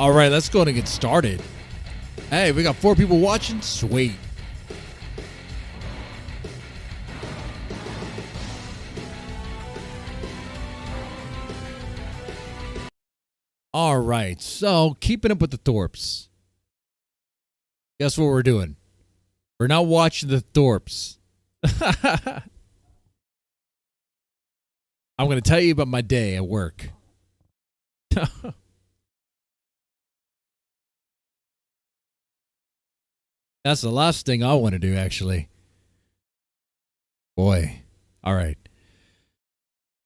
All right, let's go and get started. Hey, we got 4 people watching. Sweet. All right, so keeping up with the Thorps. Guess what we're doing? We're not watching the Thorps. I'm going to tell you about my day at work. That's the last thing I want to do, actually. Boy. All right.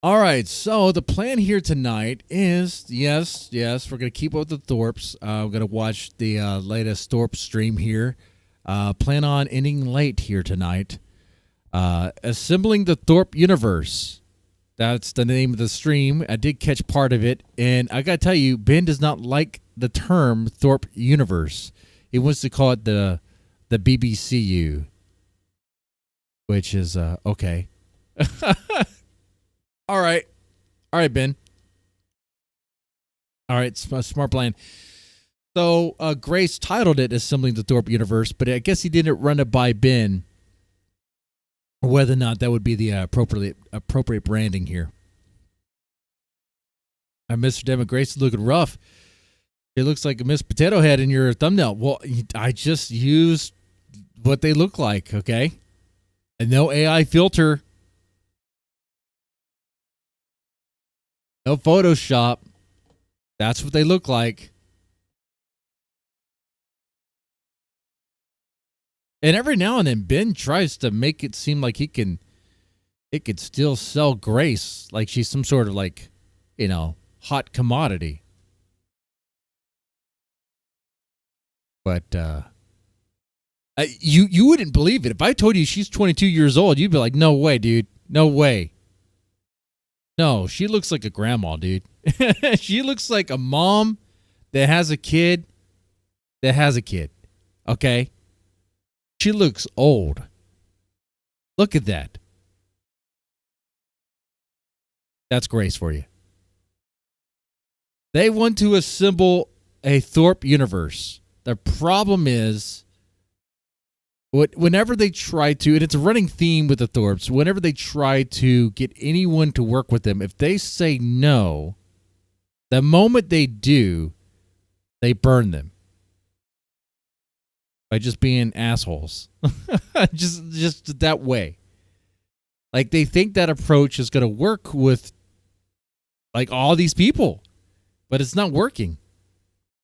All right, so the plan here tonight is, yes, we're going to keep up with the Thorps. We're going to watch the latest Thorp stream here. Plan on ending late here tonight. Assembling the Thorp universe. That's the name of the stream. I did catch part of it, and I got to tell you, Ben does not like the term Thorp universe. He wants to call it the BBCU, which is, okay. All right, Ben. All right, smart plan. So Grace titled it Assembling the Thorp Universe, but I guess he didn't run it by Ben, whether or not that would be the appropriate branding here. Mr. Devin, Grace is looking rough. It looks like a Miss Potato Head in your thumbnail. Well, I just used what they look like, okay? And no AI filter. No Photoshop. That's what they look like. And every now and then, Ben tries to make it seem like it could still sell Grace like she's some sort of like, hot commodity. But you wouldn't believe it. If I told you she's 22 years old, you'd be like, no way, dude. No way. No, she looks like a grandma, dude. She looks like a mom that has a kid that has a kid. Okay? She looks old. Look at that. That's Grace for you. They want to assemble a Thorp universe. The problem is, whenever they try to, and it's a running theme with the Thorps, whenever they try to get anyone to work with them, if they say no, the moment they do, they burn them. By just being assholes. just that way. Like, they think that approach is going to work with, like, all these people. But it's not working.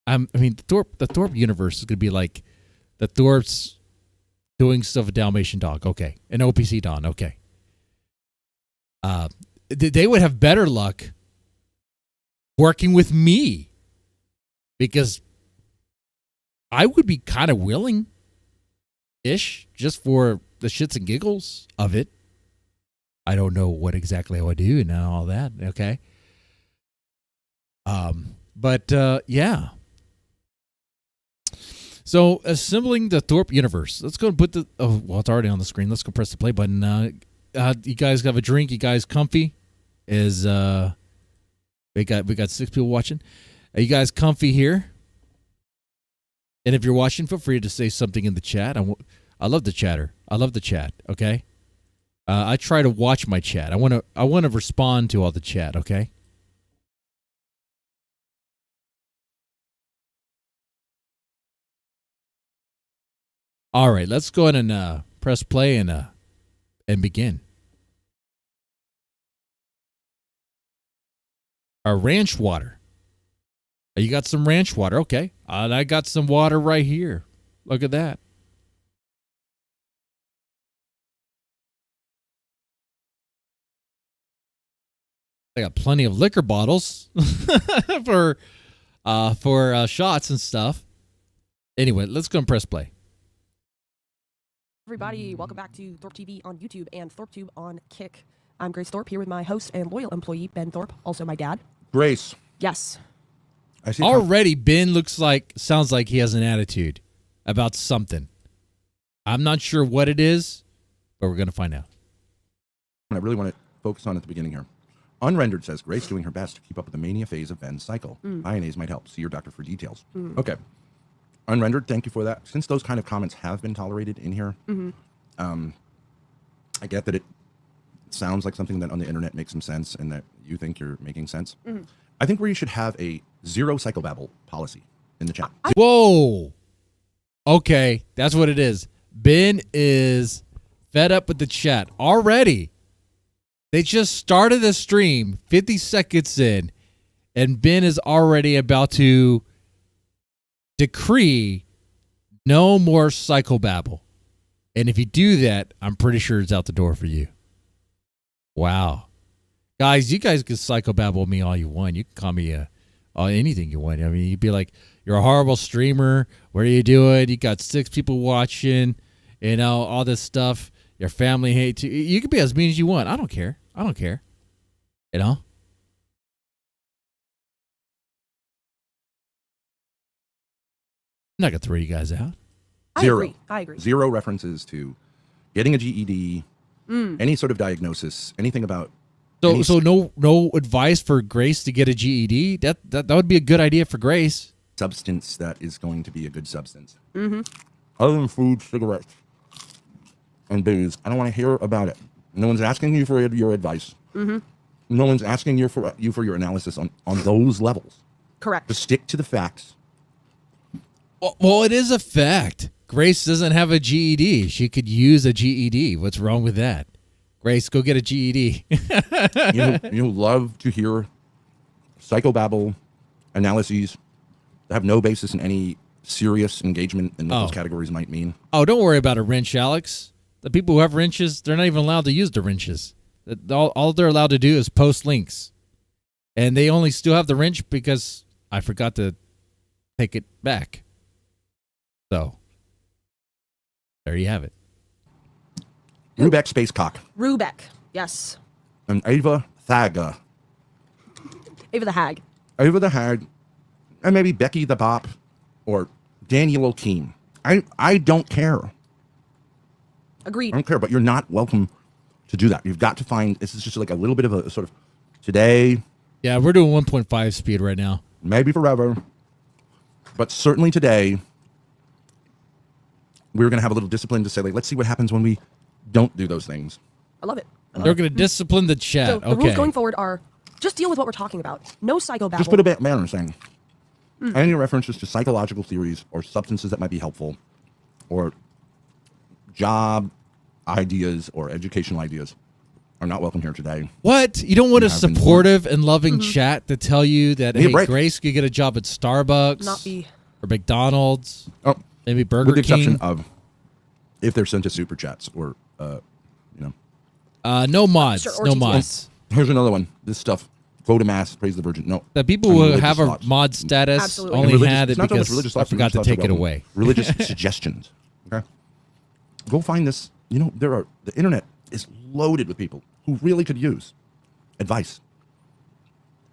The Thorp universe is going to be like the Thorps doing stuff with Dalmatian dog. Okay. An OPC Don. Okay. They would have better luck working with me. Because I would be kind of willing-ish just for the shits and giggles of it. I don't know what exactly I would do and all that. Okay. Yeah. So, assembling the Thorp universe. Let's go and put it's already on the screen. Let's go press the play button. You guys have a drink? You guys comfy? We got 6 people watching. Are you guys comfy here? And if you're watching, feel free to say something in the chat. I love the chatter. I love the chat. Okay. I try to watch my chat. I want to respond to all the chat. Okay. All right, let's go ahead and press play and begin. Our ranch water. You got some ranch water. Okay. And I got some water right here. Look at that. I got plenty of liquor bottles for shots and stuff. Anyway, let's go and press play. Everybody, welcome back to Thorp TV on YouTube and ThorpTube on Kick. I'm Grace Thorp here with my host and loyal employee, Ben Thorp, also my dad. Grace. Yes. I see already Ben sounds like he has an attitude about something. I'm not sure what it is, but we're going to find out. I really want to focus on at the beginning here. Unrendered says, Grace doing her best to keep up with the mania phase of Ben's cycle. INAs might help. See your doctor for details. Okay. Unrendered, thank you for that. Since those kind of comments have been tolerated in here, I get that it sounds like something that on the internet makes some sense and that you think you're making sense. I think we should have a zero psychobabble policy in the chat. Whoa. Okay, that's what it is. Ben is fed up with the chat already. They just started the stream 50 seconds in, and Ben is already about to decree no more psychobabble. And if you do that, I'm pretty sure it's out the door for you. Wow. Guys, you guys can psychobabble me all you want. You can call me anything you want. I mean, you'd be like, you're a horrible streamer. What are you doing? You got 6 people watching, you know, all this stuff. Your family hates you. You can be as mean as you want. I don't care. I don't care. You know? I'm not going to throw you guys out. Zero. I agree. Zero references to getting a GED, any sort of diagnosis, anything about. So no advice for Grace to get a GED? That would be a good idea for Grace. Substance that is going to be a good substance. Other than food, cigarettes, and booze, I don't want to hear about it. No one's asking you for your advice. No one's asking you for your analysis on those levels. Correct. Just stick to the facts. Well, it is a fact. Grace doesn't have a GED. She could use a GED. What's wrong with that? Grace, go get a GED. you love to hear psychobabble analyses that have no basis in any serious engagement in what those categories might mean. Oh, don't worry about a wrench, Alex. The people who have wrenches, they're not even allowed to use the wrenches. All they're allowed to do is post links. And they only still have the wrench because I forgot to take it back. So, there you have it. Rubeck Spacecock. Rubeck, yes. And Ava Thaga. Ava the Hag. Ava the Hag. And maybe Becky the Bop. Or Daniel O'Keen. I don't care. Agreed. I don't care, but you're not welcome to do that. You've got to find, this is just like a little bit of a sort of today. Yeah, we're doing 1.5 speed right now. Maybe forever. But certainly today, we're going to have a little discipline to say, like, let's see what happens when we don't do those things. I love it. They're going to discipline the chat. So the rules going forward are just deal with what we're talking about. No psychobabble. Just put a banner saying any references to psychological theories or substances that might be helpful or job ideas or educational ideas are not welcome here today. What? You don't want a supportive and loving chat to tell you that, hey, Grace could get a job at Starbucks or McDonald's, maybe Burger King. With the exception of if they're sent to super chats or, no mods. Sure, no mods. Here's another one. This stuff. Go to mass, praise the Virgin. No. The people who have a mod status only had it because I forgot to take it away. Religious suggestions. Okay. Go find this. You know, the internet is loaded with people who really could use advice.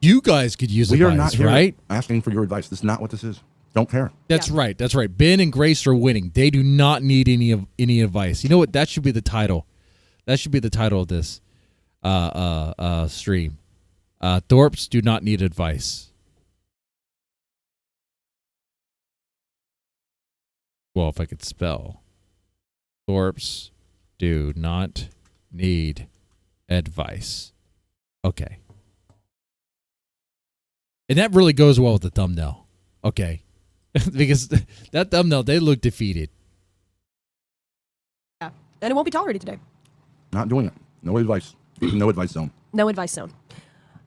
You guys could use advice, we are not here right? asking for your advice. This is not what this is. Don't care. That's right. That's right. Ben and Grace are winning. They do not need any advice. You know what? That should be the title. That should be the title of this stream. Thorps do not need advice. Well, if I could spell. Thorps do not need advice. Okay. And that really goes well with the thumbnail. Okay. Because that thumbnail, they look defeated. Yeah. And it won't be tolerated today. Not doing it. No advice. No advice zone. No advice zone.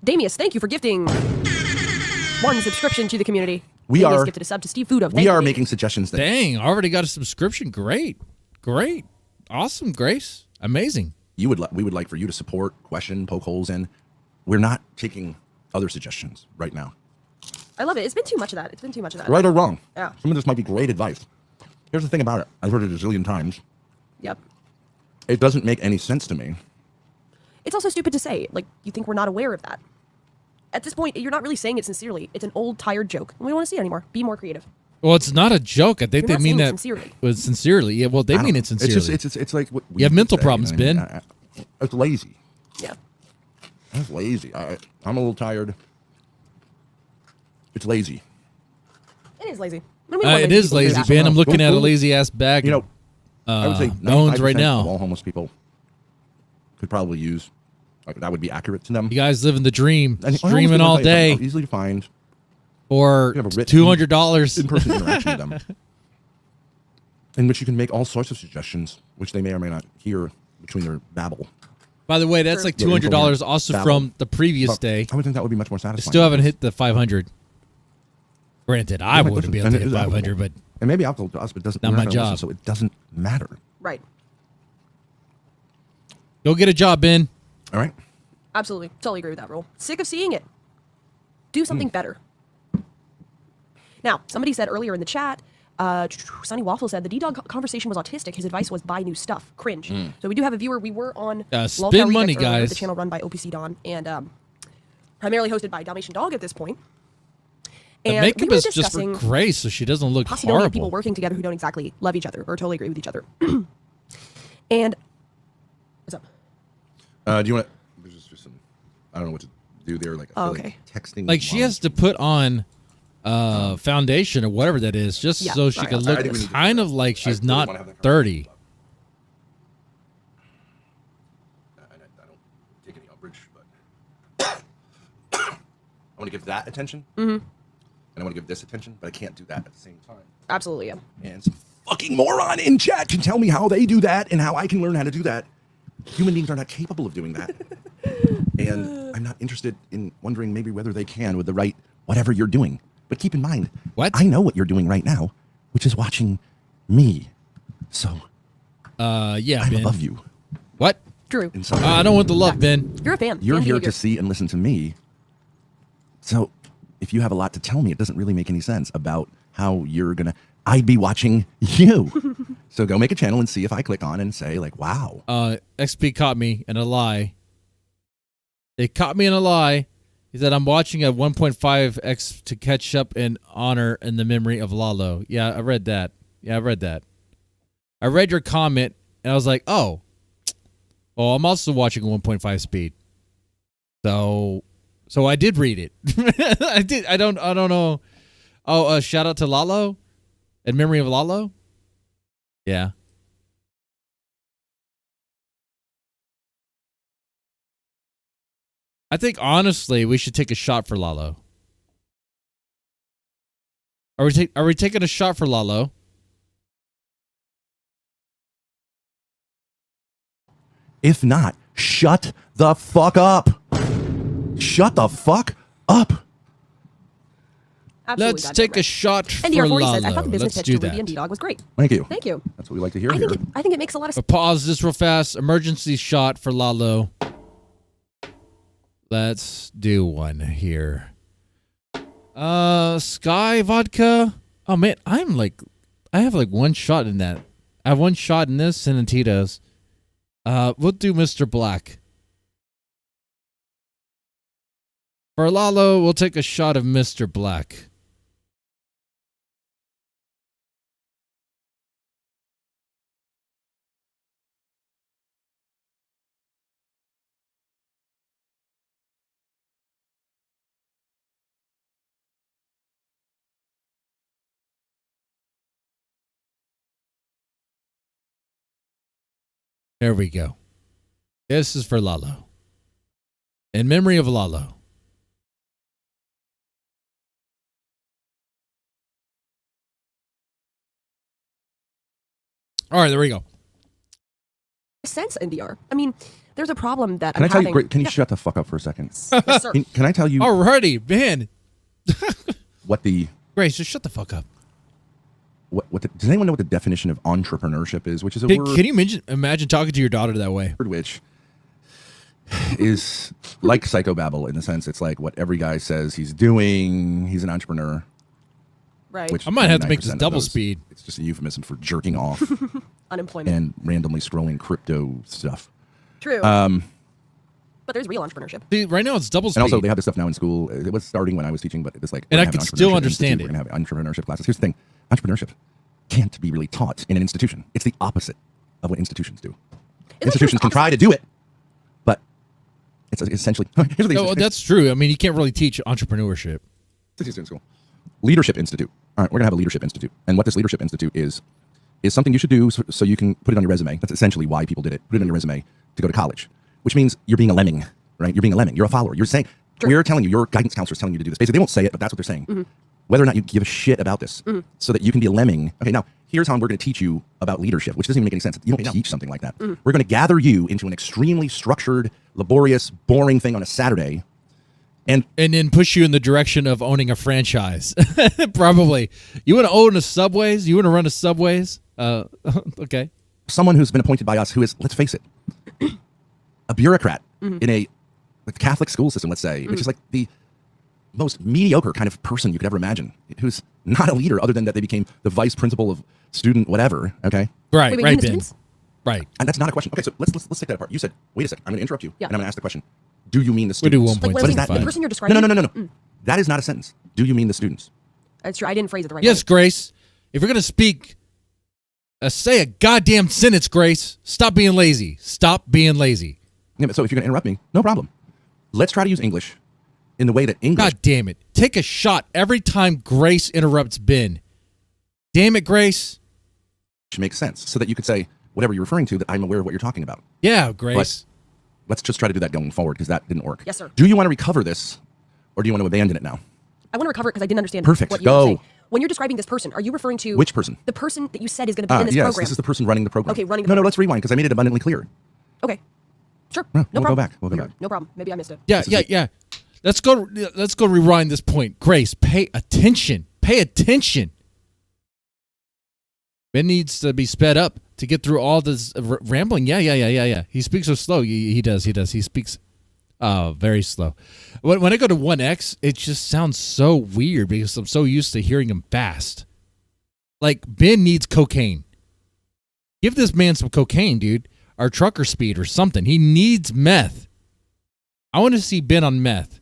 Damius, thank you for gifting 1 subscription to the community. Damius gifted a sub to Steve Fudo. We are making suggestions. Dang, I already got a subscription. Great. Awesome, Grace. Amazing. We would like for you to support, question, poke holes in. We're not taking other suggestions right now. I love it. It's been too much of that. Right or wrong. Yeah. Some of this might be great advice. Here's the thing about it. I've heard it a zillion times. Yep. It doesn't make any sense to me. It's also stupid to say. Like, you think we're not aware of that. At this point, you're not really saying it sincerely. It's an old, tired joke. And we don't want to see it anymore. Be more creative. Well, it's not a joke. I think they mean that sincerely. Sincerely. Yeah, well, they mean it sincerely. It's like... You have mental problems, Ben. It's lazy. Yeah. That's lazy. I'm a little tired. It's lazy. It is lazy. What do we want It is people to do lazy, that? Ben. I'm looking at a Well, lazy ass bag. You know, I would say bones right 95% now. of all homeless people could probably use. Like, that would be accurate to them. You guys living the dream, And homeless streaming people, all I'll tell you, day are easily to find. for You have a written $200. in-person interaction with them, in which you can make all sorts of suggestions, which they may or may not hear between their babble. By the way, that's like Yeah, $200 also babble. from the previous But day. I would think that would be much more I satisfying. still haven't hit the 500. Granted, I Yeah, but wouldn't be listen, able to and hit it is 500, but applicable. And maybe applicable to us, but it doesn't. Not we're my gonna listen, job. so it doesn't matter. Right. go get a job, Ben. All right. Absolutely. Totally agree with that rule. Sick of seeing it. Do something better. Now, somebody said earlier in the chat, Sunny Waffle said the D-Dog conversation was autistic. His advice was buy new stuff. Cringe. So we do have a viewer. We were on spend Lolcow money, Reflex earlier, guys. the channel run by OPC Don and primarily hosted by Dalmatian Dog at this point. The And makeup we were is just for discussing grace, so she doesn't look possibility of people horrible. working together who don't exactly love each other or totally agree with each other. And what's up? Do you want to? There's just some. I don't know what to do there. Like, I feel okay. like texting. Like she mom. has to put on foundation or whatever that is, just Yeah, so she sorry, can I look think we need to kind do of that. like she's I really wanna have not that 30. I don't take any umbrage, but I want to give that attention, and I want to give this attention, but I can't do that at the same time. Absolutely, yeah. And some fucking moron in chat can tell me how they do that and how I can learn how to do that. Human beings are not capable of doing that, and I'm not interested in wondering maybe whether they can with the right whatever you're doing. But keep in mind, What? I know what you're doing right now, which is watching me. So Yeah, I'm Ben. above you. What? True. In some I don't want the love, Ben. You're a fan. You're Fan here behavior. to see and listen to me. So if you have a lot to tell me, it doesn't really make any sense about how you're going to... I'd be watching you. So go make a channel and see if I click on and say, like, wow. XP caught me in a lie. They caught me in a lie. He said, I'm watching a 1.5x to catch up in honor and the memory of Lalo. Yeah, I read that. I read your comment, and I was like, oh. Well, I'm also watching a 1.5 speed. So I did read it. I did. I don't know. Oh, shout out to Lalo in memory of Lalo. Yeah. I think honestly we should take a shot for Lalo. Are we taking a shot for Lalo? If not, shut the fuck up. Shut the fuck up. Absolutely Let's goddamn take a right. shot And for DR40 Lalo. says, I thought the business Let's pitch do to Ruby that. and D-Dog was great. Thank you. Thank you. That's what we like to hear I here. think it makes a lot of sense. But pause this real fast. Emergency shot for Lalo. Let's do one here. Sky vodka. Oh man, I have like one shot in that. I have one shot in this and in Tito's. We'll do Mr. Black. For Lalo, we'll take a shot of Mr. Black. There we go. This is for Lalo. In memory of Lalo. All right, there we go. Sense NDR. I mean, there's a problem that Can I'm I tell you, having. Grace, can you shut the fuck up for a second? Yes, sir. Can I tell you Alrighty, man. what the... Grace, just shut the fuck up. does anyone know what the definition of entrepreneurship is? Which is a Can word you imagine talking to your daughter that way? which is like psychobabble in the sense it's like what every guy says he's doing. He's an entrepreneur. Right. Which I might have to make 99% this of double those, speed. It's just a euphemism for jerking off Unemployment. and randomly scrolling crypto stuff. True. But there's real entrepreneurship. See, right now it's double speed. And also, they have this stuff now in school. It was starting when I was teaching, but it's like, And we're I gonna have could an still entrepreneurship understand institute, it. We're going to have entrepreneurship classes. Here's the thing. Entrepreneurship can't be really taught in an institution. It's the opposite of what institutions do. Isn't it Institutions true can try to do it, but It's essentially here's what they No, used to- that's true. I mean, you can't really teach entrepreneurship. 60 student school. Leadership Institute. All right, we're gonna have a leadership institute, and what this leadership institute is something you should do so you can put it on your resume. That's essentially why people did it. Put it on your resume to go to college, which means you're being a lemming, right? You're being a lemming. You're a follower. You're saying we're telling you. Your guidance counselor is telling you to do this. Basically, they won't say it, but that's what they're saying. Whether or not you give a shit about this, so that you can be a lemming. Okay, now here's how we're going to teach you about leadership, which doesn't even make any sense. You don't teach something like that. We're going to gather you into an extremely structured, laborious, boring thing on a Saturday. And then push you in the direction of owning a franchise. Probably. You want to own a Subways? You want to run a Subways? Okay. someone who's been appointed by us who is, let's face it, a bureaucrat in a Catholic school system, let's say, which is like the most mediocre kind of person you could ever imagine, who's not a leader other than that they became the vice principal of student whatever, okay? Right, Wait, right, the Ben. students? Right. And that's not a question. Okay, so let's take that apart. You said, wait a second, I'm going to interrupt you, Yeah. and I'm going to ask the question. Do you mean the We do students? Like, what What I'm does saying, that the mean? person you're describing? No. That is not a sentence. Do you mean the students? That's true. I didn't phrase it the right Yes, way. Grace. If you're going to speak, say a goddamn sentence, Grace. Stop being lazy. Stop being lazy. Yeah, but so if you're going to interrupt me, no problem. Let's try to use English in the way that English God damn it. Take a shot every time Grace interrupts Ben. Damn it, Grace. makes sense, so that you could say whatever you're referring to, that I'm aware of what you're talking about. Yeah, Grace. Let's just try to do that going forward, because that didn't work. Yes, sir. Do you want to recover this, or do you want to abandon it now? I want to recover it because I didn't understand Perfect. what you Go. were saying. When you're describing this person, are you referring to Which person? The person that you said is going to be in this Yes, program. this is the person running the program. Okay, running the No, program. let's rewind, because I made it abundantly clear. Okay. Sure. No, no we'll problem. go back. We'll go back. No problem. Maybe I missed it. Yeah. Let's go rewind this point. Grace, pay attention. Pay attention. Ben needs to be sped up to get through all this rambling. Yeah. He speaks so slow. He does. He speaks very slow. When I go to 1X, it just sounds so weird because I'm so used to hearing him fast. Like, Ben needs cocaine. Give this man some cocaine, dude. Or trucker speed or something. He needs meth. I want to see Ben on meth.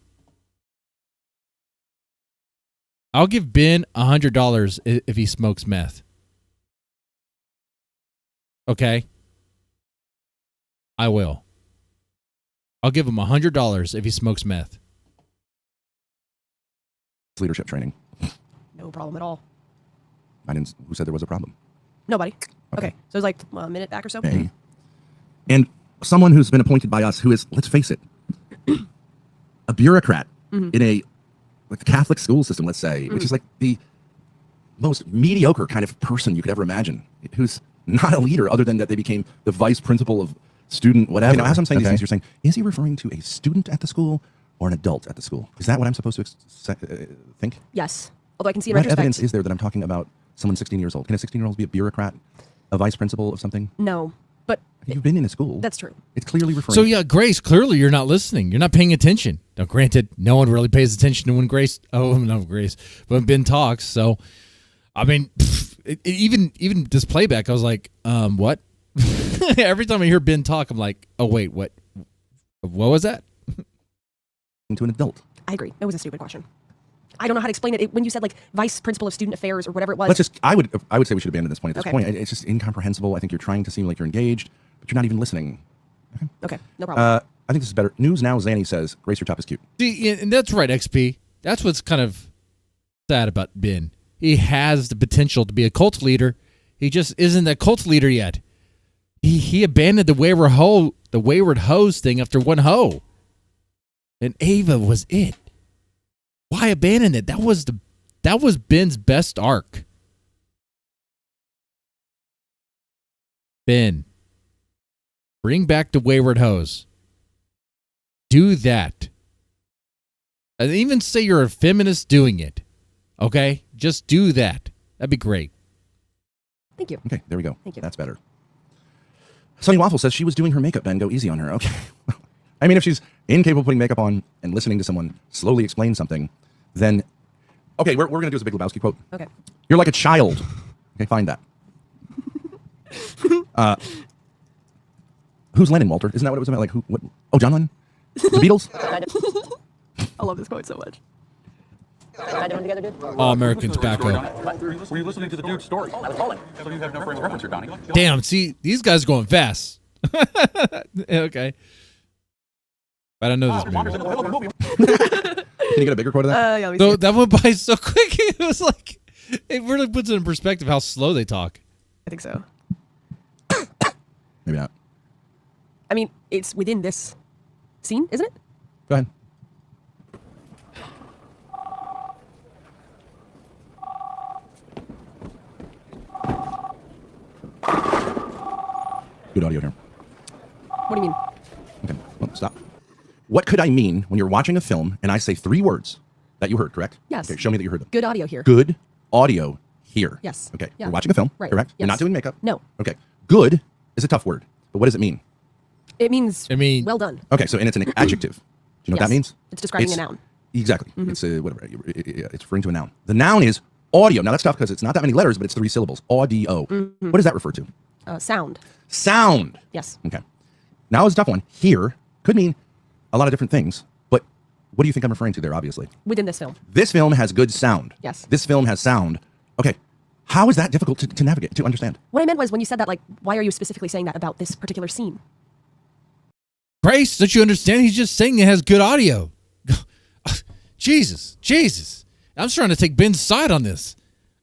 I'll give Ben $100 if he smokes meth. Okay? I will. I'll give him $100 if he smokes meth. Leadership training. No problem at all. I didn't. Who said there was a problem? Nobody. Okay. So it was like a minute back or so. Okay. And someone who's been appointed by us who is, let's face it, a bureaucrat in a Catholic school system, let's say, which is like the most mediocre kind of person you could ever imagine, who's not a leader other than that they became the vice principal of student whatever. Now, as I'm saying these things, you're saying, is he referring to a student at the school or an adult at the school? Is that what I'm supposed to think? Yes. Although I can see in What retrospect. evidence is there that I'm talking about someone 16 years old? Can a 16-year-old be a bureaucrat, a vice principal of something? No. But You've been in a school. that's true. It's clearly referring. So yeah, Grace, clearly you're not listening. You're not paying attention. Now, granted, no one really pays attention when when Ben talks. So, I mean, even this playback, I was like, what? Every time I hear Ben talk, I'm like, oh wait, what was that? to an adult. I agree. It was a stupid question. I don't know how to explain it. When you said like vice principal of student affairs or whatever it was. Let's just. I would say we should abandon this point at this Okay. point. It's just incomprehensible. I think you're trying to seem like you're engaged, but you're not even listening. Okay. No problem. I think this is better. News Now Zanny says, Grace, your top is cute. See, and that's right, XP. That's what's kind of sad about Ben. He has the potential to be a cult leader. He just isn't a cult leader yet. He abandoned the wayward hose thing after one hoe. And Ava was it. Why abandon it? That was Ben's best arc. Ben, bring back the wayward hose. Do that. And even say you're a feminist doing it. Okay? Just do that. That'd be great. Thank you. Okay, there we go. Thank you. That's better. Sonny Waffle says she was doing her makeup, Ben. Go easy on her. Okay. I mean, if she's incapable of putting makeup on and listening to someone slowly explain something, then, okay, we're going to do is a Big Lebowski quote. Okay. You're like a child. Okay, find that. Who's Lennon, Walter? Isn't that what it was about? Like, who? What? Oh, John Lennon? The Beatles? I love this quote so much. All Americans back up. Were you listening to the dude's story? I was calling. So you have no friends reference here, Donnie. Damn, see, these guys are going fast. Okay. But I know this Wanders in movie. the middle of the movie. Can you get a bigger quote of that? Yeah, let me So see. that went by so quick. It was like, it really puts it in perspective how slow they talk. I think so. Maybe not. I mean, it's within this scene, isn't it? Go ahead. Good audio here. What do you mean? Okay, well, stop. What could I mean when you're watching a film and I say 3 words that you heard, correct? Yes. Okay, show me that you heard them. Good audio here. Good audio here. Yes. Okay, Yeah. you're watching a film, Right. correct? You're Yes. not doing makeup? No. Okay. Good is a tough word, but what does it mean? It means well done. Okay, so and it's an adjective. Do you know what that Yes. means? It's describing a noun. Exactly. It's a whatever. It's referring to a noun. The noun is audio. Now that's tough because it's not that many letters, but it's 3 syllables. Audio. What does that refer to? Sound. Sound. Yes. Okay. Now it's a tough one. Here could mean a lot of different things, but what do you think I'm referring to there? Obviously, Within this film. this film has good sound. Yes. This film has sound. Okay. How is that difficult to navigate, to understand? What I meant was when you said that, like, why are you specifically saying that about this particular scene? Grace, don't you understand? He's just saying it has good audio. Jesus. I'm just trying to take Ben's side on this.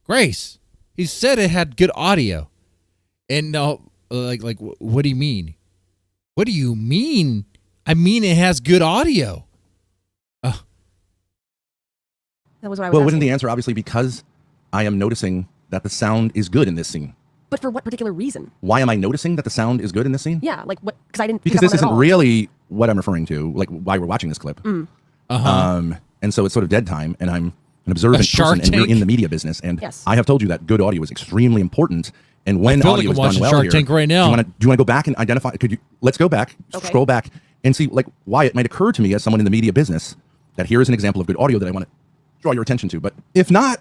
Grace, he said it had good audio. And what do you mean? What do you mean? I mean it has good audio. That was what I was Well, asking. wouldn't the answer obviously because I am noticing that the sound is good in this scene? But for what particular reason? Why am I noticing that the sound is good in this scene? Yeah, like what? Because I didn't. Because pick this up on it isn't at all. really what I'm referring to, like why we're watching this clip. And so it's sort of dead time, and I'm an observant A Shark person, and you're Tank. in the media business, and Yes. I have told you that good audio is extremely important. And when feel like audio I'm is done watching well Shark here, Tank right now. Do you want to go back and identify? Let's go back, Okay. scroll back, and see like why it might occur to me as someone in the media business that here is an example of good audio that I want to draw your attention to. But if not,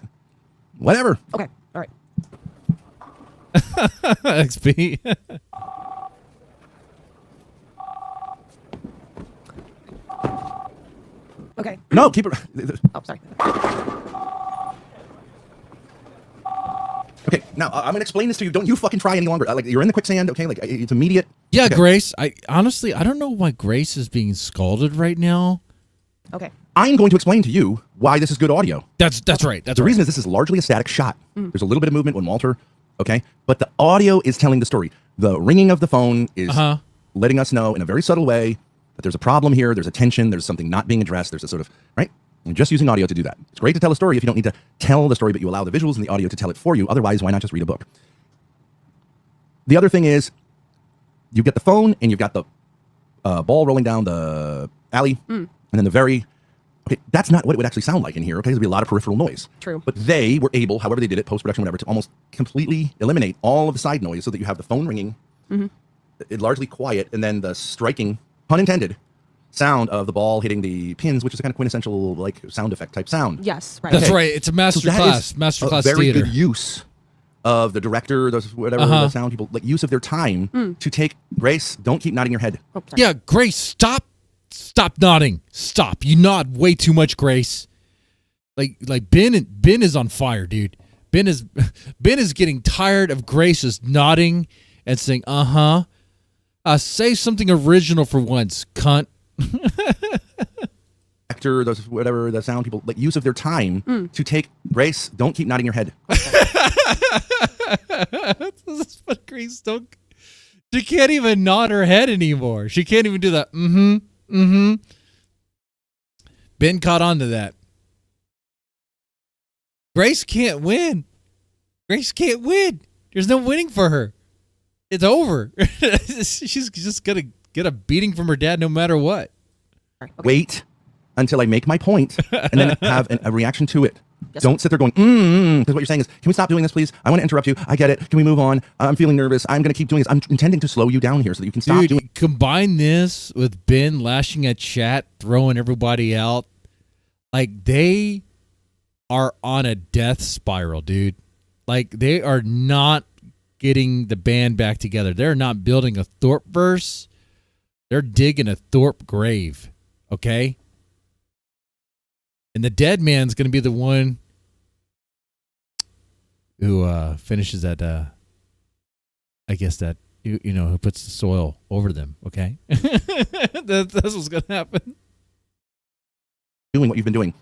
whatever. Okay. All right. XP. Okay. No, keep it. Oh, sorry. Okay, now I'm gonna explain this to you. Don't you fucking try any longer. Like you're in the quicksand. Okay, like it's immediate. Yeah, Okay. Grace. I don't know why Grace is being scalded right now. Okay. I'm going to explain to you why this is good audio. That's right. That's The right. reason is this is largely a static shot. There's a little bit of movement when Walter, okay? But the audio is telling the story. The ringing of the phone is letting us know in a very subtle way that there's a problem here, there's a tension, there's something not being addressed, there's a sort of, right? And just using audio to do that. It's great to tell a story if you don't need to tell the story, but you allow the visuals and the audio to tell it for you. Otherwise, why not just read a book? The other thing is you get the phone and you've got the ball rolling down the alley and then the very... Okay, that's not what it would actually sound like in here, okay? There'd be a lot of peripheral noise. True. But they were able, however they did it, post-production, whatever, to almost completely eliminate all of the side noise so that you have the phone ringing, it largely quiet, and then the striking, pun intended, sound of the ball hitting the pins, which is a kind of quintessential, like, sound effect type sound. Yes. Right. That's Okay. right. It's a master So that class. is Master a class very theater. good use of the director, those whatever, the sound people, like, use of their time to take, Grace, don't keep nodding your head. Oh, sorry. Yeah, Grace, stop nodding. Stop. You nod way too much, Grace. Like Ben is on fire, dude. Ben is getting tired of Grace just nodding and saying, say something original for once, cunt. Actor, those whatever, the sound people, like, use of their time to take, Grace, don't keep nodding your head. This is what Grace don't. She can't even nod her head anymore. She can't even do that. Ben caught on to that. Grace can't win. Grace can't win. There's no winning for her. It's over. She's just gonna get a beating from her dad no matter what. Okay. Wait until I make my point and then have a reaction to it. Yes, Don't sit there going, because what you're saying is, can we stop doing this, please? I want to interrupt you. I get it. Can we move on? I'm feeling nervous. I'm going to keep doing this. I'm intending to slow you down here so that you can stop Dude, doing combine this with Ben lashing at chat, throwing everybody out. Like, they are on a death spiral, dude. Like, they are not getting the band back together. They're not building a Thorp verse. They're digging a Thorp grave, okay? And the dead man's going to be the one who finishes that, I guess, that who puts the soil over them. Okay, that's what's gonna happen. Doing what you've been doing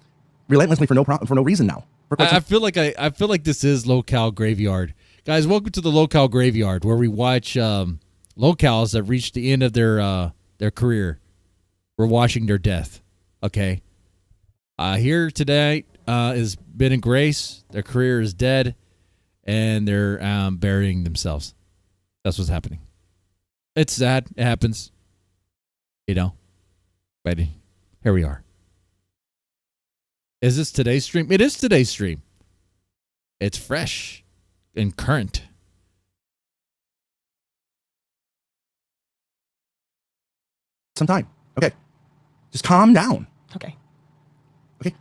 relentlessly for no reason now. I feel like this is Locale Graveyard, guys. Welcome to the Locale Graveyard, where we watch locales that reach the end of their career. We're watching their death. Okay, here today is Ben and Grace. Their career is dead, and they're burying themselves. That's what's happening. It's sad. It happens. But here we are. Is this today's stream? It is today's stream. It's fresh and current. Some time. Okay. Just calm down. Okay. Okay.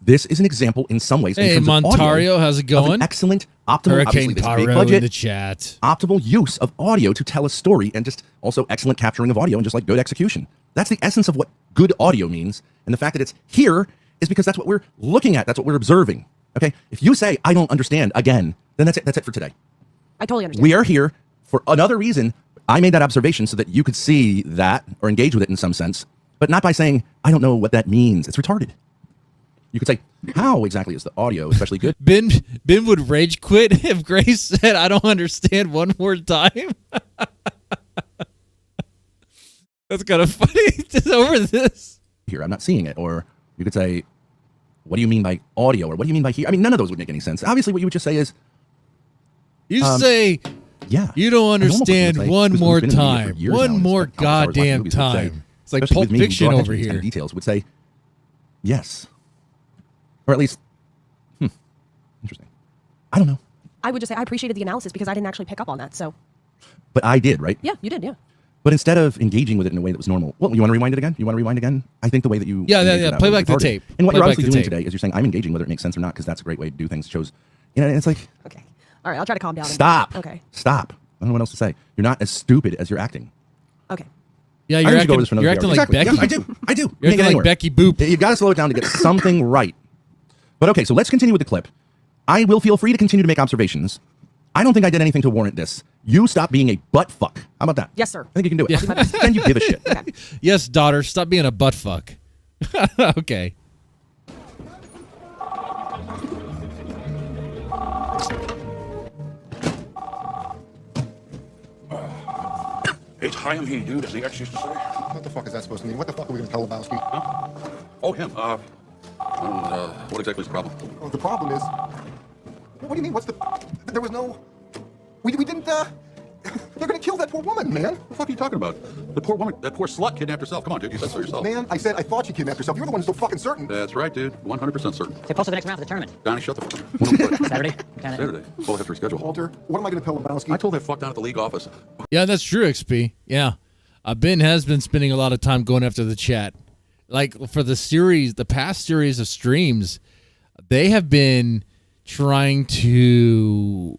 This is an example in some ways. Hey, in terms of Montario, audio, how's it of going? an excellent, optimal, Hurricane big Pyro budget, in the chat. optimal use of audio to tell a story, and just also excellent capturing of audio and just like good execution. That's the essence of what good audio means. And the fact that it's here is because that's what we're looking at. That's what we're observing. Okay. If you say, I don't understand again, then that's it. That's it for today. I totally understand. We are here for another reason. I made that observation so that you could see that or engage with it in some sense, but not by saying, I don't know what that means. It's retarded. You could say, how exactly is the audio especially good? Ben would rage quit if Grace said, I don't understand one more time. That's kind of funny. Just over this. Here, I'm not seeing it. Or you could say, what do you mean by audio? Or what do you mean by here? I mean, none of those would make any sense. Obviously, what you would just say is, You say, yeah, you don't a normal person would understand say, one who's more been in the media for time. years now One and more spent countless hours watching goddamn movies would say, time. It's like especially Pulp with me who Fiction draw over attention to these kind here. of details, would say, yes. Or at least, interesting. I don't know. I would just say I appreciated the analysis because I didn't actually pick up on that. So But I did, right? yeah, you did. Yeah. But instead of engaging with it in a way that was normal, well, you want to rewind it again? You want to rewind again? I think the way that you Yeah, engage with that play was back the retarded. tape. And what Play you're back obviously the doing tape. today is you're saying I'm engaging whether it makes sense or not because that's a great way to do things. Shows, and it's like, Okay. All right. I'll try to calm down. stop. Okay. Stop. I don't know what else to say. You're not as stupid as you're acting. Okay. Yeah, I you're think we should go over this for acting, another you're few acting hours. like Exactly. Becky. Yeah, I do. You're Make acting it like anywhere. Becky Boop. You got to slow it down to get something right. But okay, so let's continue with the clip. I will feel free to continue to make observations. I don't think I did anything to warrant this. You stop being a butt fuck. How about that? Yes, sir. I think you can do it. Yeah. Then you give a shit. Okay. Yes, daughter, stop being a butt fuck. Okay. It's I am he, dude, as the ex used to say. What the fuck is that supposed to mean? What the fuck are we gonna tell Lebowski? Huh? Oh, him. What exactly is the problem? Oh, the problem is. What do you mean? What's the? There was no. We didn't. They're gonna kill that poor woman, man. What the fuck are you talking about? The poor woman, that poor slut kidnapped herself. Come on, dude, you said so yourself. Man, I said I thought she kidnapped herself. You're the one who's so fucking certain. That's right, dude. 100% certain. They posted the next round for the tournament. Donnie, shut the fuck up. Saturday. Saturday. Well, I have to reschedule. Walter, what am I gonna tell Lebowski? I told that fuck down at the league office. Yeah, that's true, XP. Yeah. Ben has been spending a lot of time going after the chat. Like for the series, the past series of streams, they have been trying to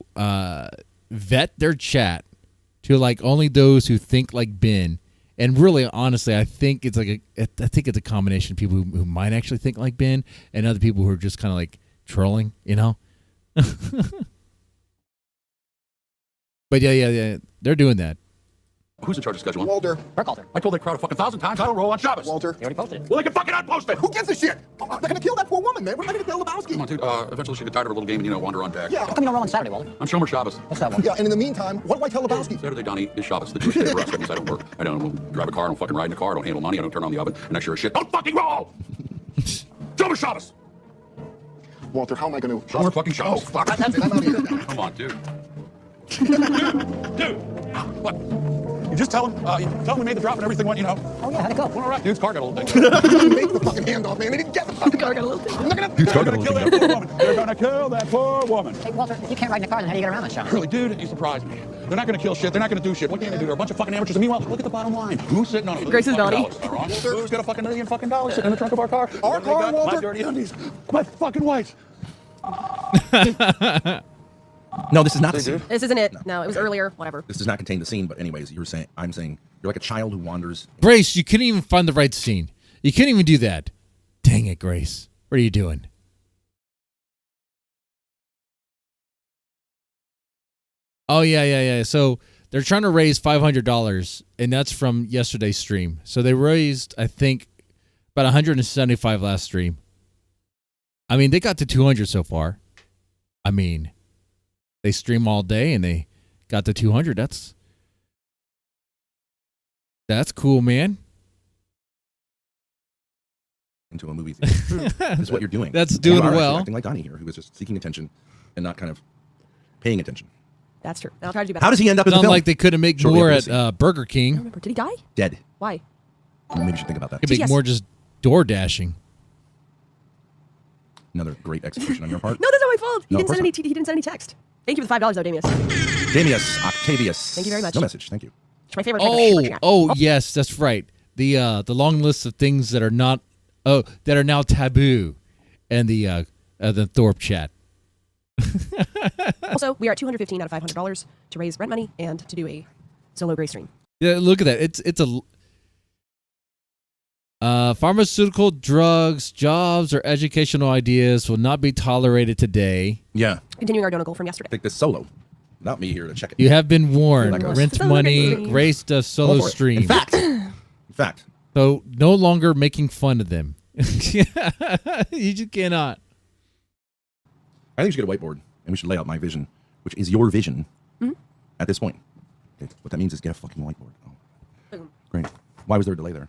vet their chat to like only those who think like Ben. And really, honestly, I think it's like a combination of people who might actually think like Ben and other people who are just kind of like trolling, you know? But yeah, they're doing that. Who's in charge of scheduling? Walter. Burkhalter. I told that crowd a fucking 1,000 times I don't roll on Shabbos. Walter. They already posted it. Well, they can fucking unpost it. Who gives a shit? They're gonna kill that poor woman, man. What am I gonna tell Lebowski? Come on, dude. Eventually she get tired of her little game and, wander on back. Yeah. How come you don't roll on Saturday, Walter? I'm Shomer Shabbos. What's that one? Yeah, and in the meantime, what do I tell Lebowski? Saturday, Donnie, is Shabbos. The Jewish day of rest. That means I don't work. I don't drive a car. I don't fucking ride in a car. I don't handle money. I don't turn on the oven. And I sure as shit don't fucking roll. Shomer Shabbos. Walter, how am I gonna? Shomer fucking Shabbos. Oh, fuck. That's I'm out of here. Come on, dude. Dude. What? You just tell him we made the drop and everything went, Oh, yeah, how'd it go? went all right. Dude's car got a little thing. Make the fucking handoff, man. They didn't get the fucking car. Got a little thing. I'm not gonna. They're gonna kill that poor woman. They're gonna kill that poor woman. Hey, Walter, if you can't ride in a car, then how do you get around that show? Really, dude, you surprised me. They're not gonna kill shit. They're not gonna do shit. What can they do? They're a bunch of fucking amateurs. And meanwhile, look at the bottom line. Who's sitting on a Grace's fucking Donnie. dollars? Who's got a fucking $1 million fucking dollars sitting in the trunk of our car? Our car, My Walter? dirty undies. My fucking wife. No, this is not the They do? scene. This isn't it. No, it was earlier. Whatever. This does not contain the scene. But anyways, I'm saying you're like a child who wanders. Grace, you couldn't even find the right scene. You couldn't even do that. Dang it, Grace. What are you doing? Oh, yeah. So they're trying to raise $500, and that's from yesterday's stream. So they raised, I think, about 175 last stream. I mean, they got to 200 so far. I mean, they stream all day and they got to 200. That's cool, man. Into a movie theater. That's what you're doing. That's doing You are actually well. acting like Donnie here, who was just seeking attention and not kind of paying attention. That's true. I'll try to do better. How does he end up in the Not film? like they couldn't make Shortly more after at Burger I don't King. remember. Did he die? Dead. Why? Maybe you should think about that. Could make Yes. more just door dashing. Another great execution on your part. No, that's not my fault. He No, of didn't send course any. He didn't send any text. Thank you for the $5, though, Damius. Damius Octavius. Thank you very much. No message. Thank you. It's my favorite. type of chat. Oh, yes, that's right. The long list of things that are not that are now taboo, and the Thorp chat. Also, we are at $215 out of $500 to raise rent money and to do a solo gray stream. Yeah, look at that. It's a pharmaceutical, drugs, jobs, or educational ideas will not be tolerated today. Yeah. Continuing our donut goal from yesterday. Take this solo. Not me here to check it. You have been warned. That goes. Rent Solo money stream. graced a solo Go for it. stream. In fact, So no longer making fun of them. You just cannot. I think we should get a whiteboard and we should lay out my vision, which is your vision at this point. Okay, what that means is get a fucking whiteboard. Oh. Boom. Great. Why was there a delay there?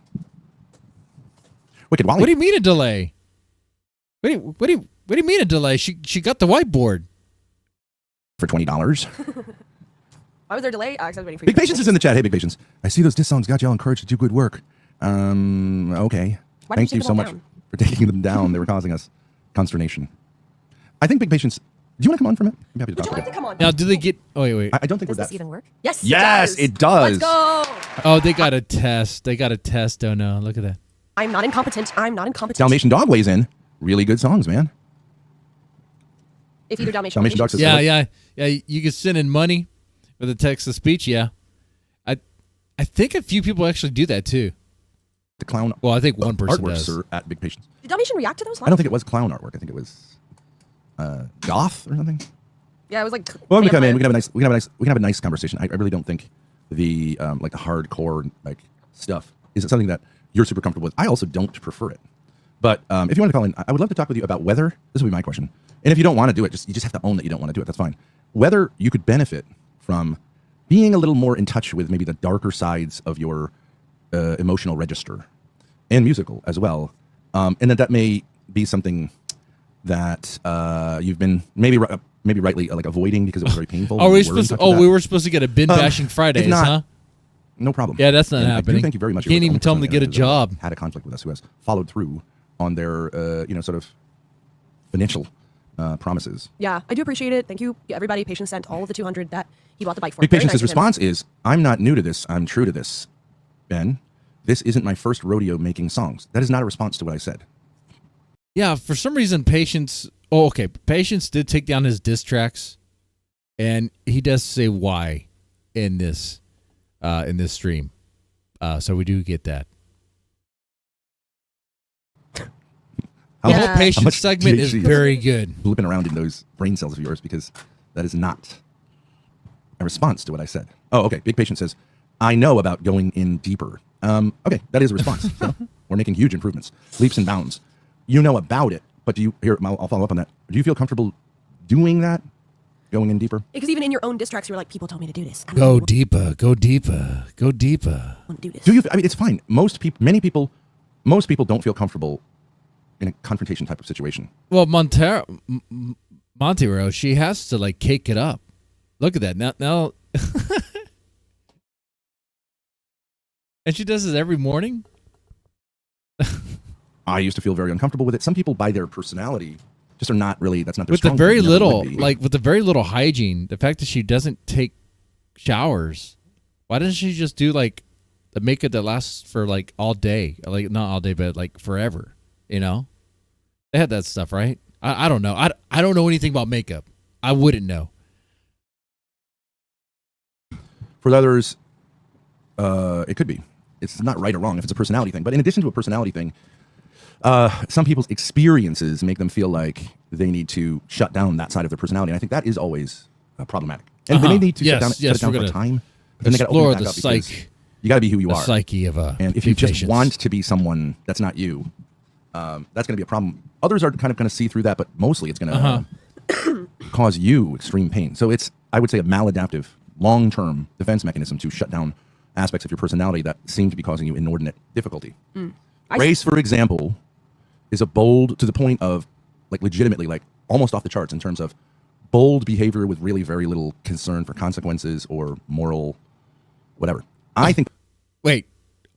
Wicked Wally. What do you mean a delay? What do you mean a delay? She got the whiteboard. For $20. Why was there a delay? I was waiting for you. Big Patience is in the chat. Hey, Big Patience. I see those diss songs got y'all encouraged to do good work. Okay. Why did Thank you you take so them all much down? for taking them down. They were causing us consternation. I think Big Patience. Do you want to come on for a minute? I'm happy to Would talk you like to to come on? Now, do they get? Oh wait. I don't think Does we're this that. even work? Yes. Yes, it does. Let's go. Oh, they got a test. They got a test. Oh no! Look at that. I'm not incompetent. I'm not incompetent. Dalmatian Dog weighs in. Really good songs, man. If you do Dalmatian. Dalmatian Dog says- Yeah. You can send in money for the text to speech. Yeah, I think a few people actually do that too. The clown. Well, I think one person artwork, does. sir, at Big Patience. Did Dalmatian react to those? I don't think it was clown artwork. I think it was goth or something. Yeah, it was like. Well, we can come in. vampire. We can have a nice conversation. I really don't think the like the hardcore like stuff is something that you're super comfortable with. I also don't prefer it. But if you want to call in, I would love to talk with you about whether this would be my question. And if you don't want to do it, you just have to own that you don't want to do it. That's fine. Whether you could benefit from being a little more in touch with maybe the darker sides of your emotional register and musical as well, and that may be something that you've been maybe rightly like avoiding because it was very painful. Are we You were in supposed to? touch with Oh, that. we were supposed to get a bin bashing Fridays, if not, huh? No problem. Yeah, that's not And I happening. do thank you very much. You can't You're even the tell only them to get a person that job. had a conflict with us who has followed through on their sort of financial promises. Yeah, I do appreciate it. Thank you, everybody. Patience sent all of the 200 that he bought the bike for. Big Very Patience's nice of him. response is, "I'm not new to this. I'm true to this, Ben. This isn't my first rodeo making songs." That is not a response to what I said. Yeah, for some reason, Patience. Oh, okay. Patience did take down his diss tracks, and he does say why in this stream. So we do get that. How The Yeah. whole how Patience much segment is THC very good. blipping around in those brain cells of yours, because that is not a response to what I said. Oh, okay. Big Patient says, "I know about going in deeper." Okay, that is a response. So we're making huge improvements, leaps and bounds. You know about it, but do you? Here, I'll follow up on that. Do you feel comfortable doing that, going in deeper? Because even in your own diss tracks, you were like, people told me to do this. I Go don't deeper. Go deeper. Go deeper. want to do this. Do you? I mean, it's fine. Most people don't feel comfortable in a confrontation type of situation. Well, Montero, she has to like cake it up. Look at that now. And she does this every morning. I used to feel very uncomfortable with it. Some people, by their personality, just are not really. That's not their With the strong very point, never little, would be. with the very little hygiene, the fact that she doesn't take showers. Why doesn't she just do like the makeup that lasts for like all day? Like not all day, but like forever. You know, they had that stuff, right? I don't know. I don't know anything about makeup. I wouldn't know. For others, it could be. It's not right or wrong if it's a personality thing. But in addition to a personality thing, some people's experiences make them feel like they need to shut down that side of their personality. And I think that is always problematic. And they may need to Yes, shut it yes, down we're for a gonna- time. And they gotta open explore it back the up because psyche, you got to be who you the are. psyche of a. And if few you just patients. want to be someone that's not you, that's going to be a problem. Others are kind of going to see through that, but mostly it's going to cause you extreme pain. So it's, I would say, a maladaptive, long-term defense mechanism to shut down aspects of your personality that seem to be causing you inordinate difficulty. Grace, for example, is a bold, to the point of, like, legitimately, like, almost off the charts in terms of bold behavior with really very little concern for consequences or moral whatever. I think. Wait,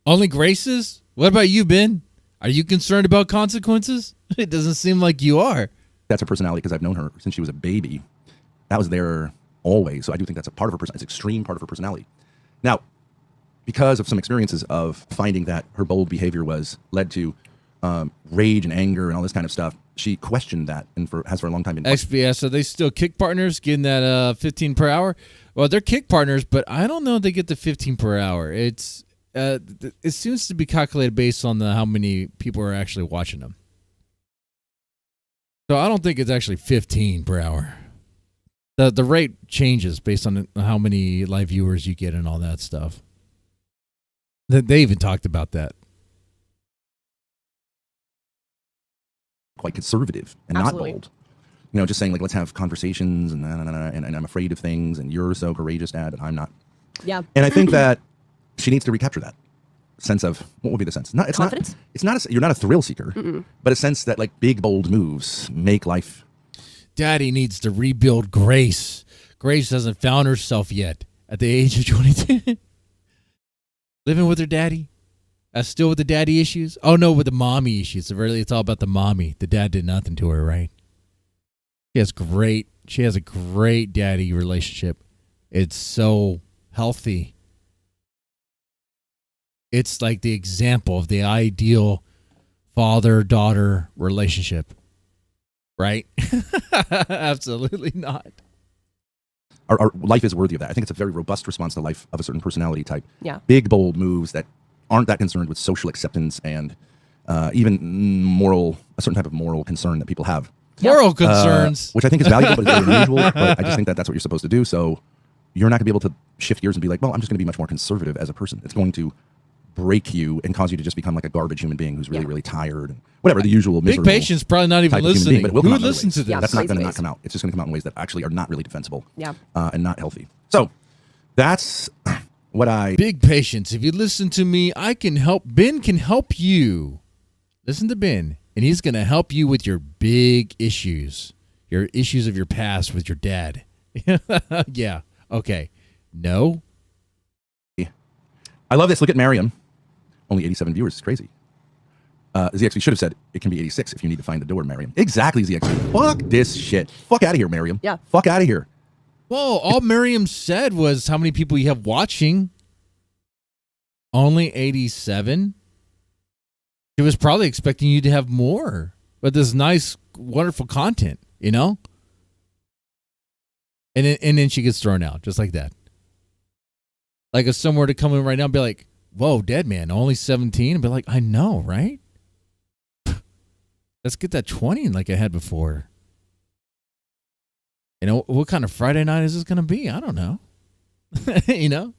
only Graces? What about you, Ben? Are you concerned about consequences? It doesn't seem like you are. That's her personality because I've known her since she was a baby. That was there always. So I do think that's a part of her personality. It's an extreme part of her personality. Now, because of some experiences of finding that her bold behavior led to rage and anger and all this kind of stuff, she questioned that and has for a long time been. XBS, are they still kick partners getting that 15 per hour? Well, they're kick partners, but I don't know if they get the 15 per hour. It seems to be calculated based on how many people are actually watching them. So I don't think it's actually 15 per hour. The rate changes based on how many live viewers you get and all that stuff. They even talked about that. Quite conservative and Absolutely. not bold. You know, just saying, like, let's have conversations and I'm afraid of things and you're so courageous, Dad, and I'm not. Yeah. And I think that she needs to recapture that sense of, what would be the sense? It's Confidence? not. It's not. You're not a thrill seeker, but a sense that, like, big bold moves make life. Daddy needs to rebuild Grace. Grace hasn't found herself yet at the age of 22. Living with her daddy. Still with the daddy issues? Oh, no, with the mommy issues. It's all about the mommy. The dad did nothing to her, right? She has a great daddy relationship. It's so healthy. It's like the example of the ideal father-daughter relationship. Right? Absolutely not. Our life is worthy of that. I think it's a very robust response to life of a certain personality type. Yeah. Big, bold moves that aren't that concerned with social acceptance and even a certain type of moral concern that people have. Moral concerns. Which I think is valuable, but it's very unusual. But I just think that that's what you're supposed to do. So you're not going to be able to shift gears and be like, well, I'm just going to be much more conservative as a person. It's going to break you and cause you to just become like a garbage human being who's really, really tired and whatever, the usual Big miserable patient's probably not even type of human listening. being, but it will Who come would out in other listen ways. to this? Yeah, That's not crazy going to not ways. come out. It's just going to come out in ways that actually are not really defensible. Yeah. And not healthy. So that's what I. Big patience. If you listen to me, Ben can help you. Listen to Ben, and he's going to help you with your big issues, your issues of your past with your dad. Yeah. Okay. No. I love this. Look at Mariam. Only 87 viewers. It's crazy. ZXV should have said it can be 86 if you need to find the door, Mariam. Exactly, ZXV. Fuck this shit. Fuck out of here, Mariam. Yeah. Fuck out of here. Whoa, all Miriam said was how many people you have watching. Only 87? She was probably expecting you to have more. But this nice, wonderful content, you know? And then she gets thrown out, just like that. Like if someone were to come in right now and be like, whoa, dead man, only 17? And be like, I know, right? Let's get that 20 like I had before. You know, what kind of Friday night is this going to be? I don't know. You know?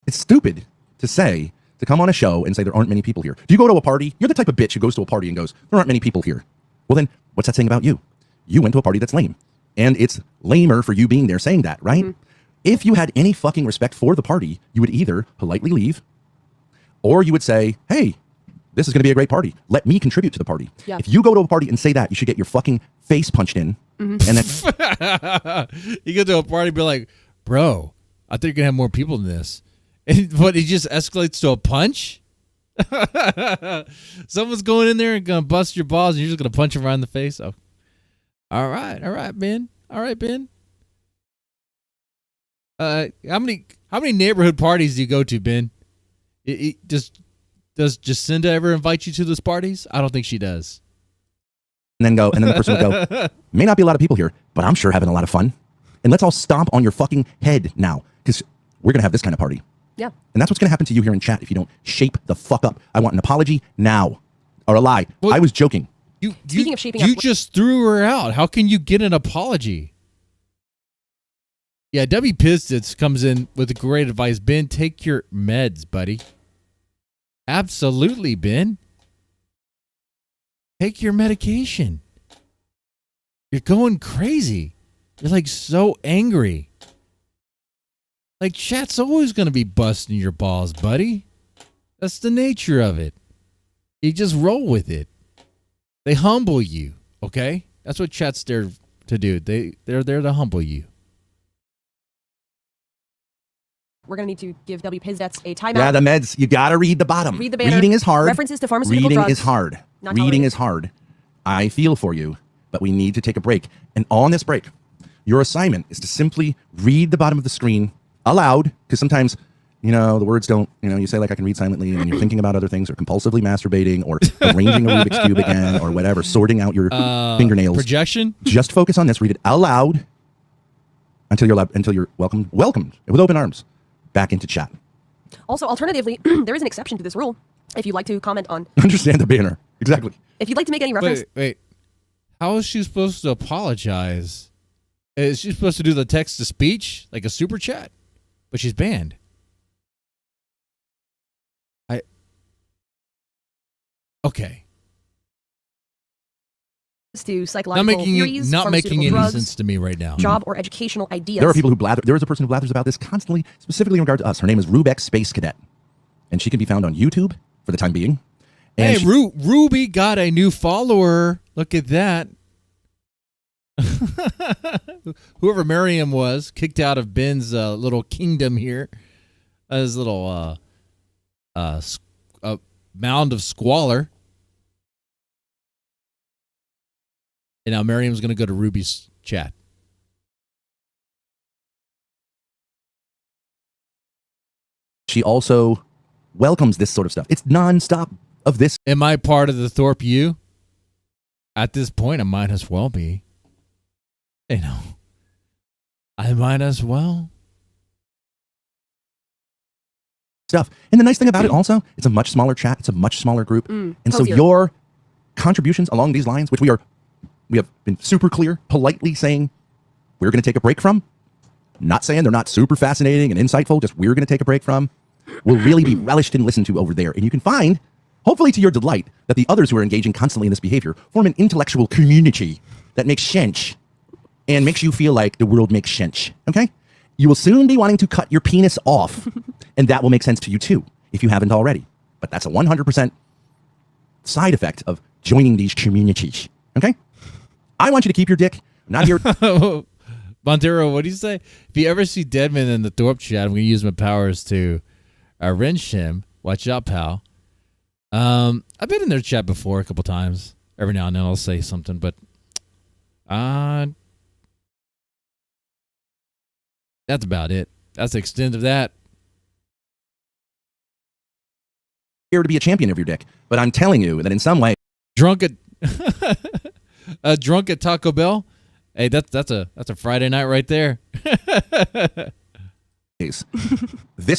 It's stupid to come on a show and say there aren't many people here. Do you go to a party? You're the type of bitch who goes to a party and goes, there aren't many people here. Well, then what's that saying about you? You went to a party that's lame. And it's lamer for you being there saying that, right? Mm-hmm. If you had any fucking respect for the party, you would either politely leave or you would say, hey, this is going to be a great party. Let me contribute to the party. Yeah. If you go to a party and say that, you should get your fucking face punched in. Mm-hmm. And then you go to a party and be like, bro, I think you're going to have more people than this. But it just escalates to a punch? Someone's going in there and going to bust your balls and you're just going to punch him right in the face? Oh. All right, Ben. All right, Ben. How many neighborhood parties do you go to, Ben? Does Jacinda ever invite you to those parties? I don't think she does. And then the person would go, may not be a lot of people here, but I'm sure having a lot of fun. And let's all stomp on your fucking head now, because we're going to have this kind of party. Yeah. And that's what's going to happen to you here in chat if you don't shape the fuck up. I want an apology now. Or a lie. Well, I was joking. Speaking of shaping up. You just threw her out. How can you get an apology? Yeah, W. Pistons comes in with great advice. Ben, take your meds, buddy. Absolutely, Ben. Take your medication. You're going crazy. You're like so angry. Like chat's always going to be busting your balls, buddy. That's the nature of it. You just roll with it. They humble you, okay? That's what chat's there to do. They're there to humble you. We're going to need to give W. Pizdets a timeout. Yeah, the meds. You got to read the bottom. Read the banner. Reading is hard. References to pharmaceutical Reading drugs. is hard. Not Reading tolerated. is hard. I feel for you, but we need to take a break. And on this break, your assignment is to simply read the bottom of the screen aloud, because sometimes, the words don't, you say like I can read silently and you're thinking about other things or compulsively masturbating or arranging a Rubik's Cube again or whatever, sorting out your fingernails. Projection? Just focus on this. Read it aloud until you're welcomed with open arms back into chat. Also, alternatively, there is an exception to this rule. If you'd like to comment on, Understand the banner. Exactly. if you'd like to make any reference, Wait. How is she supposed to apologize? Is she supposed to do the text to speech like a super chat? But she's banned. Okay. to psychological theories, Not making any drugs, sense to me right now. job or educational ideas. There are people who blather. There is a person who blathers about this constantly, specifically in regard to us. Her name is Rubex Space Cadet, and she can be found on YouTube for the time being. And Hey, Ruby got a new follower. Look at that. Whoever Miriam was, kicked out of Ben's little kingdom here. His little mound of squalor. And now Miriam's going to go to Ruby's chat. she also welcomes this sort of stuff. It's nonstop of this. Am I part of the Thorp U? At this point, I might as well be. I might as well. Stuff. And the nice thing about it also, it's a much smaller chat. It's a much smaller group. And so cozier. your contributions along these lines, which we have been super clear, politely saying we're going to take a break from, not saying they're not super fascinating and insightful, just we're going to take a break from, will really be relished and listened to over there. And you can find, hopefully to your delight, that the others who are engaging constantly in this behavior form an intellectual community that makes sense and makes you feel like the world makes sense. Okay? You will soon be wanting to cut your penis off, and that will make sense to you too, if you haven't already. But that's a 100% side effect of joining these communities. Okay? I want you to keep your dick. I'm not here. Montero, what do you say? If you ever see Deadman in the Thorp chat, I'm going to use my powers to wrench him. Watch out, pal. I've been in their chat before a couple times. Every now and then I'll say something, but that's about it. That's the extent of that. Here to be a champion of your dick. But I'm telling you that in some way, Drunk at Taco Bell. Hey, that's a Friday night right there. this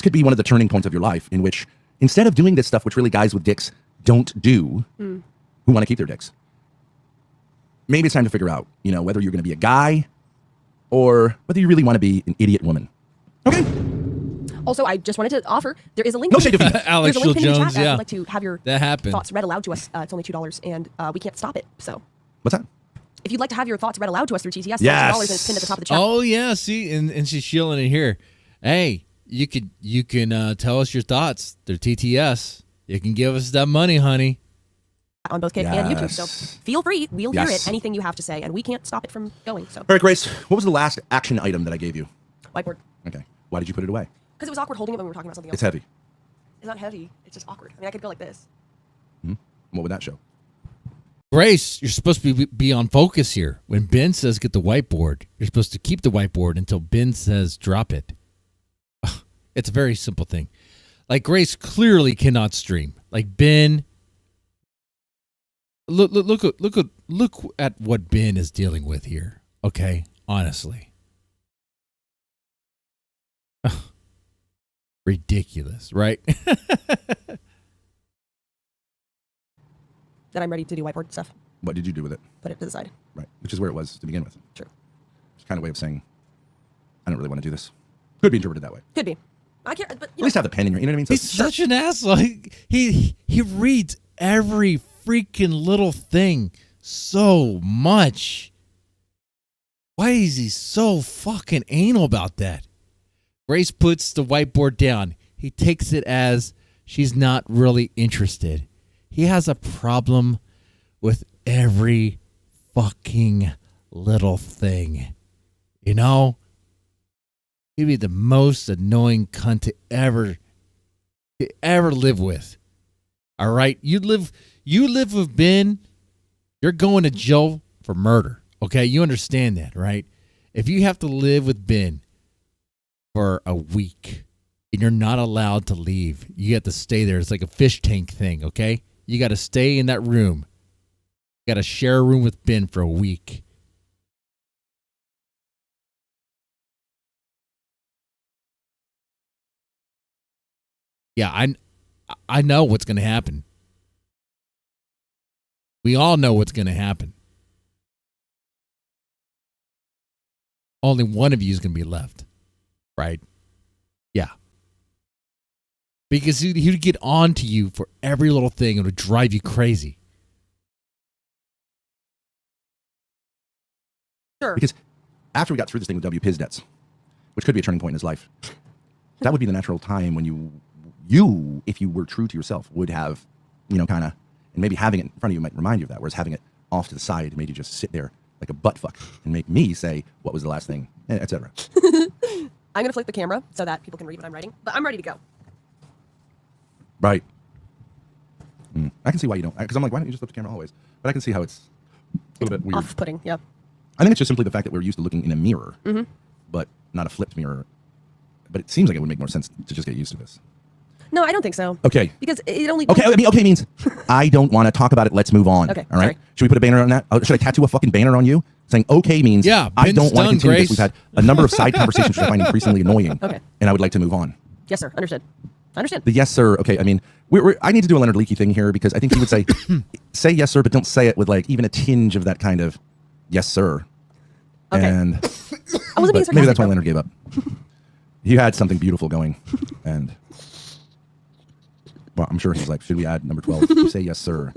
could be one of the turning points of your life in which, instead of doing this stuff, which really guys with dicks don't do, who want to keep their dicks, maybe it's time to figure out, whether you're going to be a guy or whether you really want to be an idiot woman. Okay. Also, I just wanted to offer, there is a link. No shade of feelings. Alex There's a link Jill in the Jones, chat if yeah. you'd like to have your That happened. thoughts read aloud to us. It's only $2, and we can't stop it. So What's that? if you'd like to have your thoughts read aloud to us through TTS, Yes. $2 and it's pinned at the top of the chat. Oh yeah, see, and she's shielding it here. Hey, you can tell us your thoughts. They're TTS. You can give us that money, honey. On both Kick and YouTube. So Yes. feel free. We'll hear Yes. it. Anything you have to say, and we can't stop it from going. So All right, Grace, what was the last action item that I gave you? whiteboard. Okay. Why did you put it away? Because it was awkward holding it when we were talking about something else. It's heavy. It's not heavy. It's just awkward. I mean, I could go like this. What would that show? Grace, you're supposed to be on focus here. When Ben says get the whiteboard, you're supposed to keep the whiteboard until Ben says drop it. It's a very simple thing. Like Grace clearly cannot stream. Like Ben, look at what Ben is dealing with here. Okay, honestly, ridiculous, right? Then I'm ready to do whiteboard stuff. What did you do with it? Put it to the side. Right. Which is where it was to begin with. True. It's kind of way of saying I don't really want to do this. Could be interpreted that way. Could be. I can't. But At least have the pen in your. You know what I mean? So, He's such an asshole. He reads every freaking little thing so much. Why is he so fucking anal about that? Grace puts the whiteboard down. He takes it as she's not really interested. He has a problem with every fucking little thing. You know? He'd be the most annoying cunt to ever live with. All right? You live with Ben, you're going to jail for murder. Okay? You understand that, right? If you have to live with Ben for a week and you're not allowed to leave, you have to stay there. It's like a fish tank thing, okay? You got to stay in that room. You got to share a room with Ben for a week. Yeah, I know what's going to happen. We all know what's going to happen. Only one of you is going to be left, right? Yeah. Because he'd get on to you for every little thing. It would drive you crazy. Sure. because after we got through this thing with WPIS debts, which could be a turning point in his life, that would be the natural time when you, if you were true to yourself, would have, kind of, and maybe having it in front of you might remind you of that, whereas having it off to the side made you just sit there like a butt fuck and make me say what was the last thing, etc. I'm going to flip the camera so that people can read what I'm writing, but I'm ready to go. Right. I can see why you don't, because I'm like, why don't you just flip the camera always? But I can see how it's a little bit weird. Off-putting, yep. I think it's just simply the fact that we're used to looking in a mirror, but not a flipped mirror. But it seems like it would make more sense to just get used to this. No, I don't think so. Okay. Because it only... Okay, okay means I don't want to talk about it. Let's move on. Okay, all right. sorry. Should we put a banner on that? Should I tattoo a fucking banner on you saying okay means Yeah, I Ben's don't want to done, continue Grace. this. We've had a number of side conversations which I find increasingly annoying. Okay. And I would like to move on. Yes, sir. Understood. Understood. The yes sir. Okay. I mean, I need to do a Leonard Leakey thing here because I think he would say say yes sir, but don't say it with like even a tinge of that kind of yes sir. Okay. And I wasn't being but sarcastic. maybe that's why though. Leonard gave up. He had something beautiful going, and well, I'm sure he's like, should we add number 12? You say yes sir.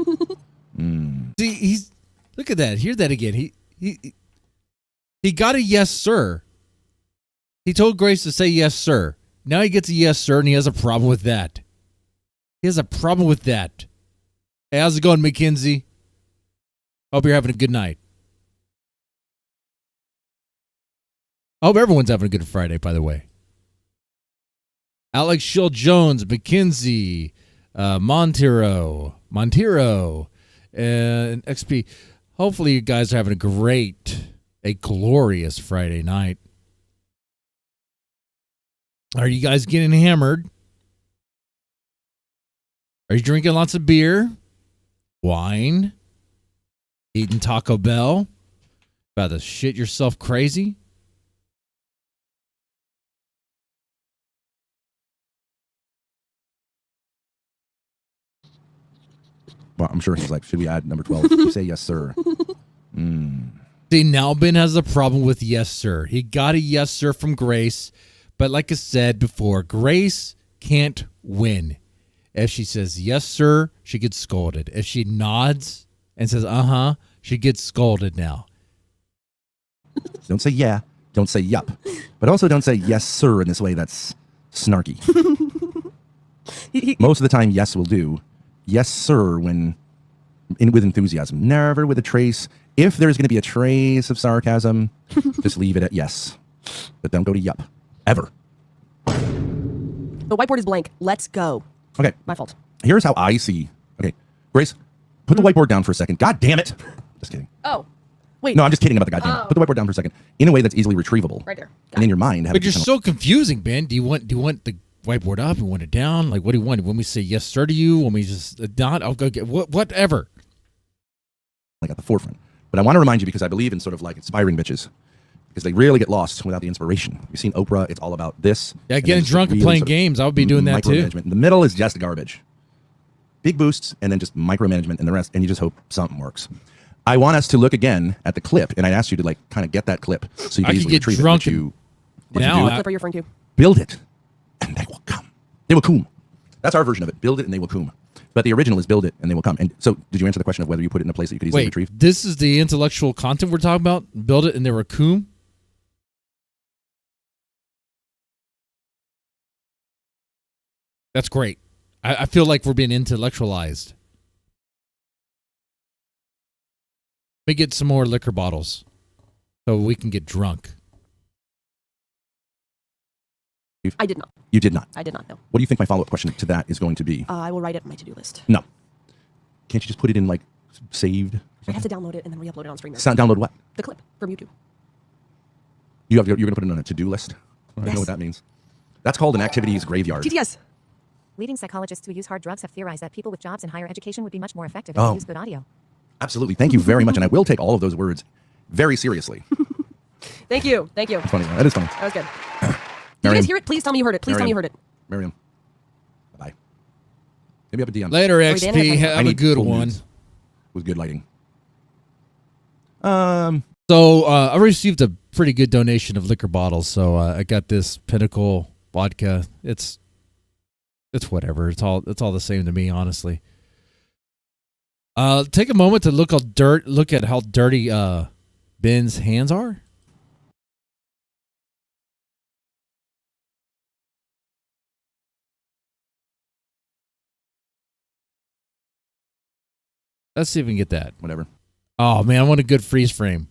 See, he's look at that. Hear that again. He got a yes sir. He told Grace to say yes sir. Now he gets a yes sir, and he has a problem with that. He has a problem with that. Hey, how's it going, Mackenzie? Hope you're having a good night. I hope everyone's having a good Friday, by the way. Alex Schill Jones, Mackenzie, Montero, and XP. Hopefully you guys are having a glorious Friday night. Are you guys getting hammered? Are you drinking lots of beer? Wine? Eating Taco Bell? About to shit yourself crazy? Well, I'm sure he's like, should we add number 12? You say yes sir. See, now Ben has a problem with yes, sir. He got a yes, sir from Grace. But like I said before, Grace can't win. If she says yes, sir, she gets scolded. If she nods and says, she gets scolded now. Don't say yeah. Don't say yup. But also don't say yes, sir, in this way that's snarky. Most of the time, yes will do. Yes, sir, with enthusiasm. Never with a trace. If there's going to be a trace of sarcasm, just leave it at yes. But don't go to yup. Ever. The whiteboard is blank. Let's go. Okay. My fault. Here's how I see. Okay. Grace, put the whiteboard down for a second. God damn it. Just kidding. Oh. Wait. No, I'm just kidding about the goddamn. Oh. Put the whiteboard down for a second. In a way that's easily retrievable. Right there. Got And in it. your mind, have But it you're just so confusing, Ben. Do you want the whiteboard up? You want it down? Like, what do you want? When we say yes, sir to you? When we just not? I'll go get whatever. like at the forefront. But I want to remind you because I believe in sort of like inspiring bitches. Because they really get lost without the inspiration. You've seen Oprah, it's all about this. Yeah, and then getting just drunk and really playing sort of games. I would be doing that too. micromanagement. The middle is just garbage. Big boosts and then just micromanagement and the rest, and you just hope something works. I want us to look again at the clip, and I asked you to like kind of get that clip so you I can could easily get retrieve drunk it. Now What I- clip are you referring to? Build it, and they will come. They will come. That's our version of it. Build it, and they will come. But the original is build it, and they will come. And so, did you answer the question of whether you put it in a place that you could easily Wait, retrieve? this is the intellectual content we're talking about? Build it and they were coom? That's great. I feel like we're being intellectualized. Let me get some more liquor bottles so we can get drunk. I did not. You did not. I did not know. What do you think my follow-up question to that is going to be? I will write it on my to-do list. No. Can't you just put it in, like, saved? I have to download it and then re-upload it on StreamLabs. Download what? The clip from YouTube. You're going to put it on a to-do list? I don't Yes. know what that means. That's called an activities graveyard. TTS. Leading psychologists who use hard drugs have theorized that people with jobs in higher education would be much more effective if Oh. they use good audio. Absolutely. Thank you very much. And I will take all of those words very seriously. Thank you. Thank you. It's funny. That is funny. That was good. Did you Miriam. guys hear it? Please tell me you heard it. Please tell me you heard it. Miriam. Bye-bye. Maybe up a DM. Later, Danny, XP. I Have a good full one. nudes with good lighting. So I received a pretty good donation of liquor bottles. So I got this Pinnacle vodka. It's whatever. It's all the same to me, honestly. Take a moment to look at how dirty Ben's hands are. Let's see if we can get that. Whatever. Oh man, I want a good freeze frame.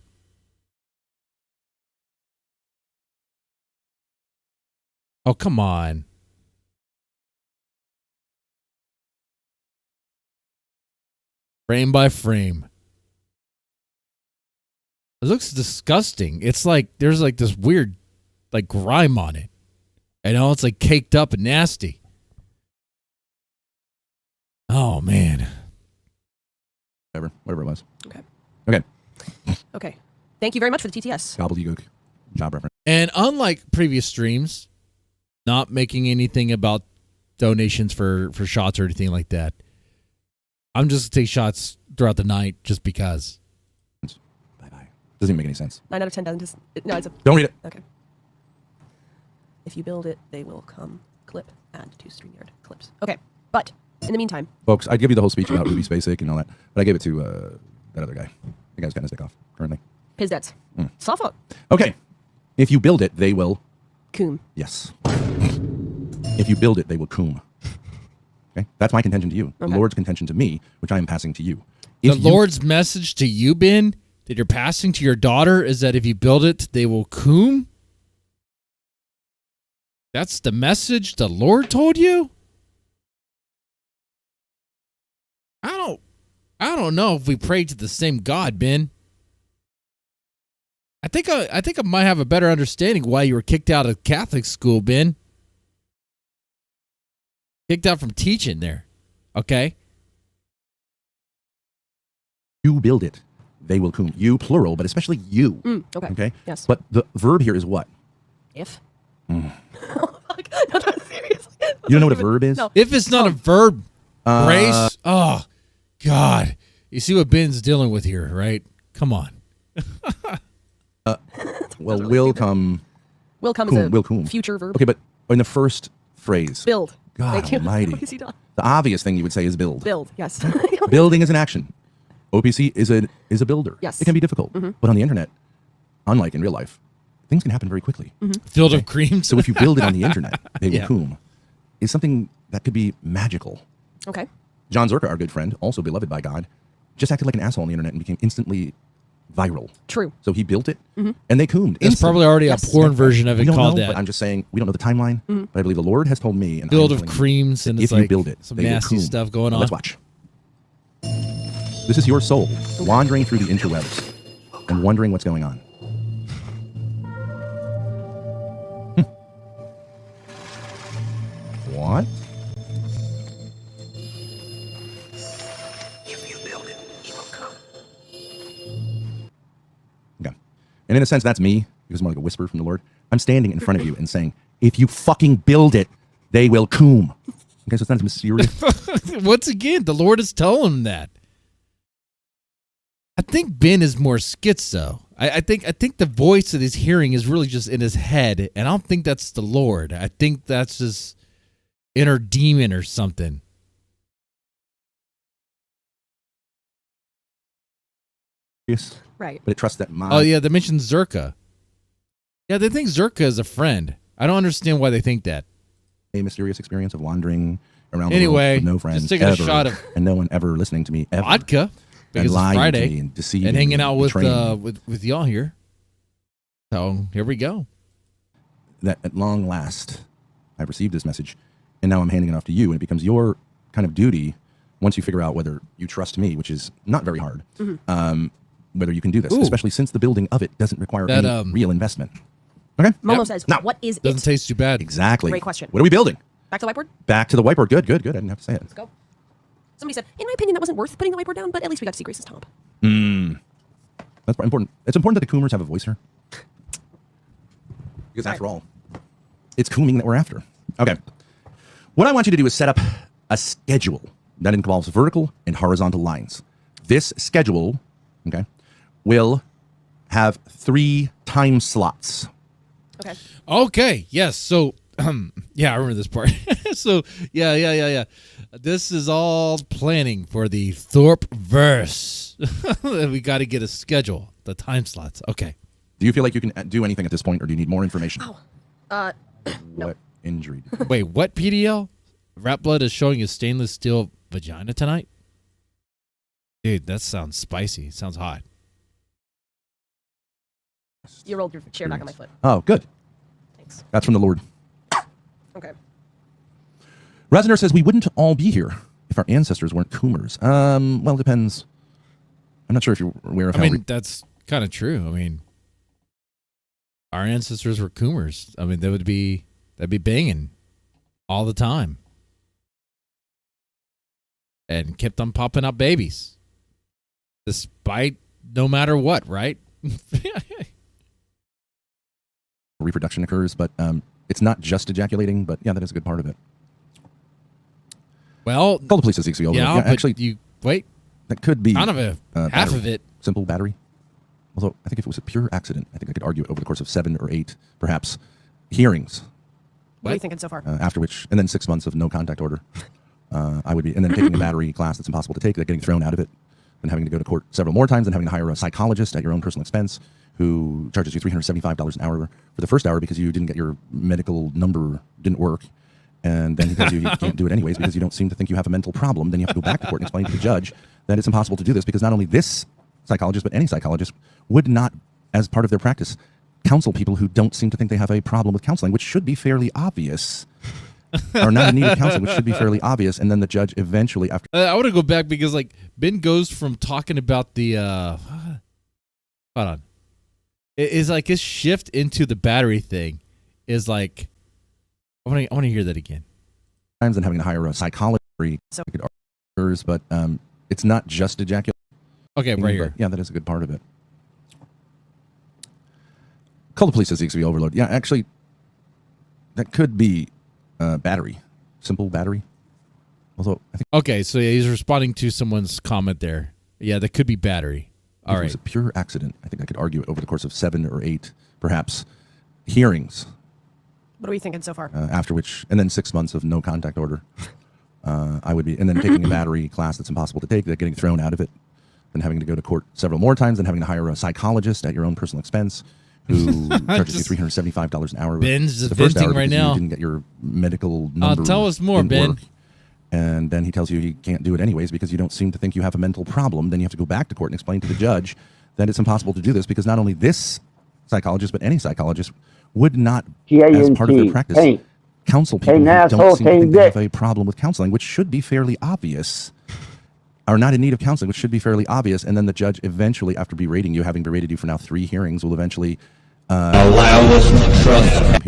Oh, come on. Frame by frame. It looks disgusting. It's like there's like this weird like grime on it. I know it's like caked up and nasty. Oh man. Whatever it was. Okay. Okay. Okay. Thank you very much for the TTS. Gobbledygook. Job reference. And unlike previous streams, not making anything about donations for shots or anything like that. I'm just gonna take shots throughout the night just because. Bye-bye. Doesn't even make any sense. 9 out of 10 doesn't just... No, it's a... Don't read it. Okay. If you build it, they will come. Clip. Add to StreamYard clips. Okay. But, in the meantime... Folks, I'd give you the whole speech about Ruby Spacek and all that, but I gave it to that other guy. The guy's got his dick off currently. Piz Dets. Soft Okay. If you build it, they will... Coom. Yes. If you build it, they will coom. Okay? That's my contention to you. Okay. The Lord's contention to me, which I am passing to you. The If you- Lord's message to you, Ben, that you're passing to your daughter is that if you build it, they will coom? That's the message the Lord told you? I don't know if we pray to the same God, Ben. I think I might have a better understanding why you were kicked out of Catholic school, Ben. Kicked out from teaching there. Okay? You build it, they will coom. You, plural, but especially you. Okay. Okay? Yes. But the verb here is what? If. Oh, fuck. No, seriously. You don't know what a verb is? No. If it's not a verb, Grace, oh, God. You see what Ben's dealing with here, right? Come on. Well, will come... Will come Coom, as a will coom. future verb. Okay, but in the first phrase, Build. God Thank you. almighty. What is he done? the obvious thing you would say is build. Build. Yes. Building is an action. OPC is a builder. Yes. It can be difficult. But on the internet, unlike in real life, things can happen very quickly. Field of creams. So if you build it on the internet, they will Yeah. coom, is something that could be magical. Okay. John Zerka, our good friend, also beloved by God, just acted like an asshole on the internet and became instantly viral. True. So he built it, and they coomed. There's probably already Yes. a porn version of we it don't called know, that. but I'm just saying we don't know the timeline. But I believe the Lord has told me. And Field I'm of telling you creams, and that it's if you like build it, some they will nasty coom. stuff going Now, on. let's watch. This is your soul wandering through the interwebs and wondering what's going on. What? If you build it, he will come. Okay. And in a sense, that's me, because it's more like a whisper from the Lord. I'm standing in front of you and saying, if you fucking build it, they will coom. Okay, so it's not as mysterious. Once again, the Lord is telling him that. I think Ben is more schizo. I think the voice that he's hearing is really just in his head, and I don't think that's the Lord. I think that's his inner demon or something. Yes. Right. But it trusts that my Oh yeah, they mentioned Zerka. Yeah, they think Zerka is a friend. I don't understand why they think that. a mysterious experience of wandering around Anyway, the world with no friends just taking a ever, shot of and no one ever listening to me ever. Vodka because and it's lying to Friday me and deceiving and hanging me out and with betraying me. with y'all here. So here we go. That at long last I've received this message, and now I'm handing it off to you, and it becomes your kind of duty once you figure out whether you trust me, which is not very hard, whether you can do this, Ooh. especially since the building of it doesn't require That, any real investment. Okay? Momo Yep. says, Now- what is Doesn't it? taste too bad. Exactly. Great question. What are we building? Back to the whiteboard? Back to the whiteboard. Good, good, good. I didn't have to say it. Let's go. Somebody said, in my opinion, that wasn't worth putting the whiteboard down, but at least we got to see Grace's top. That's important. It's important that the Coomers have a voice here. Because after all, it's cooming that we're after. Okay. What I want you to do is set up a schedule that involves vertical and horizontal lines. This schedule, okay, will have 3 time slots. Okay. Okay. Yes. So, yeah, I remember this part. So, yeah. This is all planning for the Thorp verse. We got to get a schedule, the time slots. Okay. Do you feel like you can do anything at this point, or do you need more information? No. What injury? Wait, what PDL? Rat Blood is showing his stainless steel vagina tonight? Dude, that sounds spicy. Sounds hot. You rolled your chair back on my foot. Oh, good. Thanks. That's from the Lord. Okay. Resonator says we wouldn't all be here if our ancestors weren't Coomers. Well, it depends. I'm not sure if you're aware of I how mean, that's kind of true. I mean, our ancestors were Coomers. I mean, that'd be banging all the time. And kept on popping up babies. Despite no matter what, right? reproduction occurs, but it's not just ejaculating, but yeah, that is a good part of it. Well, Call the police as EXO. yeah, but actually, you wait. that could be Kind of a half battery. of it. Simple battery. Although I think if it was a pure accident, I think I could argue it over the course of 7 or 8, perhaps, hearings. What are you thinking so far? After which, and then 6 months of no contact order. I would be, and then taking a battery class that's impossible to take, getting thrown out of it, and having to go to court several more times, and having to hire a psychologist at your own personal expense who charges you $375 an hour for the first hour because you didn't get your medical number, didn't work. And then he tells you you can't do it anyways because you don't seem to think you have a mental problem. Then you have to go back to court and explain to the judge that it's impossible to do this because not only this psychologist, but any psychologist would not, as part of their practice, counsel people who don't seem to think they have a problem with counseling, which should be fairly obvious. Or not in need of counseling, which should be fairly obvious. And then the judge eventually, after I want to go back because like Ben goes from talking about the hold on, it is like his shift into the battery thing is like I want to hear that again. times and having to hire a psychologist, So- but it's not just ejaculation. Okay, right here. Yeah, that is a good part of it. Call the police as the overload. Yeah, actually, that could be battery, simple battery. Although I think Okay, so yeah, he's responding to someone's comment there. Yeah, that could be battery. All if it right. was a pure accident, I think I could argue it over the course of 7 or 8, perhaps, hearings. What are we thinking so far? After which, and then 6 months of no contact order. I would be, and then taking a battery class that's impossible to take, getting thrown out of it, then having to go to court several more times, then having to hire a psychologist at your own personal expense who charges you $375 an hour. Ben's just the first hour venting right because now. You didn't get your medical number. Tell us more, didn't Ben. work. And then he tells you he can't do it anyways because you don't seem to think you have a mental problem. Then you have to go back to court and explain to the judge that it's impossible to do this because not only this psychologist, but any psychologist would not, as part of their practice, Hey, counsel people who asshole, don't seem to hey, think they Dick. have a problem with counseling, which should be fairly obvious, are not in need of counseling, which should be fairly obvious. And then the judge eventually, after berating you, having berated you for now 3 hearings, will eventually he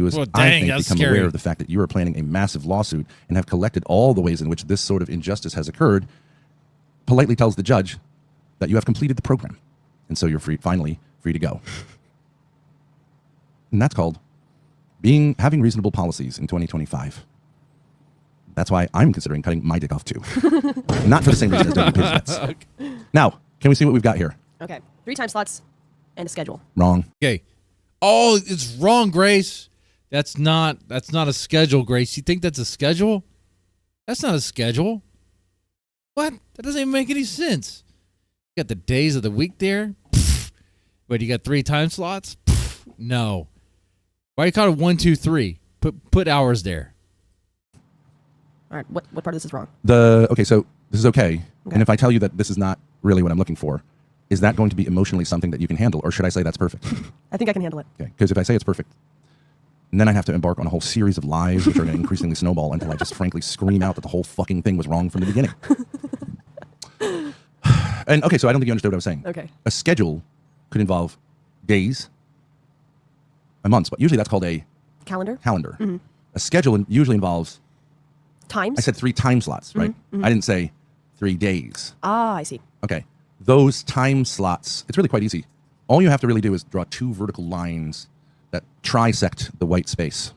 was, Well, I dang, think, that's become scary. aware of the fact that you are planning a massive lawsuit and have collected all the ways in which this sort of injustice has occurred, politely tells the judge that you have completed the program. And so you're finally free to go. And that's called having reasonable policies in 2025. That's why I'm considering cutting my dick off too. Not for the same reason as doing pigeons. Now, can we see what we've got here? Okay. 3 time slots And a schedule. Wrong. Okay. Oh, it's wrong, Grace. That's not a schedule, Grace. You think that's a schedule? That's not a schedule. What? That doesn't even make any sense. You got the days of the week there. Pfft. But you got 3 time slots? Pfft. No. Why you call it 1, 2, 3? Put hours there. All right. What part of this is wrong? Okay, so this is okay. And if I tell you that this is not really what I'm looking for, is that going to be emotionally something that you can handle, or should I say that's perfect? I think I can handle it. Okay, because if I say it's perfect, then I have to embark on a whole series of lies which are going to increasingly snowball until I just frankly scream out that the whole fucking thing was wrong from the beginning. And okay, so I don't think you understood what I was saying. Okay. A schedule could involve days, months, but usually that's called a Calendar. calendar. A schedule usually involves, Times. I said 3 time slots, right? I didn't say 3 days. Ah, I see. Okay. Those time slots, it's really quite easy. All you have to really do is draw 2 vertical lines that trisect the white space.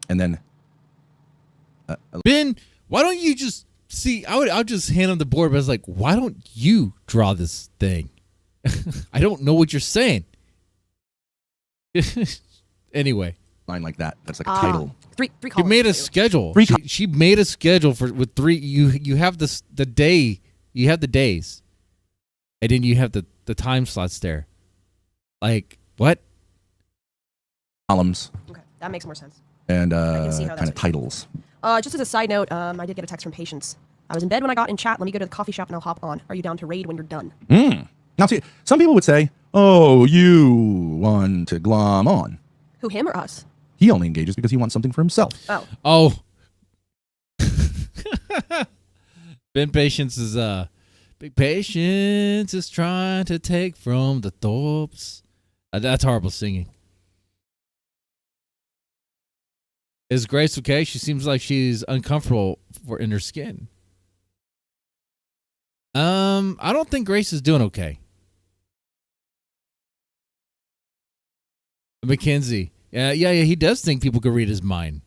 And then Ben, why don't you just see? I'll just hand him the board, but I was like, why don't you draw this thing? I don't know what you're saying. Anyway, line like that. That's like a title. Three you columns. made a schedule. Three She made a schedule with 3. You have the day. You have the days, and then you have the time slots there. Like what? Columns Okay, that makes more sense. and can see how that's kind of what- titles. Just as a side note, I did get a text from Patience. I was in bed when I got in chat. Let me go to the coffee shop and I'll hop on. Are you down to raid when you're done? Now, see, some people would say, oh, you want to glom on. Who, him or us? He only engages because he wants something for himself. Oh, Oh, Ben Patience is Big Patience is trying to take from the Thorps. That's horrible singing. Is Grace okay? She seems like she's uncomfortable in her skin. I don't think Grace is doing okay. Mackenzie. Yeah, he does think people can read his mind.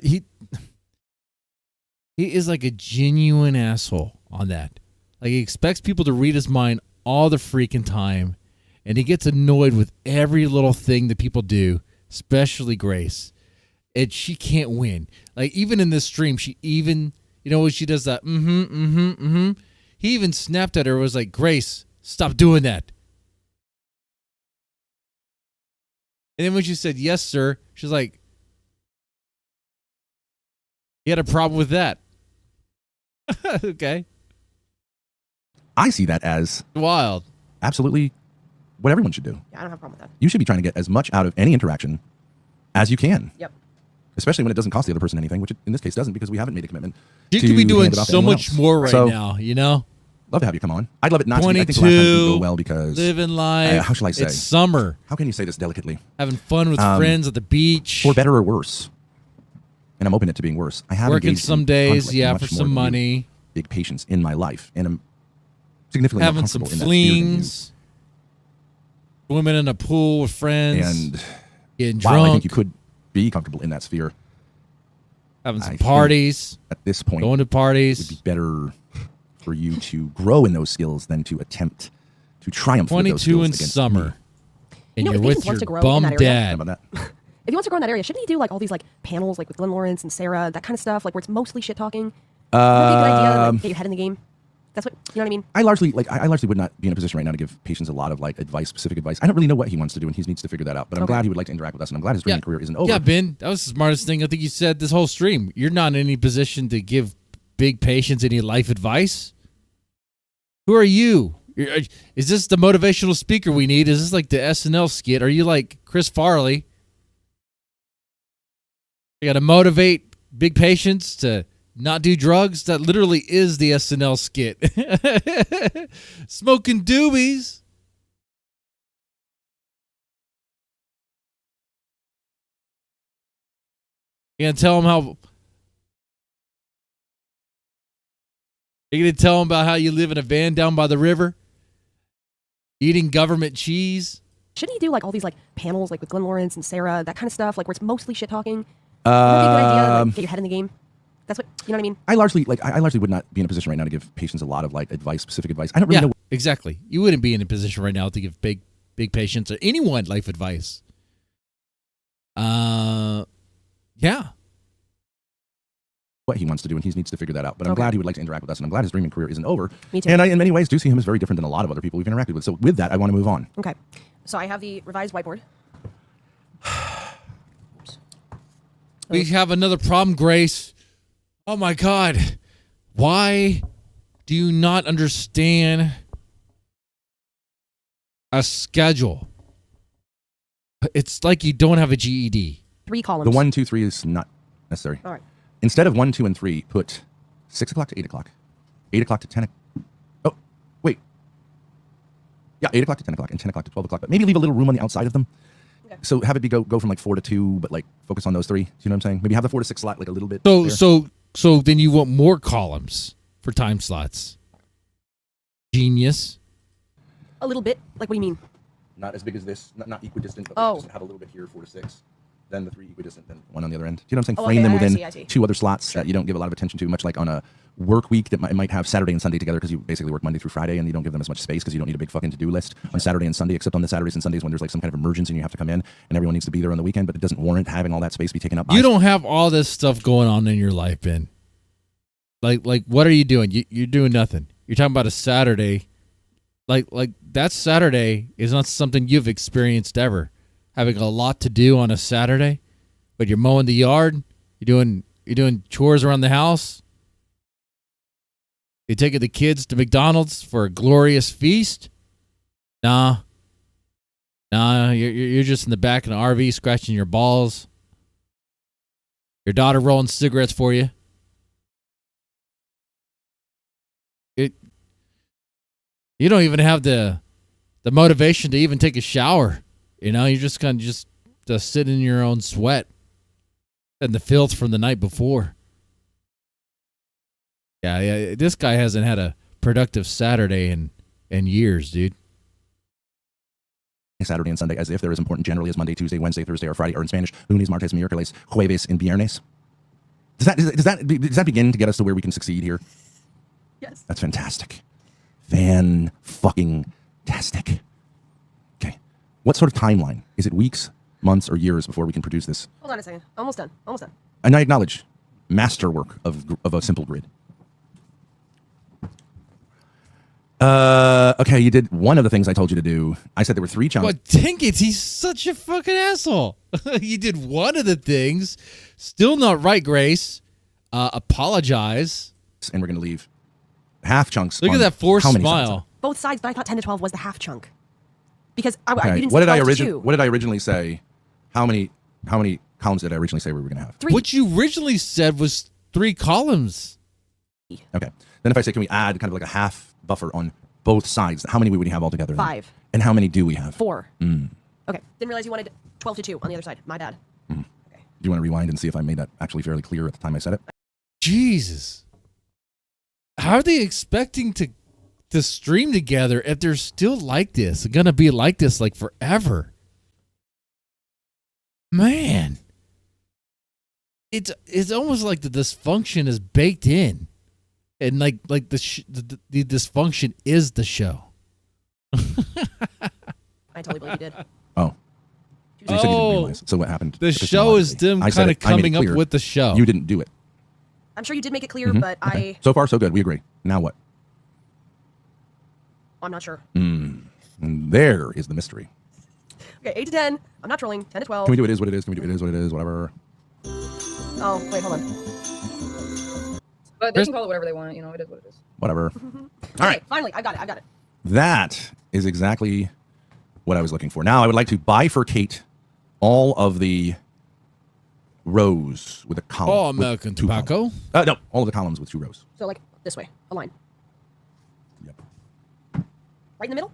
He is like a genuine asshole on that. Like, he expects people to read his mind all the freaking time, and he gets annoyed with every little thing that people do, especially Grace. And she can't win. Like, even in this stream, she even, when she does that, he even snapped at her, was like, Grace, stop doing that. And then when she said, yes, sir, she's like, he had a problem with that. Okay. I see that as Wild. absolutely what everyone should do. yeah, I don't have a problem with that. You should be trying to get as much out of any interaction as you can. Yep. Especially when it doesn't cost the other person anything, which it, in this case doesn't, because we haven't made a commitment. She to could be doing hand it off to so anyone much else. more right So, now, you know? Love to have you come on. I'd love it not to be. I think the last time it didn't go well because living life. how shall I say? It's summer. How can you say this delicately? Having fun with friends at the beach. For better or worse, and I'm open it to being worse. I have Working engaged some in days, conflict yeah, much for more some than you. money. Big patience in my life, and I'm significantly more Having some comfortable in that sphere than you. flings. Swimming in a pool with friends. And getting while drunk. I think you could be comfortable in that sphere, having some I think parties. at this point, Going to it would parties. be better for you to grow in those skills than to attempt to triumph with those 22 skills in against summer. me. And You know, you're if he with wants your to grow in bum that area- How dad. about that? If he wants to grow in that area, shouldn't he do like all these like panels like with Glenn Lawrence and Sarah, that kind of stuff, like where it's mostly shit talking? Would that be a good idea to like, get your head in the game? That's what, you know what I mean? I largely would not be in a position right now to give patients a lot of like advice, specific advice. I don't really know what he wants to do, and he needs to figure that out. But I'm glad he would like to interact with us, and I'm glad his streaming career isn't over. Yeah, Ben, that was the smartest thing I think you said this whole stream. You're not in any position to give big patients any life advice. Who are you? Is this the motivational speaker we need? Is this like the SNL skit? Are you like Chris Farley? You got to motivate big patients to not do drugs? That literally is the SNL skit. Smoking doobies. You gonna tell them how? You gonna tell them about how you live in a van down by the river, eating government cheese? Shouldn't he do like all these like panels like with Glenn Lawrence and Sarah, that kind of stuff, like where it's mostly shit talking? Would that be a good idea to like, get your head in the game? That's what, you know what I mean? I largely would not be in a position right now to give patients a lot of like advice, specific advice. I don't really know. exactly. You wouldn't be in a position right now to give big patients or anyone life advice. Yeah. What he wants to do, and he needs to figure that out. But I'm Okay. glad he would like to interact with us, and I'm glad his dreaming career isn't over. Me too. And I, in many ways, do see him as very different than a lot of other people we've interacted with. So with that, I want to move on. Okay. So I have the revised whiteboard. We have another problem, Grace. Oh my God. Why do you not understand a schedule? It's like you don't have a GED. 3 columns. The 1, 2, 3 is not necessary. All right. Instead of 1, 2, and 3, put 6 o'clock to 8 o'clock, 8 o'clock to 10 o'clock. Oh, wait. Yeah, 8 o'clock to 10 o'clock, and 10 o'clock to 12 o'clock. But maybe leave a little room on the outside of them. Okay. So have it be go from like 4 to 2, but like focus on those 3. Do you know what I'm saying? Maybe have the 4 to 6 slot like a little bit. So there. so then you want more columns for time slots. Genius. A little bit. Like, what do you mean? Not as big as this, not equidistant, but Oh. just have a little bit here, 4 to 6. Then the 3 equidistant, then 1 on the other end. Do you know what I'm saying? Oh, Frame okay, them I within see, I see. 2 other slots that you don't give a lot of attention to, much like on a work week that might have Saturday and Sunday together because you basically work Monday through Friday and you don't give them as much space because you don't need a big fucking to-do list on Saturday and Sunday, except on the Saturdays and Sundays when there's like some kind of emergency and you have to come in and everyone needs to be there on the weekend, but it doesn't warrant having all that space be taken up by. You don't have all this stuff going on in your life, Ben. Like what are you doing? You're doing nothing. You're talking about a Saturday. Like that Saturday is not something you've experienced ever. Having a lot to do on a Saturday, but you're mowing the yard, you're doing chores around the house. You're taking the kids to McDonald's for a glorious feast. Nah, you're just in the back of an RV scratching your balls. Your daughter rolling cigarettes for you. You don't even have the motivation to even take a shower. You know, you're just kind of just sit in your own sweat and the filth from the night before. Yeah. This guy hasn't had a productive Saturday in years, dude. Saturday and Sunday as if they're as important generally as Monday, Tuesday, Wednesday, Thursday, or Friday, or in Spanish, lunes, martes, miércoles, jueves, and viernes. Does that begin to get us to where we can succeed here? Yes. That's fantastic. Fan-fucking-tastic. Okay. What sort of timeline? Is it weeks, months, or years before we can produce this? Hold on a second. Almost done. And I acknowledge masterwork of a simple grid. Okay, you did one of the things I told you to do. I said there were 3 challenges. But dang it, he's such a fucking asshole. You did one of the things. Still not right, Grace. Apologize. And we're going to leave half chunks. Look at on that forced how many smile. sides. Both sides, but I thought 10 to 12 was the half chunk. Because we Okay. didn't What say did I 12 to 2. What did I originally say? How many columns did I originally say we were going to have? 3. What you originally said was 3 columns. Okay. Then if I say, can we add kind of like a half buffer on both sides? How many would we have altogether? 5. And how many do we have? 4. Okay. Didn't realize you wanted 12 to 2 on the other side. My bad. Do you want to rewind and see if I made that actually fairly clear at the time I said it? Jesus. How are they expecting to stream together if they're still like this? They're going to be like this like forever. Man. It's almost like the dysfunction is baked in. And like the dysfunction is the show. I totally believe you did. Oh. So you said you didn't realize. So what happened? The show is them I said kind of it. I made it coming up clear. with the show. You didn't do it. I'm sure you did make it clear, but Okay. So far, so good. We agree. Now what? I'm not sure. And there is the mystery. Okay, 8 to 10. I'm not trolling. 10 to 12. Can we do it is what it is? Can we do it is what it is? Whatever. Oh, wait, hold on. But they can call it whatever they want. You know, it is what it is. Whatever. All right. Finally, I got it. That is exactly what I was looking for. Now I would like to bifurcate all of the rows with a column. Oh, with American 2 tobacco. columns. No, all of the columns with 2 rows. So, like, this way. A line. Yep. Right in the middle?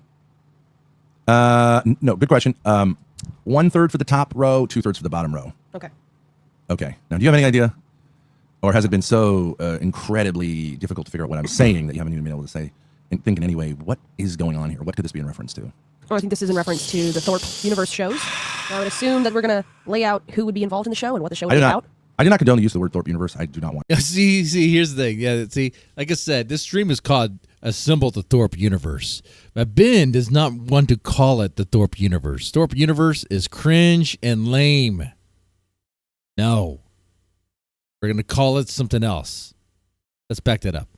No, good question. 1/3 for the top row, 2/3 for the bottom row. Okay. Okay. Now, do you have any idea? Or has it been so incredibly difficult to figure out what I'm saying that you haven't even been able to say and think in any way, what is going on here? What could this be in reference to? Oh, I think this is in reference to the Thorp universe shows. I would assume that we're going to lay out who would be involved in the show and what the show would be about. I do not condone the use of the word Thorp universe. I do not want. See, here's the thing. Yeah, see, like I said, this stream is called assemble the Thorp universe. But Ben does not want to call it the Thorp universe. Thorp universe is cringe and lame. No. We're going to call it something else. Let's back that up.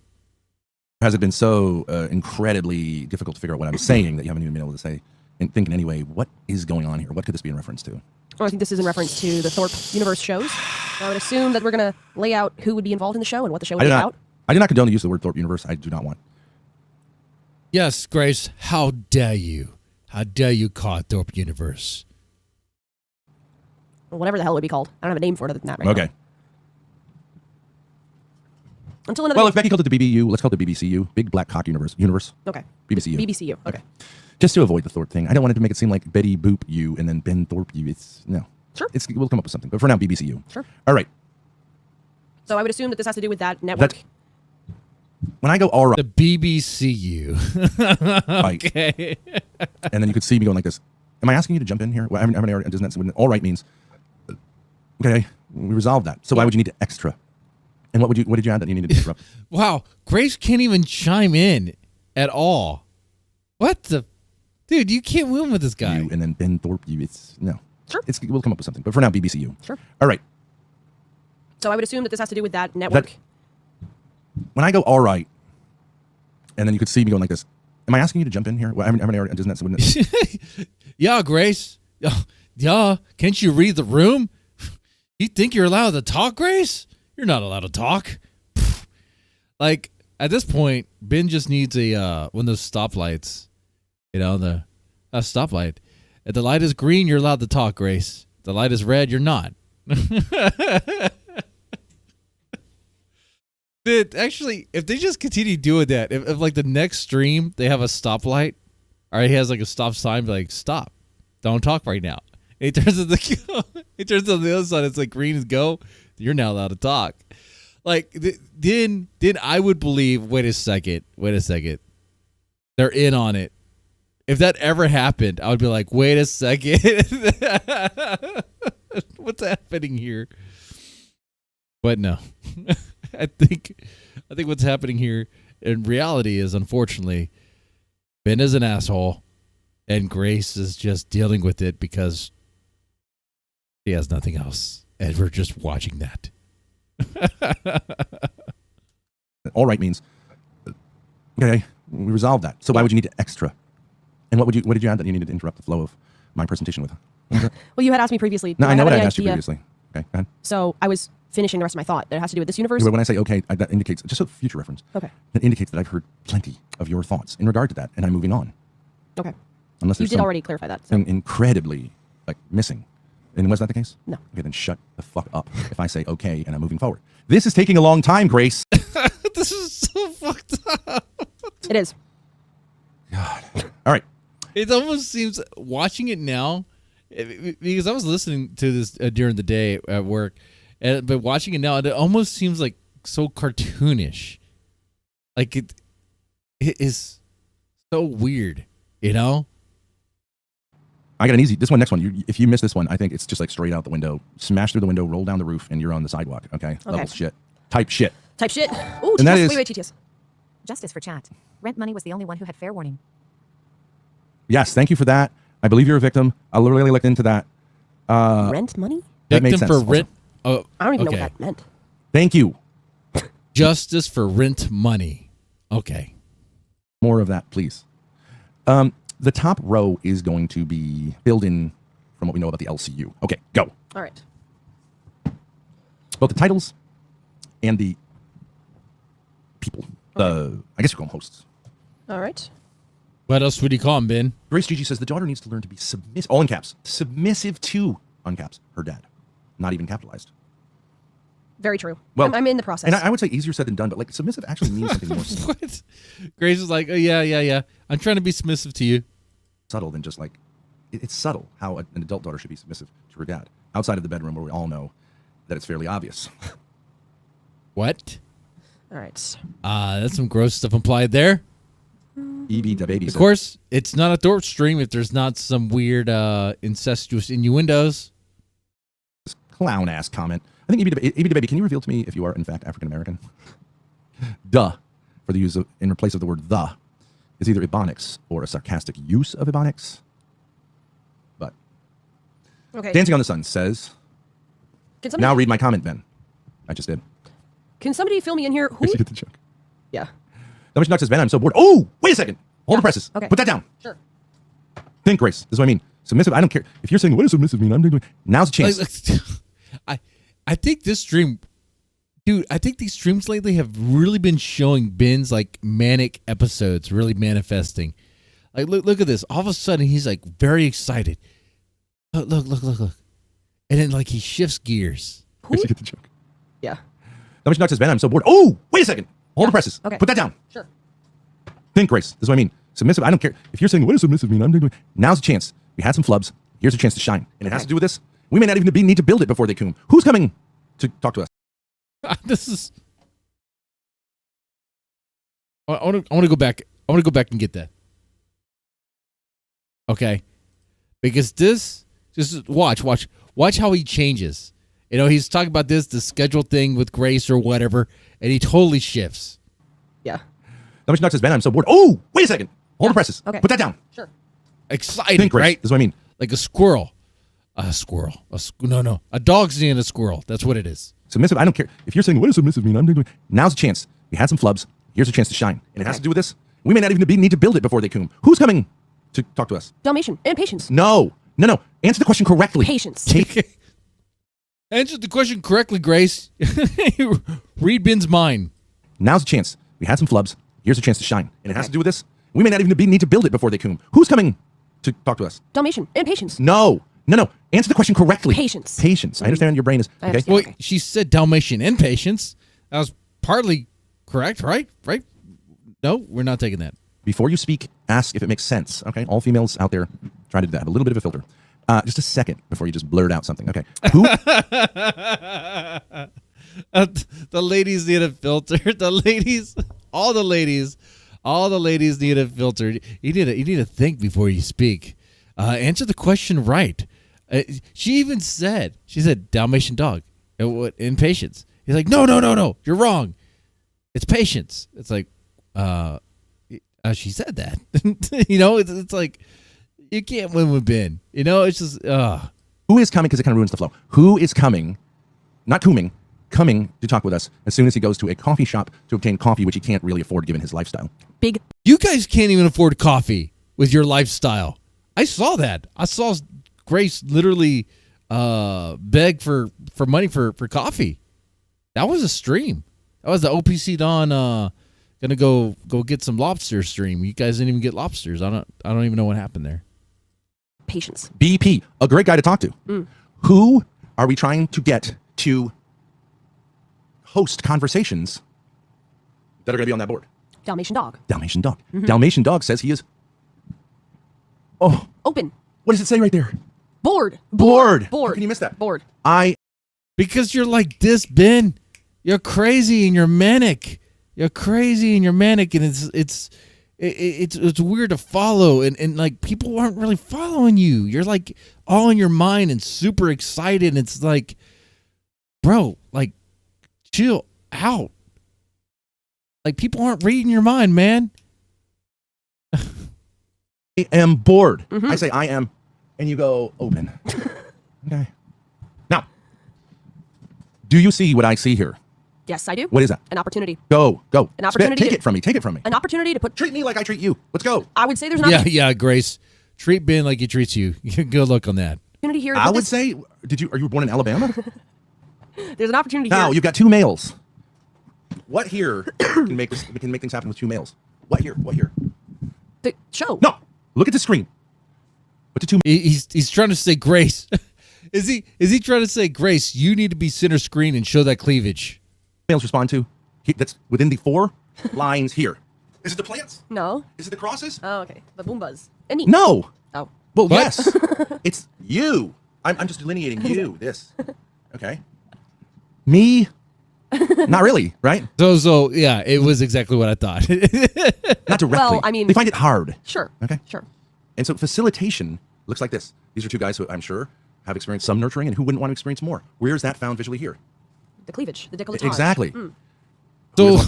Has it been so incredibly difficult to figure out what I'm saying that you haven't even been able to say and think in any way, what is going on here? What could this be in reference to? Well, I think this is in reference to the Thorp universe shows. I would assume that we're going to lay out who would be involved in the show and what the show would be about. I do not condone the use of the word Thorp universe. I do not want. Yes, Grace, how dare you? How dare you call it Thorp universe? Or whatever the hell it would be called. I don't have a name for it other than that right now. Okay. Until another Well, if Becky called it the BBU, let's call it the BBCU. Big Black Cock Universe. Okay. BBCU. BBCU. Okay. Just to avoid the Thorpe thing. I don't want it to make it seem like Betty Boop you and then Ben Thorpe you. It's no. Sure. We'll come up with something. But for now, BBCU. Sure. All right. So I would assume that this has to do with that network. When I go all right, The BBCU. Okay. and then you could see me going like this. Am I asking you to jump in here? Well, doesn't that all right means? Okay, we resolved that. So why would you need to extra? And what did you add that you needed to interrupt? Wow, Grace can't even chime in at all. What the? Dude, you can't win with this guy. You and then Ben Thorpe you. It's no. Sure. We'll come up with something. But for now, BBCU. Sure. All right. So I would assume that this has to do with that network. When I go all right, and then you could see me going like this. Am I asking you to jump in here? Well, doesn't that? Yeah, Grace. Yeah. Can't you read the room? You think you're allowed to talk, Grace? You're not allowed to talk. Like, at this point, Ben just needs one of those stoplights. You know, a stoplight. If the light is green, you're allowed to talk, Grace. If the light is red, you're not. Dude, actually, if they just continue doing that, if like the next stream, they have a stoplight, or he has like a stop sign, be like, stop. Don't talk right now. And he turns to the other side, it's like green is go. You're now allowed to talk. Like, then I would believe, wait a second. They're in on it. If that ever happened, I would be like, wait a second. What's happening here? But no. I think what's happening here in reality is, unfortunately, Ben is an asshole and Grace is just dealing with it because he has nothing else. And we're just watching that. All right means, okay, we resolved that. So why would you need to extra? And what did you add that you needed to interrupt the flow of my presentation with? Well, you had asked me previously. No, I know what I had asked you previously. Okay, go ahead. So I was finishing the rest of my thought that it has to do with this universe. When I say okay, that indicates, just a future reference. Okay. That indicates that I've heard plenty of your thoughts in regard to that, and I'm moving on. Okay. Unless You there's did already clarify that. So. incredibly missing. And was that the case? No. Okay, then shut the fuck up if I say okay and I'm moving forward. This is taking a long time, Grace. This is so fucked up. It is. God. All right. It almost seems, watching it now, because I was listening to this during the day at work, but watching it now, it almost seems like so cartoonish. Like it is so weird, you know? I got an easy, next one. If you miss this one, I think it's just like straight out the window, smash through the window, roll down the roof, and you're on the sidewalk. Okay. Level shit. Type shit. Type shit. Ooh, And that is- wait, TTS. Justice for chat. Rent money was the only one who had fair warning. Yes, thank you for that. I believe you're a victim. I literally looked into that. Rent money? That made Victim sense for rent. Oh, I don't even know okay. what that meant. Thank you. Justice for rent money. Okay. More of that, please. The top row is going to be filled in from what we know about the LCU. Okay, go. All right. Both the titles and the people. I guess you call them hosts. All right. What else would you call him, Ben? Grace Gigi says the daughter needs to learn to be submissive, all in caps, submissive to, uncaps, her dad. Not even capitalized. Very true. Well, I'm in the process. And I would say easier said than done, but like submissive actually means something more What? Grace is like, oh, yeah. I'm trying to be submissive to you. subtle than just like, it's subtle how an adult daughter should be submissive to her dad. Outside of the bedroom where we all know that it's fairly obvious. What? All right. That's some gross stuff implied there. EB the baby Of says, course, it's not a Thorp stream if there's not some weird incestuous innuendos. this clown ass comment. I think EB the baby, can you reveal to me if you are in fact African American? Duh. for the use of, in place of the word the, is either ebonics or a sarcastic use of ebonics. But Okay. Dancing on the Sun says, Can somebody, now read my comment, Ben. I just did. Can somebody fill me in here? Who? You get the joke. Yeah. Dalmatian Dog says, Ben, I'm so bored. Oh, wait a second. Hold the presses. Okay. Put that down. Sure. Think, Grace. This is what I mean. Submissive, I don't care. If you're saying, what does submissive mean? I'm doing. Now's the chance. I think this stream, dude, I think these streams lately have really been showing Ben's like manic episodes really manifesting. Like, look at this. All of a sudden, he's like very excited. Look. And then like he shifts gears. Grace, you get the joke. Yeah. Dalmatian Dog says, Ben, I'm so bored. Oh, wait a second. Hold the presses. Okay. Put that down. Sure. Think, Grace. This is what I mean. Submissive, I don't care. If you're saying, what does submissive mean? I'm doing. Now's the chance. We had some flubs. Here's a chance to shine. And it has to do with this. We may not even need to build it before they come. Who's coming to talk to us? This is. I want to go back. I want to go back and get that. Okay, because this just watch how he changes. You know, he's talking about the schedule thing with Grace or whatever, and he totally shifts. Yeah. Dalmatian Dog says, Ben, I'm so bored. Oh, wait a second. Hold the presses. Okay. Put that down. Sure. Excited, Think, Grace. right? This is what I mean. Like a squirrel. No. A dog seeing a squirrel. That's what it is. Submissive, I don't care. If you're saying, what does submissive mean? I'm doing. Now's the chance. We had some flubs. Here's a chance to shine. And it has to do with this. We may not even need to build it before they come. Who's coming to talk to us? Dalmatian and patience. No. Answer the question correctly. Patience. Answer the question correctly, Grace. Read Ben's mind. Now's the chance. We had some flubs. Here's a chance to shine. And it has to do with this. We may not even need to build it before they come. Who's coming to talk to us? Dalmatian and patience. No. Answer the question correctly. Patience. I understand your brain is. I Okay. understand. Well, she said Dalmatian and patience. That was partly correct, right? Right? No, we're not taking that. Before you speak, ask if it makes sense. Okay. All females out there try to do that. Have a little bit of a filter. Just a second before you just blurt out something. Okay. Who? The ladies need a filter. All the ladies need a filter. You need to think before you speak. Answer the question right. She even said, Dalmatian dog. In patience. He's like, no, you're wrong. It's patience. It's like, she said that. You know, it's like, you can't win with Ben. You know, it's just, Who is coming, because it kind of ruins the flow. Who is coming, not coming to talk with us as soon as he goes to a coffee shop to obtain coffee, which he can't really afford given his lifestyle. Big. You guys can't even afford coffee with your lifestyle. I saw that. I saw Grace literally beg for money for coffee. That was a stream. That was the OPC Don gonna go get some lobster stream. You guys didn't even get lobsters. I don't even know what happened there. Patience. BP, a great guy to talk to. Who are we trying to get to host conversations that are going to be on that board? Dalmatian dog. Dalmatian Dog. Dalmatian Dog says he is. Oh, Open. what does it say right there? Bored. Bored. How Bored. can you miss that? Bored. Because you're like this, Ben. You're crazy and you're manic. And it's weird to follow, and like people aren't really following you. You're like all in your mind and super excited. And it's like, bro, like chill out. Like people aren't reading your mind, man. I am bored. I say I am, and you go open. Okay. Now, do you see what I see here? Yes, I do. What is that? An opportunity. Go. An opportunity Take to- it from me. Take it from me. An opportunity to put. Treat me like I treat you. Let's go. I would say there's an Yeah, Grace. Treat Ben like he treats you. Good luck on that. opportunity here. To I put would this- say, are you born in Alabama? there's an opportunity Now here. you've got two males. What here can make things happen with two males? What here? The show. No. Look at the screen. What the two He's trying to say, Grace. Is he trying to say, Grace, you need to be center screen and show that cleavage? males respond to? That's within the 4 lines here. Is it the plants? No. Is it the crosses? Oh, okay. The boombas. And me. No. Oh. Well, What? yes. It's you. I'm just delineating you. This. Okay. Me. Not really, right? So yeah, it was exactly what I thought. Not directly. Well, I mean- they find it hard. Sure. Okay. Sure. And so facilitation looks like this. These are two guys who I'm sure have experienced some nurturing, and who wouldn't want to experience more? Where is that found visually here? The cleavage. The décolletage. Exactly. So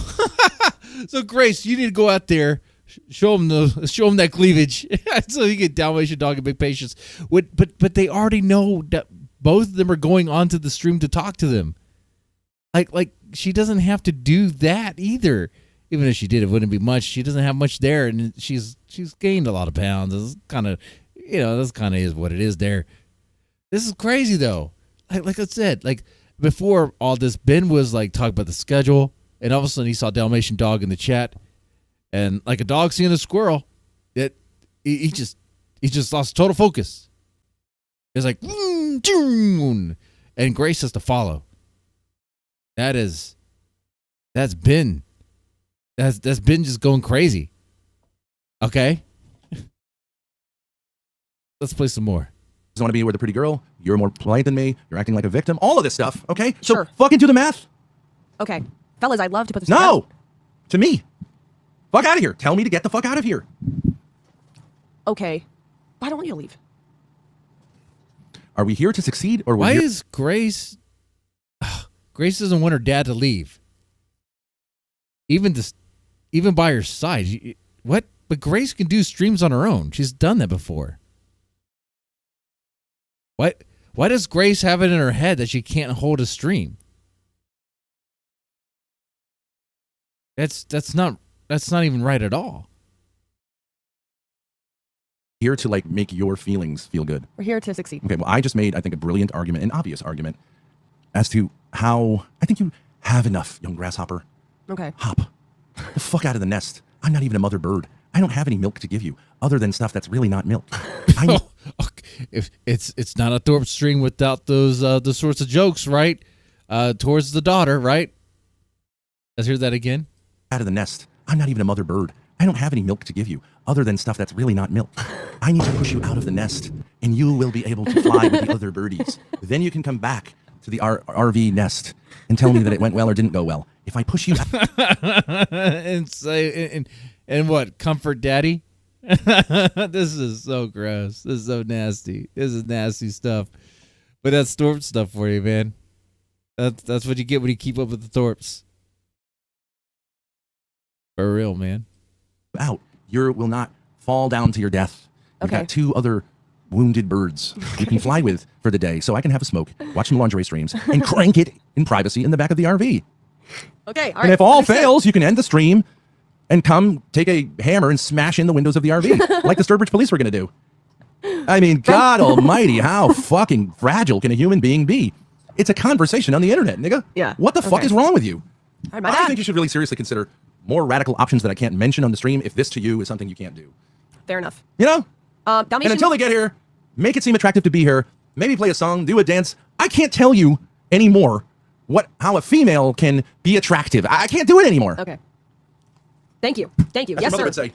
So Grace, you need to go out there, show them that cleavage, so you get Dalmatian dog and big patience. But they already know that both of them are going onto the stream to talk to them. Like she doesn't have to do that either. Even if she did, it wouldn't be much. She doesn't have much there, and she's gained a lot of pounds. It's kind of, this kind of is what it is there. This is crazy though. Like I said, like before all this, Ben was like talking about the schedule, and all of a sudden he saw Dalmatian dog in the chat, and like a dog seeing a squirrel, he just lost total focus. It's like, and Grace has to follow. That's Ben just going crazy. Okay, let's play some more. I want to be with a pretty girl. You're more polite than me. You're acting like a victim. All of this stuff. Okay, so Sure. fucking do the math. Okay. Fellas, I'd love to put this No, to me. Fuck out of here. Tell me to get the fuck out of here. Okay. But I don't want you to leave. Are we here to succeed, or Why is Grace? Grace doesn't want her dad to leave. Even by her side. What? But Grace can do streams on her own. She's done that before. What? Why does Grace have it in her head that she can't hold a stream? That's not even right at all. here to like make your feelings feel good? We're here to succeed. Okay, well, I just made, I think, a brilliant argument, an obvious argument, as to how I think you have enough, young grasshopper. Okay. Hop the fuck out of the nest. I'm not even a mother bird. I don't have any milk to give you, other than stuff that's really not milk. I need If it's not a Thorp string without those the sorts of jokes, right? Towards the daughter, right? Let's hear that again. Out of the nest. I'm not even a mother bird. I don't have any milk to give you, other than stuff that's really not milk. I need to push you out of the nest, and you will be able to fly with the other birdies. Then you can come back to the RV nest and tell me that it went well or didn't go well. If I push you out and say and what, comfort daddy? This is so gross. This is so nasty. This is nasty stuff. But that's Thorp stuff for you, man. That's what you get when you keep up with the Thorps. For real, man. out, you will not fall down to your death. You've Okay. got two other wounded birds you can fly with for the day, so I can have a smoke, watch some lingerie streams, and crank it in privacy in the back of the RV. Okay, all right. And if all understood. fails, you can end the stream and come take a hammer and smash in the windows of the RV, like the Sturbridge police were going to do. I mean, God almighty, how fucking fragile can a human being be? It's a conversation on the internet, nigga. Yeah, What the fuck okay. is wrong with you? All right, my I bad. think you should really seriously consider more radical options that I can't mention on the stream if this to you is something you can't do. Fair enough. You know? Dalmatian, And until they get here, make it seem attractive to be here. Maybe play a song, do a dance. I can't tell you anymore how a female can be attractive. I can't do it anymore. Okay. Thank you. Thank you. As Yes, your mother sir. would say.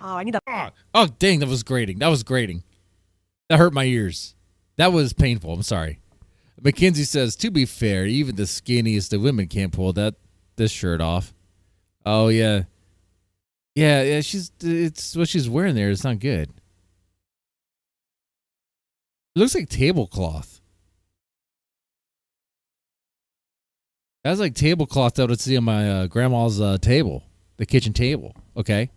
Oh, I need that. Oh, dang, that was grating. That hurt my ears. That was painful. I'm sorry. Mackenzie says, to be fair, even the skinniest of women can't pull this shirt off. Oh, yeah. Yeah, it's what she's wearing there. It's not good. It looks like tablecloth. That's like tablecloth that I would see on my grandma's table, the kitchen table. Okay.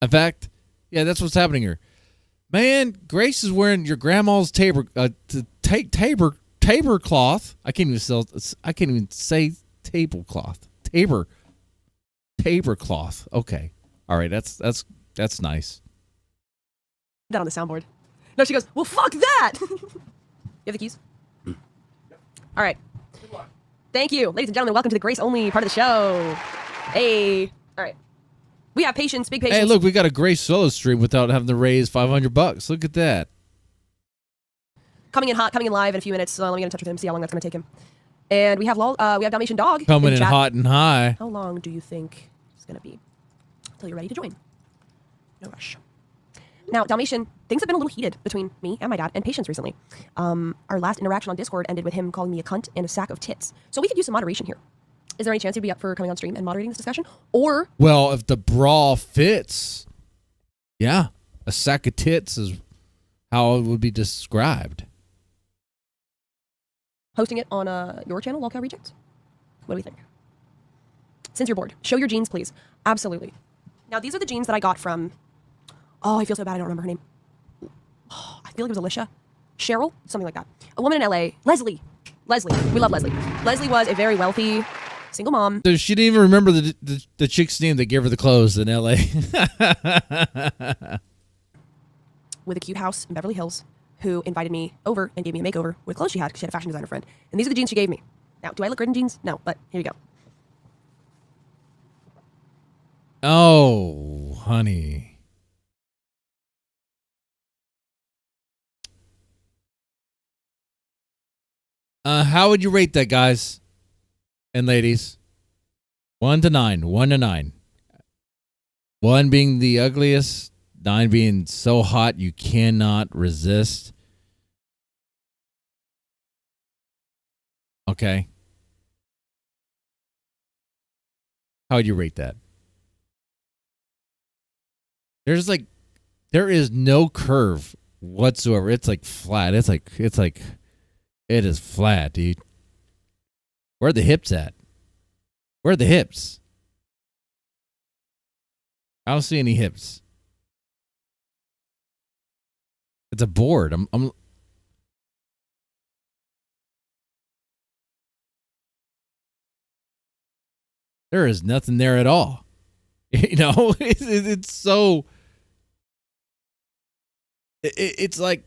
In fact, yeah, that's what's happening here. Man, Grace is wearing your grandma's tablecloth. I can't even say tablecloth. Tablecloth. Okay. All right. That's nice. That on the soundboard. No, she goes, well, fuck that. You have the keys? All right. Thank you. Ladies and gentlemen, welcome to the Grace only part of the show. Hey. All right. We have patience, big patience. Hey, look, we got a Grace solo stream without having to raise $500. Look at that. Coming in hot, coming in live in a few minutes. Let me get in touch with him, see how long that's going to take him. And we have Dalmatian Dog Coming the in chat. hot and high. How long do you think it's going to be until you're ready to join? No rush. Now, Dalmatian, things have been a little heated between me and my dad and Patience recently. Our last interaction on Discord ended with him calling me a cunt and a sack of tits. So we could use some moderation here. Is there any chance you'd be up for coming on stream and moderating this discussion? Or Well, if the bra fits, yeah, a sack of tits is how it would be described. hosting it on your channel, Lolcow Rejects? What do we think? Since you're bored, show your jeans, please. Absolutely. Now, these are the jeans that I got from... Oh, I feel so bad. I don't remember her name. Oh, I feel like it was Alicia. Cheryl? Something like that. A woman in L.A. Leslie. We love Leslie. Leslie was a very wealthy single mom. So she didn't even remember the chick's name that gave her the clothes in L.A. With a cute house in Beverly Hills, who invited me over and gave me a makeover with clothes she had because she had a fashion designer friend. And these are the jeans she gave me. Now, do I look good in jeans? No, but here you go. Oh, honey. How would you rate that, guys and ladies? 1 to 9. 1 to 9. 1 being the ugliest, 9 being so hot you cannot resist. Okay. How would you rate that? There is no curve whatsoever. It's like flat. It is flat, dude. Where are the hips at? Where are the hips? I don't see any hips. It's a board. There is nothing there at all. You know, it's so. It's like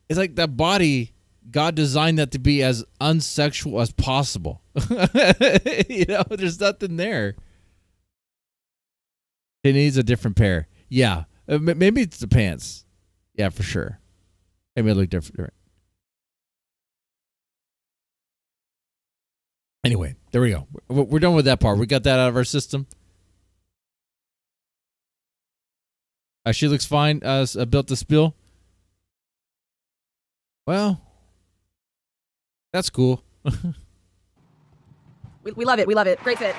that body. God designed that to be as unsexual as possible. You know, there's nothing there. It needs a different pair. Yeah, maybe it's the pants. Yeah, for sure. Maybe it look different. Anyway, there we go. We're done with that part. We got that out of our system. She looks fine. Built to spill. Well, that's cool. We love it. We love it. Great fit.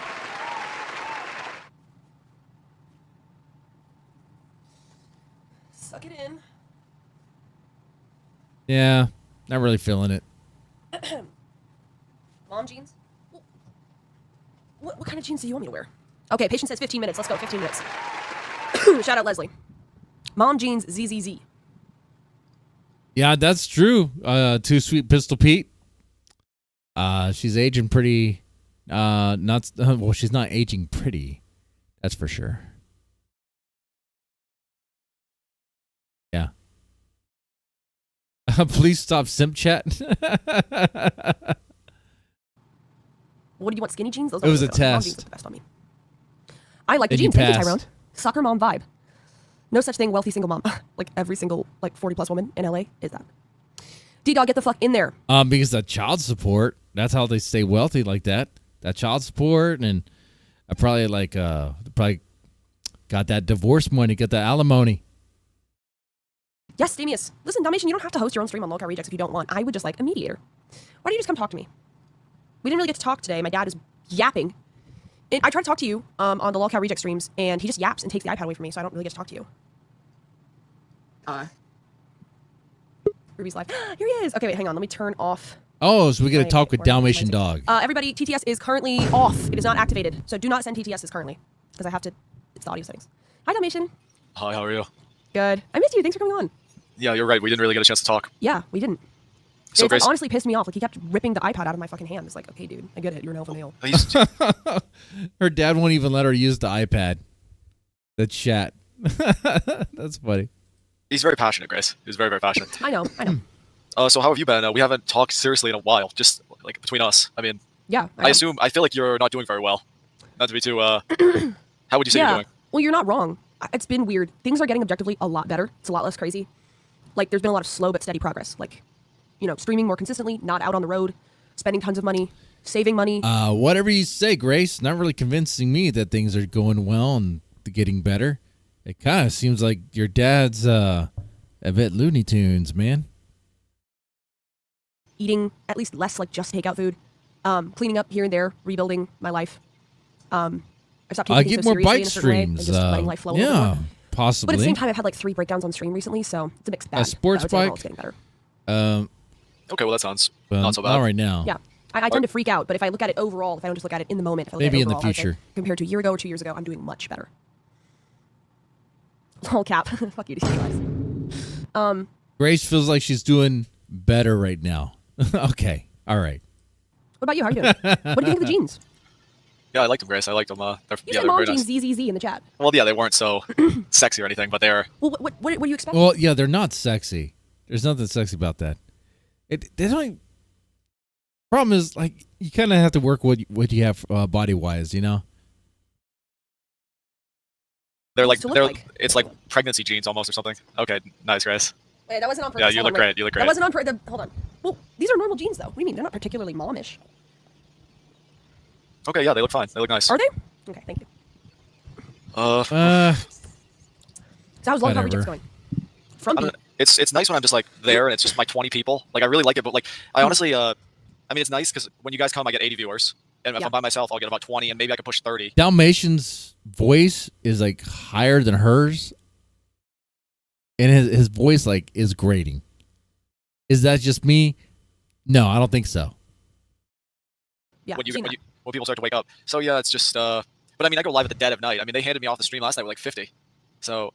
Suck it in. Yeah, not really feeling it. Mom jeans? What kind of jeans do you want me to wear? Okay, patient says 15 minutes. Let's go, 15 minutes. Shout out Leslie. Mom jeans, ZZZ. Yeah, that's true. Too Sweet Pistol Pete. She's aging pretty. She's not aging pretty. That's for sure. Yeah. Please stop simp chat. What do you want, skinny jeans? Those It was a Mom jeans test. look the best on me. I like the And you jeans. Thank you, passed. Tyrone. Soccer mom vibe. No such thing, wealthy single mom. Like every single 40 plus woman in LA is that. D-Dog, get the fuck in there. Because that child support, that's how they stay wealthy like that. That child support, and I probably got that divorce money, got that alimony. Yes, Stamius. Listen, Dalmatian, you don't have to host your own stream on Local Rejects if you don't want. I would just like a mediator. Why don't you just come talk to me? We didn't really get to talk today. My dad is yapping. I try to talk to you on the Local Reject streams, and he just yaps and takes the iPad away from me, so I don't really get to talk to you. Ruby's live. Here he is. Okay, wait, hang on. Let me turn off. Oh, so we get to talk with Where- Dalmatian Dog. Everybody, TTS is currently off. It is not activated, so do not send TTSs currently, because I have to. It's the audio settings. Hi, Dalmatian. Hi, how are you? Good. I missed you. Thanks for coming on. Yeah, you're right. We didn't really get a chance to talk. Yeah, we didn't. So, It's Grace, honestly pissed me off. Like, he kept ripping the iPad out of my fucking hand. It's like, okay, dude, I get it. You're an alpha male. he's, Her dad won't even let her use the iPad. The chat. That's funny. he's very passionate, Grace. He's very, very passionate. I know. So how have you been? We haven't talked seriously in a while, just like between us. I mean, Yeah. I feel like you're not doing very well. Not to be too, how would you say you're doing? Well, you're not wrong. It's been weird. Things are getting objectively a lot better. It's a lot less crazy. Like, there's been a lot of slow but steady progress. Like, streaming more consistently, not out on the road, spending tons of money, saving money. Whatever you say, Grace. Not really convincing me that things are going well and getting better. It kind of seems like your dad's a bit Looney Tunes, man. Eating at least less, like, just takeout food. Cleaning up here and there, rebuilding my life. I stopped taking Get things so more seriously bike in a certain way and streams. just letting life flow a little bit Yeah, more. possibly. But at the same time, I've had like 3 breakdowns on stream recently, so it's a mixed bag. A sports But I would say overall bike? it's getting better. Okay, well, that sounds Well, not so bad. not right now. Yeah. I tend to freak out, but if I look at it overall, if I don't just look at it in the moment, if I look Maybe at it in the overall, I would say, future. compared to a year ago or 2 years ago, I'm doing much better. Lol cap. Fuck you, guys. Grace feels like she's doing better right now. Okay. All right. What about you? How are you doing? What do you think of the jeans? Yeah, I liked them, Grace. I liked them. They're, You yeah, said they're mom very jeans nice. ZZZ in the chat. Well, yeah, they weren't so sexy or anything, but they're. Well, what do you expect? Well, yeah, they're not sexy. There's nothing sexy about that. They don't. Problem is, like, you kind of have to work what you have body wise, you know. They're like to look they're. like? It's like pregnancy jeans almost or something. Okay, nice, Grace. Wait, that wasn't on purpose. Yeah, you Hold look on, wait. great. You look great. That wasn't on purpose. Hold on. Well, these are normal jeans, though. What do you mean? They're not particularly momish. Okay, yeah, they look fine. They look nice. Are they? Okay, thank you. Uh, So how's Long Cover Whatever. Rejects going? From I me. don't know. It's nice when I'm just like there and it's just like 20 people. Like I really like it, but like I honestly, I mean, it's nice because when you guys come, I get 80 viewers, and if Yeah. I'm by myself, I'll get about 20, and maybe I can push 30. Dalmatian's voice is like higher than hers, and his voice like is grating. Is that just me? No, I don't think so. Yeah, when seen that. when people start to wake up. So yeah, it's just. But I mean, I go live at the dead of night. I mean, they handed me off the stream last night with like 50. So Wait,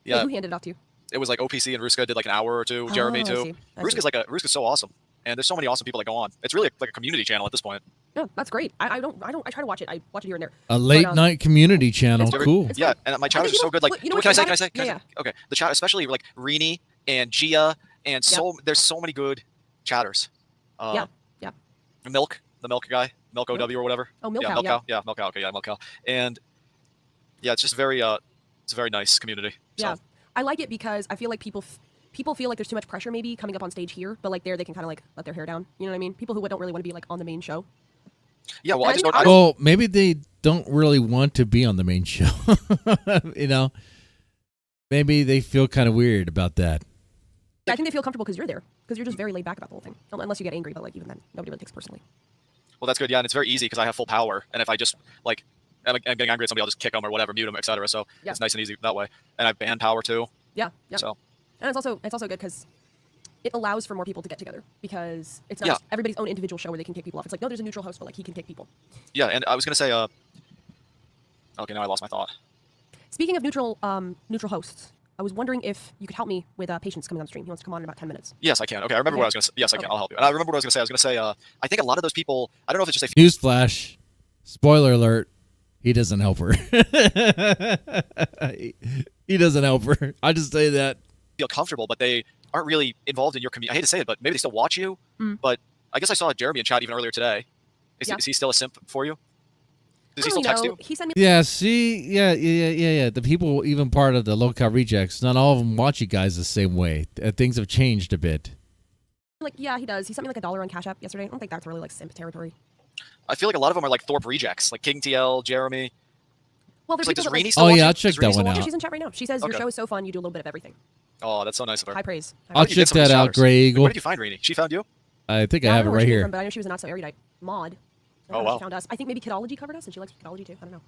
yeah, who handed it off to you? it was like OPC and Ruska did like an hour or two. Jeremy Oh, I too. see. I Ruska's see. Ruska's so awesome, and there's so many awesome people that go on. It's really like a community channel at this point. Yeah, that's great. I try to watch it. I watch it here and there. A late night community channel. it's very- Cool. it's Yeah, fine. and my I chatters think are so you good. know- Like, you know wait, what can I you say? Can I gotta- say? Okay, the chat, especially like Rini and Gia, and there's so many good chatters. Yeah. Milk, the Milk guy, Milk OW or whatever. Oh, Milk yeah, Cow, Milk yeah. Cow. Yeah, Milk Cow. Okay, yeah, Milk Cow. And yeah, it's just very it's a very nice community. Yeah, So. I like it because I feel like people feel like there's too much pressure maybe coming up on stage here, but like there they can kind of like let their hair down. You know what I mean? People who don't really want to be like on the main show. Yeah, well, And I just mean, don't. Well, maybe they don't really want to be on the main show. You know, maybe they feel kind of weird about that. I think they feel comfortable because you're there, because you're just very laid back about the whole thing. Unless you get angry, but like even then, nobody really takes it personally. Well, that's good. Yeah, and it's very easy because I have full power, and if I just like I'm getting angry at somebody, I'll just kick them or whatever, mute them, etc. So Yeah. it's nice and easy that way. And I have band power too. Yeah, yeah. So And it's also good because it allows for more people to get together because it's not Yeah. just everybody's own individual show where they can kick people off. It's like no, there's a neutral host, but like he can kick people. yeah, and I was gonna say okay, now I lost my thought. Speaking of neutral hosts, I was wondering if you could help me with Patience coming on the stream. He wants to come on in about 10 minutes. Yes, I can. Okay, I remember Okay. what I was gonna say. Yes, I can. Okay. I'll help you. And I remember what I was gonna say. I was gonna say I think a lot of those people. I don't know if it's just Newsflash. Spoiler alert. He doesn't help her. He doesn't help her. I just say that. feel comfortable, but they aren't really involved in your community. I hate to say it, but maybe they still watch you. But I guess I saw Jeremy in chat even earlier today. Is, Yeah. is he still a simp for you? Does he I still don't text know. you? He sent me Yeah, see, yeah. The people, even part of the low-cow rejects, not all of them watch you guys the same way. Things have changed a bit. like yeah, he does. He sent me like $1 on Cash App yesterday. I don't think that's really like simp territory. I feel like a lot of them are like Thorp rejects, like King TL, Jeremy. Well, there's It's like, people does that Rini still Oh, watch yeah, you? I'll check Does Rini that still one watch out. Yeah, you? she's in chat right now. She says your Okay. show is so fun. You do a little bit of everything. Oh, that's so nice of her. High praise. I'll Where did you get check some of these that out, shouters? Grey Eagle. Where did you find Rini? She found you? I think Yeah, I I have don't it know where right she came here. from, but I know she was a not so erudite mod. Oh, wow. She found us. I think maybe Kidology covered us, and she likes Kidology too. I don't know.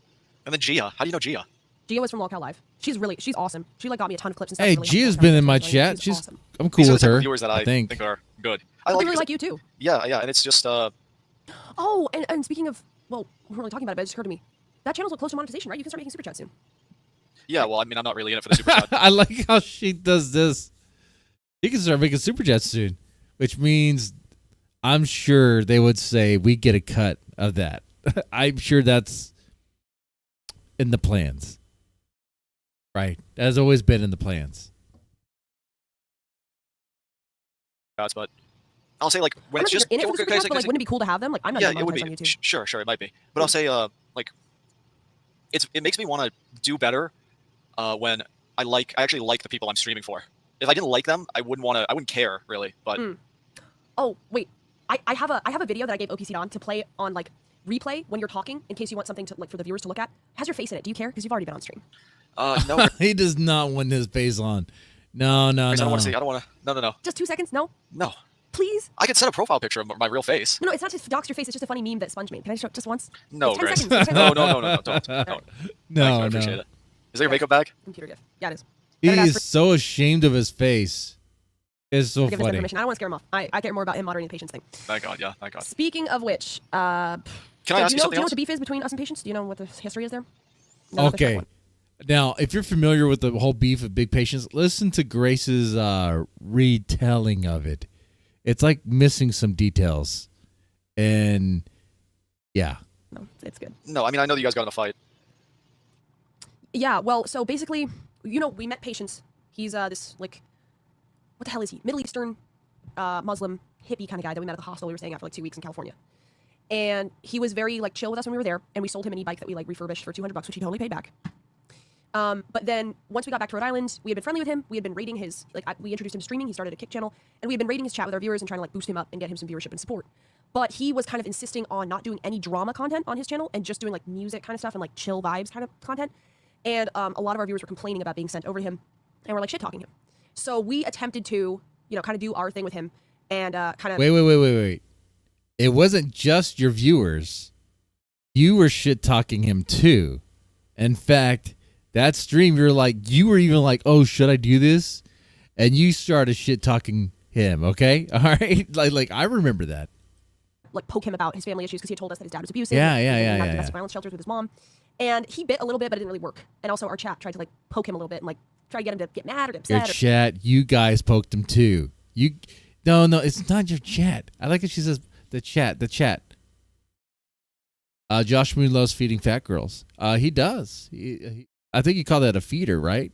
And then Gia. How do you know Gia? Gia was from Lolcow Live. She's awesome. She like got me a ton of clips and stuff. Hey, really Gia's helpful been in my stuff. chat. She's She's awesome. I'm cool These are with the type of her. viewers that I think. are good. But I they like really it like you too. Yeah, and it's just Oh, and speaking of, well, we're really talking about it, but it just occurred to me. That channel's close to monetization, right? You can start making super chats soon. yeah. Well, I mean, I'm not really in it for the super chat. I like how she does this. You can start making super chats soon, which means I'm sure they would say we get a cut of that. I'm sure that's in the plans. Right. That has always been in the plans. But I'll say like when I'm it's not sure just you're in it for the super can I chats, say- but like, wouldn't it be cool to have them? Like, I'm not yeah, even it would monetized be. on YouTube. Sure, it might be. But I'll say, like, it makes me want to do better when I actually like the people I'm streaming for. If I didn't like them, I wouldn't care really. But Oh, wait. I have a video that I gave OPC on to play on like replay when you're talking in case you want something to like for the viewers to look at. It has your face in it. Do you care? Because you've already been on stream. no, He does not want his face on. No. I don't want to see. I don't want to. No. Just 2 seconds? No? No. Please? I could set a profile picture of my real face. No, it's not to dox your face. It's just a funny meme that Sponge made. Can I show it just once? No, It's 10 Grace. seconds, 10 No, seconds. don't. No, Thanks, I appreciate it. Is that your makeup bag? Computer gift. Yeah, it is. He Gotta ask is so ashamed of his face. It's so Give this funny. information. I don't want to scare him off. I care more about him moderating the patients thing. Thank God, yeah, thank God. Speaking of which, Can I ask do you you know something what else? the beef is between us and patients? Do you know what the history is there? No, not the short Okay. one. Now, if you're familiar with the whole beef of big patients, listen to Grace's retelling of it. It's like missing some details. And yeah. No, it's good. No, I mean I know that you guys got in a fight. Yeah, well, so basically, we met patients. He's this, like, what the hell is he? Middle Eastern, Muslim, hippie kind of guy that we met at the hostel we were staying at for like 2 weeks in California. And he was very, like, chill with us when we were there, and we sold him an e-bike that we, like, refurbished for $200, which he totally paid back. But then, once we got back to Rhode Island, we had been friendly with him. We had been rating his, we introduced him to streaming. He started a Kick channel, and we had been rating his chat with our viewers and trying to, like, boost him up and get him some viewership and support. But he was kind of insisting on not doing any drama content on his channel and just doing, like, music kind of stuff and, like, chill vibes kind of content. And a lot of our viewers were complaining about being sent over to him, and we're like shit-talking him. So we attempted to, kind of do our thing with him, and kind of... Wait. It wasn't just your viewers. You were shit-talking him too. In fact, that stream, you were even like, oh, should I do this? And you started shit-talking him, okay? All right? Like I remember that. Like, poke him about his family issues because he had told us that his dad was abusive. Yeah. Domestic violence shelters with his mom. And he bit a little bit, but it didn't really work. And also our chat tried to, like, poke him a little bit and, like, try to get him to get mad or get Your upset. chat, you guys poked him too. No, it's not your chat. I like it. She says the chat. Josh Moon loves feeding fat girls. He does. I think you call that a feeder, right?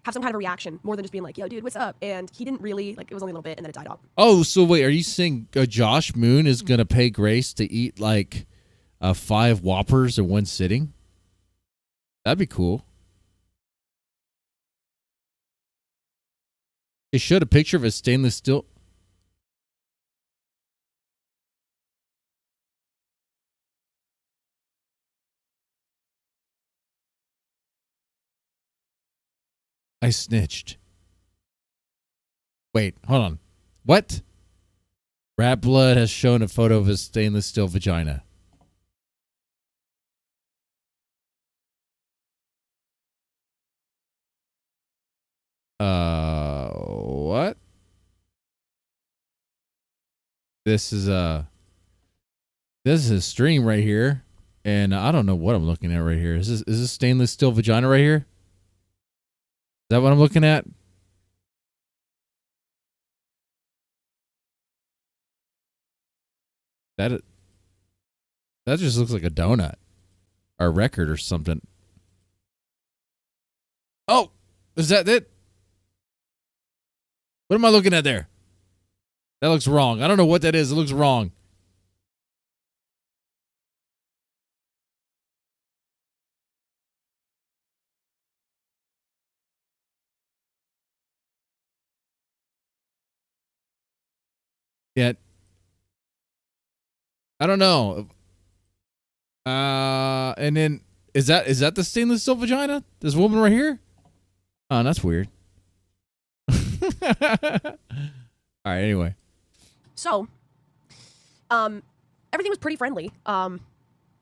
Have some kind of a reaction more than just being like, yo, dude, what's up? And he didn't really, like, it was only a little bit, and then it died off. Oh, so wait, are you saying Josh Moon is going to pay Grace to eat, like, 5 Whoppers in one sitting? That'd be cool. It showed a picture of a stainless steel. I snitched. Wait, hold on. What? Rat Blood has shown a photo of his stainless steel vagina. What? This is a stream right here, and I don't know what I'm looking at right here. Is this stainless steel vagina right here? Is that what I'm looking at? That just looks like a donut or a record or something. Oh, is that it? What am I looking at there? That looks wrong. I don't know what that is. It looks wrong. Yet. I don't know. And then is that the stainless steel vagina? This woman right here? Oh, that's weird. All right, anyway. So, everything was pretty friendly.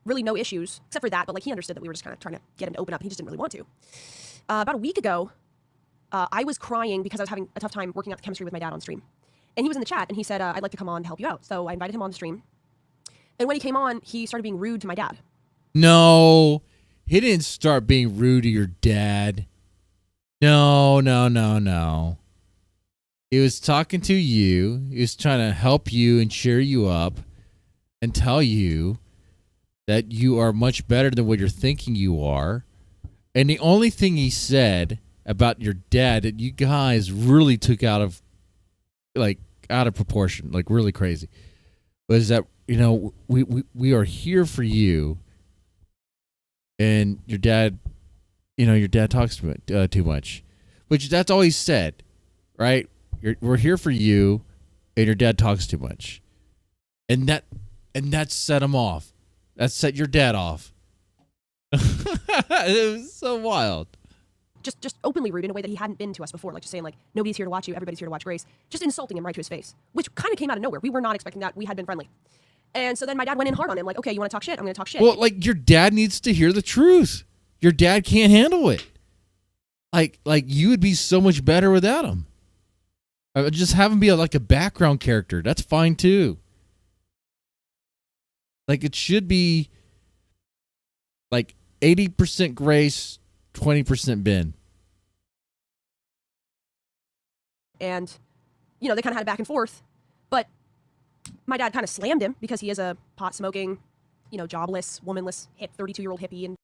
Really no issues, except for that, but, like, he understood that we were just kind of trying to get him to open up. He just didn't really want to. About a week ago, I was crying because I was having a tough time working out the chemistry with my dad on stream. And he was in the chat, and he said, I'd like to come on to help you out. So I invited him on the stream. And when he came on, he started being rude to my dad. No, he didn't start being rude to your dad. No. He was talking to you. He was trying to help you and cheer you up and tell you that you are much better than what you're thinking you are. And the only thing he said about your dad that you guys really took out of proportion, like really crazy, was that, we are here for you. And your dad talks too much, which that's all he said, right? We're here for you, and your dad talks too much, and that set him off. That set your dad off. It was so wild. Just openly rude in a way that he hadn't been to us before, like just saying, like, nobody's here to watch you, everybody's here to watch Grace. Just insulting him right to his face, which kind of came out of nowhere. We were not expecting that. We had been friendly. And so then my dad went in hard on him, like, okay, you want to talk shit? I'm going to talk shit. Well, like, your dad needs to hear the truth. Your dad can't handle it. Like you would be so much better without him. I would just have him be like a background character. That's fine too. Like it should be like 80% Grace, 20% Ben. And, you know, they kind of had a back and forth. But my dad kind of slammed him because he is a pot-smoking, you know, jobless, womanless, hip 32-year-old hippie.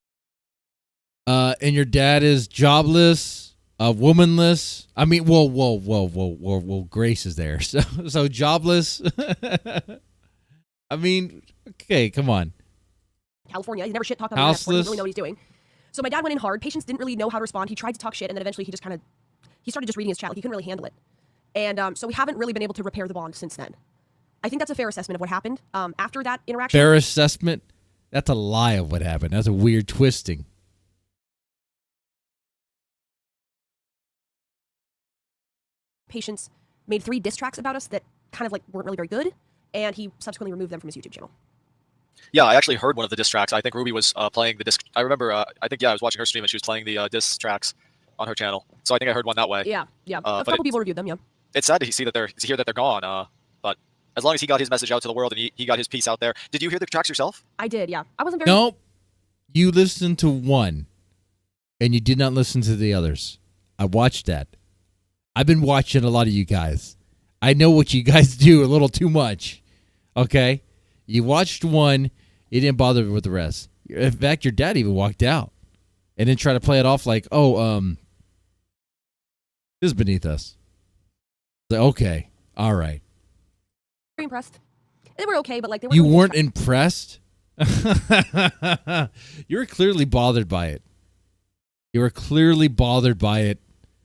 And your dad is jobless, womanless. I mean, whoa. Grace is there. So jobless. I mean, okay, come on. California. He's never shit talked about California. He doesn't really know what he's doing. So my dad went in hard. Patience didn't really know how to respond. He tried to talk shit, and then eventually he started just reading his chat. Like he couldn't really handle it. And so we haven't really been able to repair the bond since then. I think that's a fair assessment of what happened. After that interaction. Fair assessment? That's a lie of what happened. That's a weird twisting. Patience made 3 diss tracks about us that kind of like weren't really very good, and he subsequently removed them from his YouTube channel. Yeah, I actually heard one of the diss tracks. I think Ruby was playing the disc. I remember, I was watching her stream and she was playing the diss tracks on her channel. So I think I heard one that way. Yeah. A couple people reviewed them, yeah. It's sad to see that they're gone. But as long as he got his message out to the world and he got his piece out there. Did you hear the tracks yourself? I did, yeah. I wasn't very... Nope. You listened to one, and you did not listen to the others. I watched that. I've been watching a lot of you guys. I know what you guys do a little too much. Okay? You watched one, you didn't bother with the rest. In fact, your dad even walked out and then tried to play it off like, this is beneath us. Like, okay, all right. Very impressed. They were okay, but like they were. You weren't impressed? You were clearly bothered by it. You were clearly bothered by it,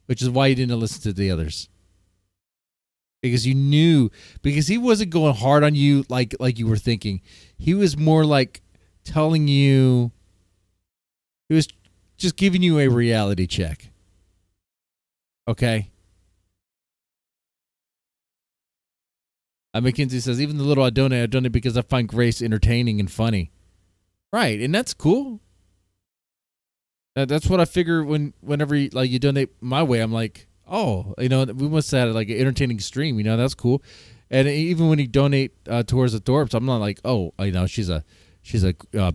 which is why you didn't listen to the others. Because you knew, because he wasn't going hard on you like you were thinking. He was more like telling you, he was just giving you a reality check. Okay? McKinsey says, even the little I donate because I find Grace entertaining and funny. Right, and that's cool. That's what I figure whenever you donate my way. I'm like, oh, we must have had like an entertaining stream. That's cool. And even when you donate towards the Thorps, I'm not like, oh, she's a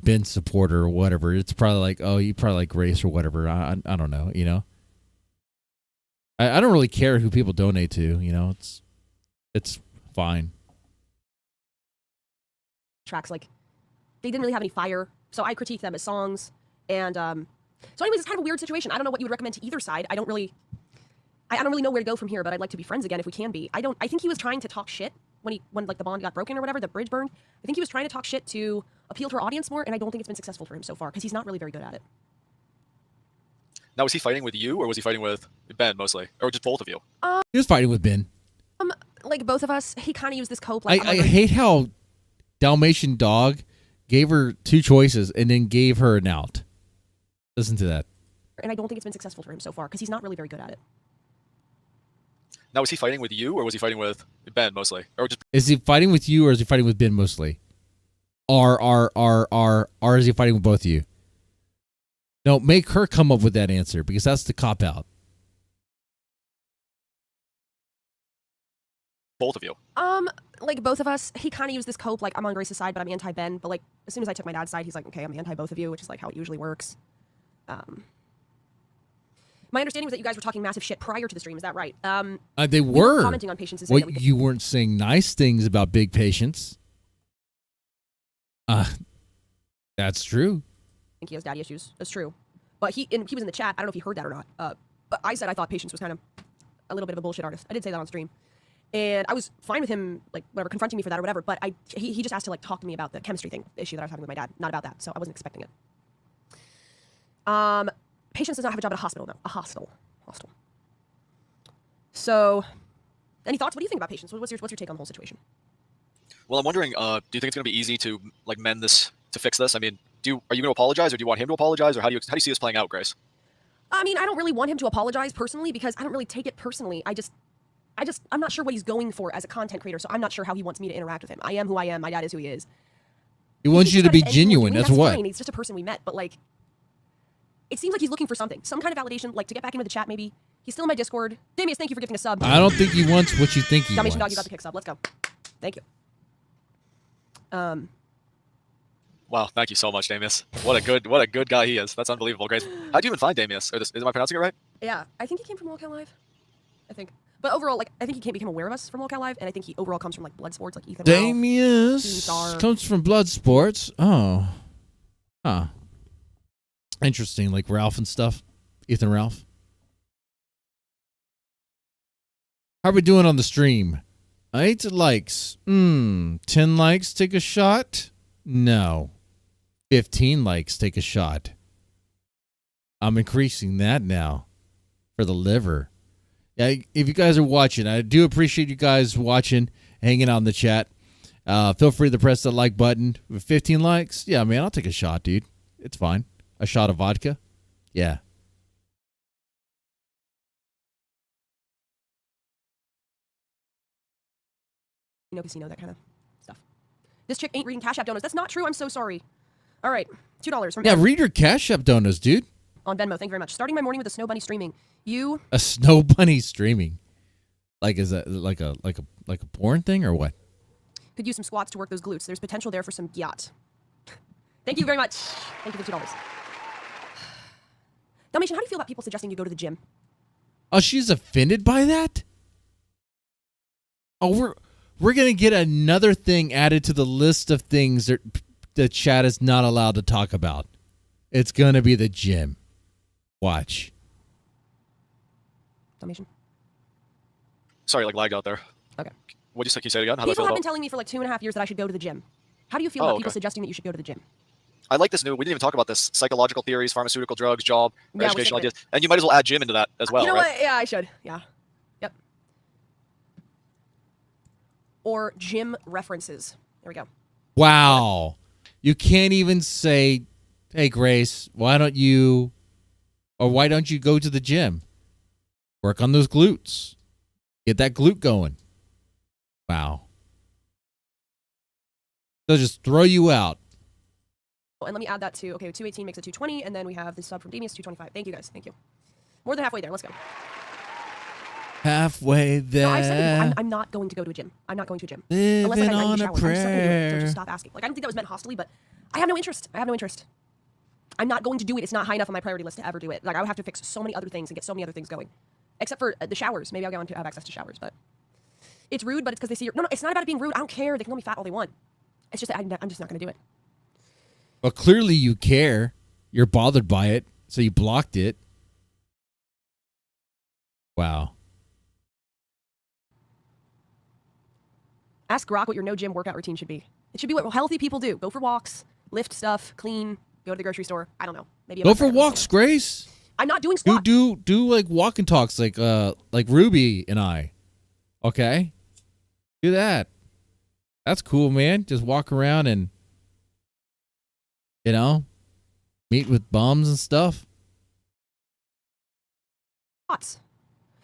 Ben supporter or whatever. It's probably like, oh, you probably like Grace or whatever. I don't know. I don't really care who people donate to. It's fine. Tracks like they didn't really have any fire, so I critiqued them as songs. And so anyways, it's kind of a weird situation. I don't know what you would recommend to either side. I don't really know where to go from here, but I'd like to be friends again if we can be. I think he was trying to talk shit when like the bond got broken or whatever, the bridge burned. I think he was trying to talk shit to appeal to our audience more, and I don't think it's been successful for him so far because he's not really very good at it. Now, was he fighting with you or was he fighting with Ben mostly, or just both of you? He was fighting with Ben. Like both of us. He kind of used this cope. Like I hate how Dalmatian Dog gave her 2 choices and then gave her an out. Listen to that. And I don't think it's been successful for him so far because he's not really very good at it. Now, was he fighting with you or was he fighting with Ben mostly, or just? Is he fighting with you or is he fighting with Ben mostly? Or is he fighting with both of you? No, make her come up with that answer because that's the cop out. Both of you. Like both of us. He kind of used this cope, like I'm on Grace's side, but I'm anti-Ben. But like as soon as I took my dad's side, he's like, okay, I'm anti both of you, which is like how it usually works. My understanding was that you guys were talking massive shit prior to the stream. Is that right? They were commenting on Patience. Well, you weren't saying nice things about Big Patience. That's true. I think he has daddy issues. That's true. But he was in the chat. I don't know if he heard that or not. But I said I thought Patience was kind of a little bit of a bullshit artist. I did say that on stream. And I was fine with him, like, whatever, confronting me for that or whatever. But he just asked to, like, talk to me about the chemistry thing, the issue that I was having with my dad. Not about that. So I wasn't expecting it. Patience does not have a job at a hospital, though. A hostel. So, any thoughts? What do you think about Patience? What's your take on the whole situation? Well, I'm wondering, do you think it's going to be easy to, like, mend this, to fix this? I mean, are you going to apologize, or do you want him to apologize, or how do you see this playing out, Grace? I mean, I don't really want him to apologize personally because I don't really take it personally. I'm not sure what he's going for as a content creator, so I'm not sure how he wants me to interact with him. I am who I am. My dad is who he is. He wants you to be genuine. That's what. Fine. He's just a person we met, but like, It seems like he's looking for something, some kind of validation, like to get back into the chat. Maybe he's still in my Discord. Damius, thank you for gifting a sub. I don't think he wants what you think he Dalmatian Dog, wants. you got the pick sub. Let's go. Thank you. Wow, thank you so much, Damius. What a good guy he is. That's unbelievable, Grace. How'd you even find Damius? Or this, am I pronouncing it right? Yeah, I think he came from Lolcat Live. I think. But overall, like, I think he became aware of us from Lolcat Live, and I think he overall comes from, like, Blood Sports, like Ethan Ralph, Damius comes from Blood Sports. Oh. Huh. Interesting, like Ralph and stuff. Ethan Ralph. How are we doing on the stream? 8 likes. 10 likes, take a shot? No. 15 likes, take a shot. I'm increasing that now for the liver. Yeah, if you guys are watching, I do appreciate you guys watching, hanging out in the chat. Feel free to press the like button. With 15 likes, yeah, man, I'll take a shot, dude. It's fine. A shot of vodka? Yeah. Casino, that kind of stuff. This chick ain't reading Cash App donuts. That's not true. I'm so sorry. All right, $2 from read your Cash App donuts, dude. On Venmo. Thank you very much. Starting my morning with a snow bunny streaming. A snow bunny streaming. Like, is that like a porn thing or what? Could use some squats to work those glutes. There's potential there for some gyat. Thank you very much. Thank you for $2. Dalmatian, how do you feel about people suggesting you go to the gym? Oh, she's offended by that? Oh, we're gonna get another thing added to the list of things that the chat is not allowed to talk about. It's gonna be the gym. Watch. Dalmatian. Sorry, like lagged out there. Okay. What'd you say? Can you say it again? How do I People feel have about? been telling me for like 2.5 years that I should go to the gym. How do you feel about people suggesting that you should go to the gym? I like this new. We didn't even talk about this. Psychological theories, pharmaceutical drugs, job, Yeah, educational ideas, and you might as well add gym into that as well. You know right? what? Yeah, I should. Yeah. Yep. Or gym references. There we go. Wow. You can't even say, "Hey, Grace, why don't you go to the gym? Work on those glutes. Get that glute going." Wow. They'll just throw you out. And let me add that to, okay, 218 makes it 220, and then we have the sub from Damius, 225. Thank you, guys. Thank you. More than halfway there. Let's go. Halfway there. No, I said I'm not going to go to a gym. I'm not going to a gym. Living Unless like, I need on a a shower. I'm just not going to do it. So prayer. just stop asking. Like, I don't think that was meant hostily, but I have no interest. I have no interest. I'm not going to do it. It's not high enough on my priority list to ever do it. Like, I would have to fix so many other things and get so many other things going. Except for the showers. Maybe I'll go on to have access to showers, but it's rude, but it's because they see your... No, it's not about it being rude. I don't care. They can call me fat all they want. It's just that I'm just not going to do it. Well, clearly you care. You're bothered by it, so you blocked it. Wow. Ask Grok what your no-gym workout routine should be. It should be what healthy people do. Go for walks, lift stuff, clean, go to the grocery store. I don't know. Maybe Go for walks, Grace. I'm not doing squats. Do like walk and talks like Ruby and I. Okay? Do that. That's cool, man. Just walk around and meet with bums and stuff. Squats.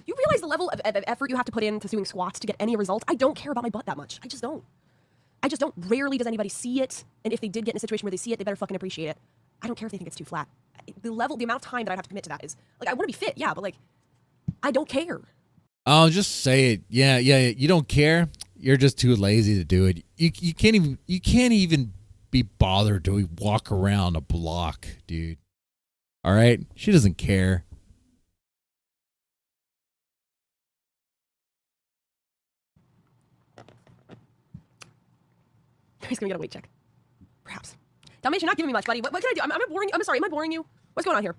You realize the level of effort you have to put into doing squats to get any result? I don't care about my butt that much. I just don't. Rarely does anybody see it. And if they did get in a situation where they see it, they better fucking appreciate it. I don't care if they think it's too flat. The amount of time that I have to commit to that is, like, I want to be fit, yeah, but, like, I don't care. I'll just say it. Yeah. You don't care. You're just too lazy to do it. You can't even be bothered to walk around a block, dude. All right? She doesn't care. He's gonna get a weight check. Perhaps. Dalmatian, you're not giving me much, buddy. What can I do? Am I boring? I'm sorry. Am I boring you? What's going on here?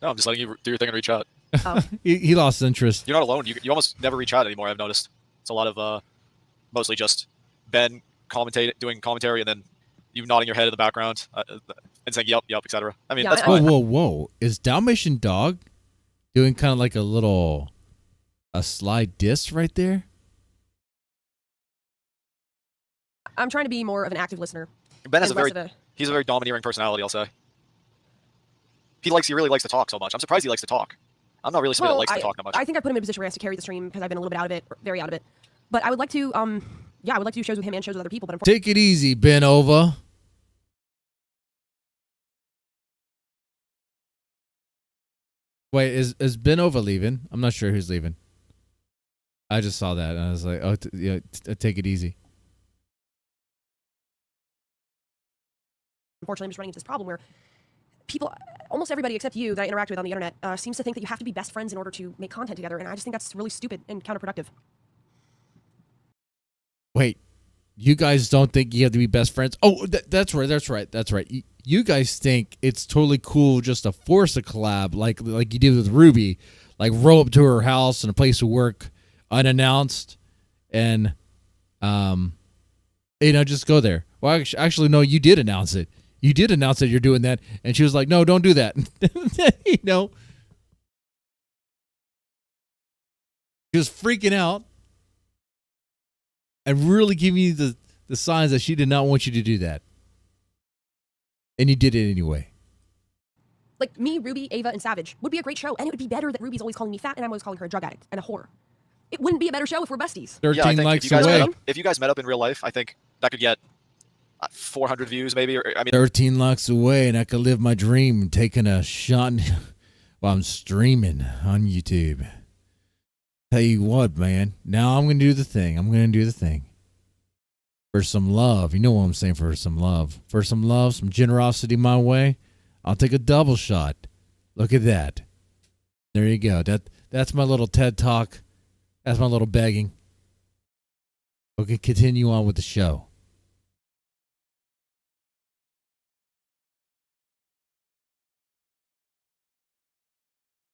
No, I'm just letting you do your thing and reach out. Oh. He lost interest. You're not alone. You almost never reach out anymore. I've noticed. It's a lot of mostly just Ben doing commentary, and then you nodding your head in the background and saying yep, etc. I mean, Yeah, that's I- fine. Whoa. Is Dalmatian Dog doing kind of like a slide diss right there? I'm trying to be more of an active listener. Ben has and a less very of a- he's a very domineering personality. I'll say. He really likes to talk so much. I'm surprised he likes to talk. I'm not really somebody that likes to talk that much. I think I put him in a position where he has to carry the stream because I've been a little bit out of it, or very out of it. But I would like to, I would like to do shows with him and shows with other people. But Take it easy, Ben Ova. Wait, is Benova leaving? I'm not sure who's leaving. I just saw that and I was like, oh, take it easy. Unfortunately, I'm just running into this problem where people, almost everybody except you that I interact with on the internet, seems to think that you have to be best friends in order to make content together, and I just think that's really stupid and counterproductive. Wait, you guys don't think you have to be best friends? Oh, that's right. You guys think it's totally cool just to force a collab like you did with Ruby, like roll up to her house and a place of work unannounced and just go there. Well, actually no, you did announce it. You did announce that you're doing that, and she was like, "No, don't do that." She was freaking out and really giving you the signs that she did not want you to do that. And you did it anyway. Like me, Ruby, Ava, and Savage would be a great show, and it would be better that Ruby's always calling me fat and I'm always calling her a drug addict and a whore. It wouldn't be a better show if we're besties. 13 I think likes if you guys away. if you guys met up in real life, I think that could get 400 views maybe. Or I mean, 13 likes away, and I could live my dream taking a shot while I'm streaming on YouTube. Tell you what, man. Now I'm going to do the thing. For some love. You know what I'm saying, for some love. For some love, some generosity my way, I'll take a double shot. Look at that. There you go. That's my little TED Talk. That's my little begging. Okay, continue on with the show.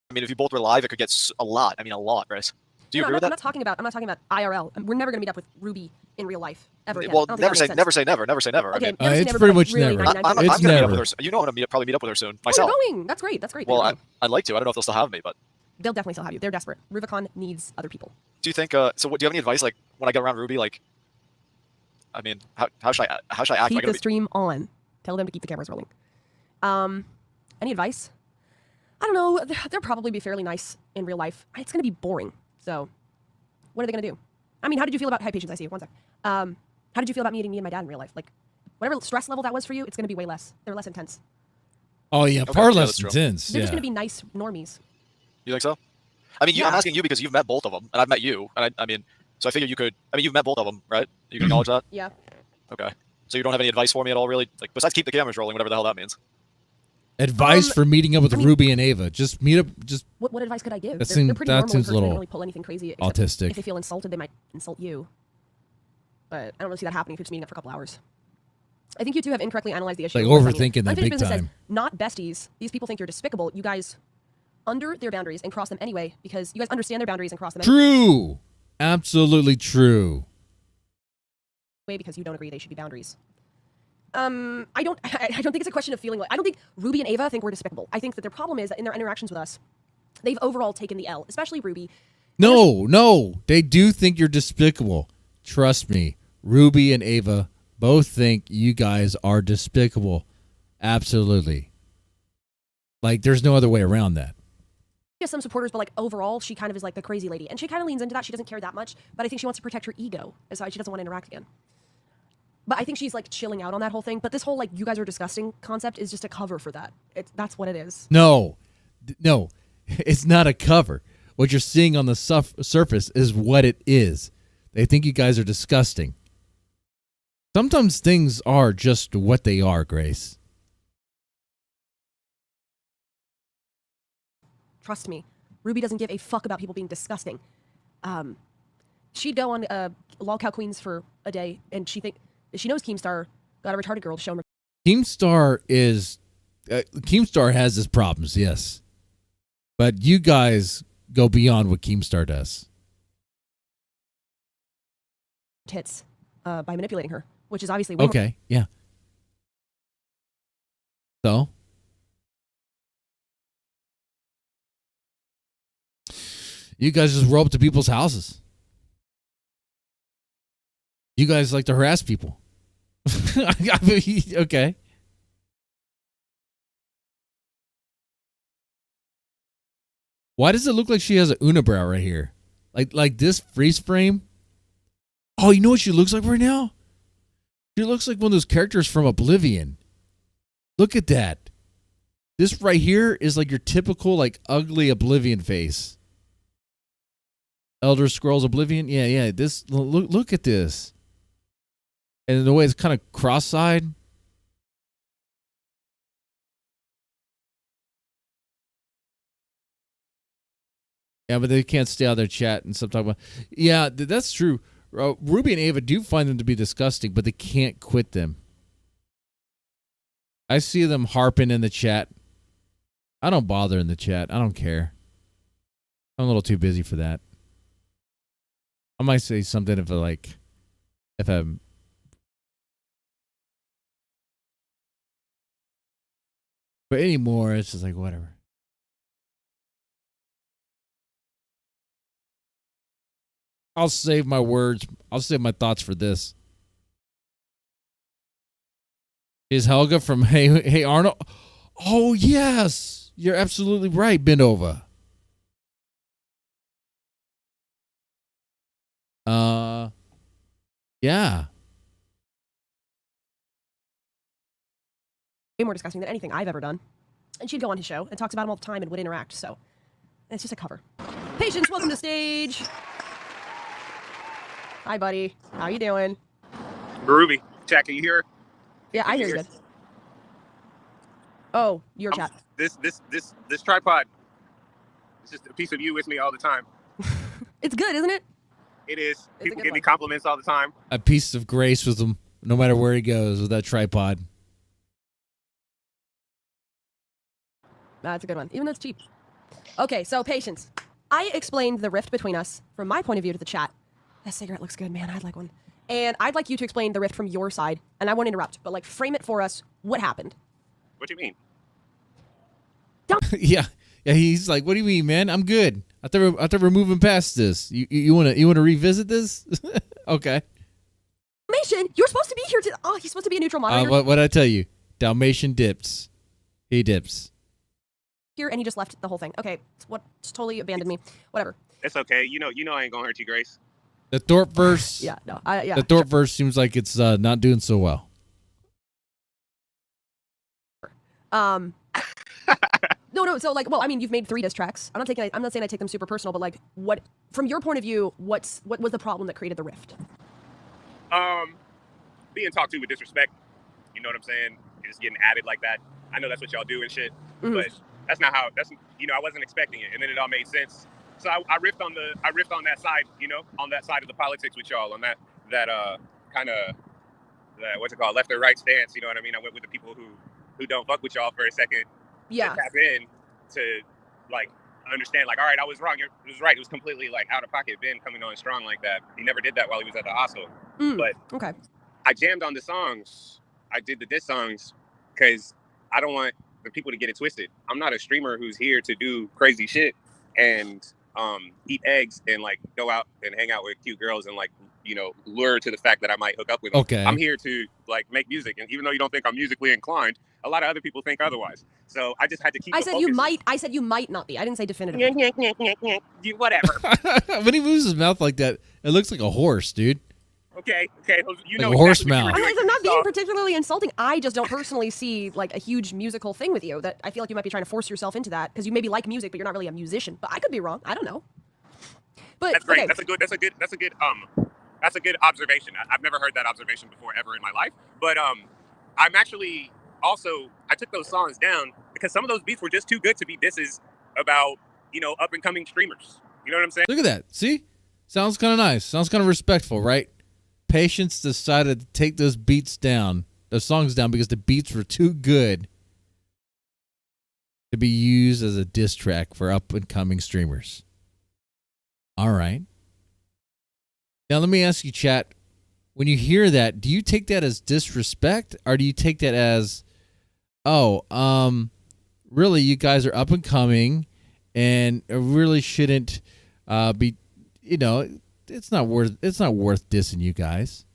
I mean, if you both were live, it could get a lot. I mean, a lot, Bryce. Do you agree with that? I'm not talking about IRL. We're never going to meet up with Ruby in real life ever again. Well, I don't think never that say makes never sense. say never. Never say never. Okay, I mean, never say it's never, pretty but much really never. 99% I'm It's going to meet up never. with her. You know, I'm going to probably meet up with her soon Oh, myself. you're going. That's great. Well, You're going. I'd like to. I don't know if they'll still have me, but They'll definitely still have you. They're desperate. Rubicon needs other people. do you think? So, do you have any advice? Like when I get around Ruby, like, I mean, how should I act? Keep the stream on. Tell them to keep the cameras rolling. Any advice? I don't know. They'll probably be fairly nice in real life. It's going to be boring. So, what are they going to do? I mean, how did you feel about High Patience? I see you. One sec. How did you feel about meeting me and my dad in real life? Like, whatever stress level that was for you, it's going to be way less. They're less intense. Oh, yeah. Okay, Far yeah, less that's true. intense. They're just Yeah. going to be nice normies. You think so? I mean, I'm asking you because you've met both of them, and I've met you, and I mean, so I figure you could. I mean, you've met both of them, right? You can acknowledge that. Yeah. Okay. So you don't have any advice for me at all, really? Like, besides keep the cameras rolling, whatever the hell that means. Advice for meeting up with Ruby and Ava. Just meet up. Just What advice could I give? That They're pretty that normal in seems a person. They little don't really pull anything crazy. except autistic. If they feel insulted, they might insult you. But I don't really see that happening if you're just meeting up for a couple hours. I think you two have incorrectly analyzed the issue. Like What does overthinking mean? that Unfinished big business says, time. not besties. These people think you're despicable. You guys under their boundaries and cross them anyway because you guys understand their boundaries and cross them true. Absolutely true. anyway because you don't agree they should be boundaries. I don't think it's a question of feeling like I don't think Ruby and Ava think we're despicable. I think that their problem is that in their interactions with us, they've overall taken the L, especially Ruby. No. They do think you're despicable. Trust me. Ruby and Ava both think you guys are despicable. Absolutely. Like, there's no other way around that. She has some supporters, but like overall, she kind of is like the crazy lady. And she kind of leans into that. She doesn't care that much, but I think she wants to protect her ego. That's why she doesn't want to interact again. But I think she's like chilling out on that whole thing. But this whole like you guys are disgusting concept is just a cover for that. That's what it is. No, it's not a cover. What you're seeing on the surface is what it is. They think you guys are disgusting. Sometimes things are just what they are, Grace. Trust me, Ruby doesn't give a fuck about people being disgusting. She'd go on Lolcow Queens for a day, and she knows Keemstar got a retarded girl to show him. Keemstar has his problems, yes, but you guys go beyond what Keemstar does. Tits by manipulating her, which is obviously way more. Okay, yeah. So, you guys just roll up to people's houses. You guys like to harass people. I mean, okay. Why does it look like she has a unibrow right here? Like this freeze frame? Oh, you know what she looks like right now? She looks like one of those characters from Oblivion. Look at that. This right here is like your typical like ugly Oblivion face. Elder Scrolls Oblivion. Yeah. This look at this. And the way it's kind of cross-eyed. Yeah, but they can't stay out of their chat and stuff. Talking about. Yeah, that's true. Ruby and Ava do find them to be disgusting, but they can't quit them. I see them harping in the chat. I don't bother in the chat. I don't care. I'm a little too busy for that. I might say something if I'm. But anymore, it's just like whatever. I'll save my words. I'll save my thoughts for this. Is Helga from Hey Arnold? Oh yes, you're absolutely right, Benova. Yeah. Way more disgusting than anything I've ever done. And she'd go on his show and talks about him all the time and would interact. So it's just a cover. Patience, welcome to stage. Hi, buddy. How you doing? Ruby, chat, can you hear? Yeah, I hear you good. Oh, your chat. This tripod. It's just a piece of you with me all the time. It's good, isn't it? It is. People give me compliments all the time. A piece of grace with him, no matter where he goes with that tripod. That's a good one, even though it's cheap. Okay, so patience. I explained the rift between us from my point of view to the chat. That cigarette looks good, man. I'd like one. And I'd like you to explain the rift from your side. And I won't interrupt, but like frame it for us. What happened? What do you mean? Yeah. He's like, what do you mean, man? I'm good. I thought we're moving past this. You wanna revisit this? Okay. Dalmatian, you're supposed to be here. He's supposed to be a neutral moderator. What I tell you? Dalmatian dips. He dips. Here and he just left the whole thing. Okay, just totally abandoned me. Whatever. It's okay. You know I ain't gonna hurt you, Grace. The Thorp verse. Yeah. The Thorp verse seems like it's not doing so well. No. So like, well, I mean, you've made 3 diss tracks. I'm not saying I take them super personal, but like, what from your point of view, what was the problem that created the rift? Being talked to with disrespect. You know what I'm saying? Just getting added like that. I know that's what y'all do and shit, but that's not how. I wasn't expecting it, and then it all made sense. So I riffed on that side, on that side of the politics with y'all, on that kind of what's it called, left or right stance. You know what I mean? I went with the people who don't fuck with y'all for a second. Yeah. Tap in to like understand, like, all right, I was wrong. It was right. It was completely like out of pocket. Ben coming on strong like that. He never did that while he was at the hospital. But okay, I jammed on the songs. I did the diss songs because I don't want the people to get it twisted. I'm not a streamer who's here to do crazy shit and eat eggs and like go out and hang out with cute girls and like lure to the fact that I might hook up with them. Okay. I'm here to like make music, and even though you don't think I'm musically inclined, a lot of other people think otherwise. So I just had to keep. I said you might not be. I didn't say definitively. You whatever. When he moves his mouth like that, it looks like a horse, dude. Okay. Like a horse mouth. I'm not being particularly insulting. I just don't personally see like a huge musical thing with you. That I feel like you might be trying to force yourself into that because you maybe like music, but you're not really a musician. But I could be wrong. I don't know. But that's great. Okay. That's a good observation. I've never heard that observation before ever in my life. But I'm actually also, I took those songs down because some of those beats were just too good to be disses about up and coming streamers. You know what I'm saying? Look at that. See, sounds kind of nice. Sounds kind of respectful, right? Patience decided to take those songs down because the beats were too good to be used as a diss track for up and coming streamers. All right. Now let me ask you, chat. When you hear that, do you take that as disrespect, or do you take that as, really, you guys are up and coming, and it really shouldn't be, it's not worth dissing you guys.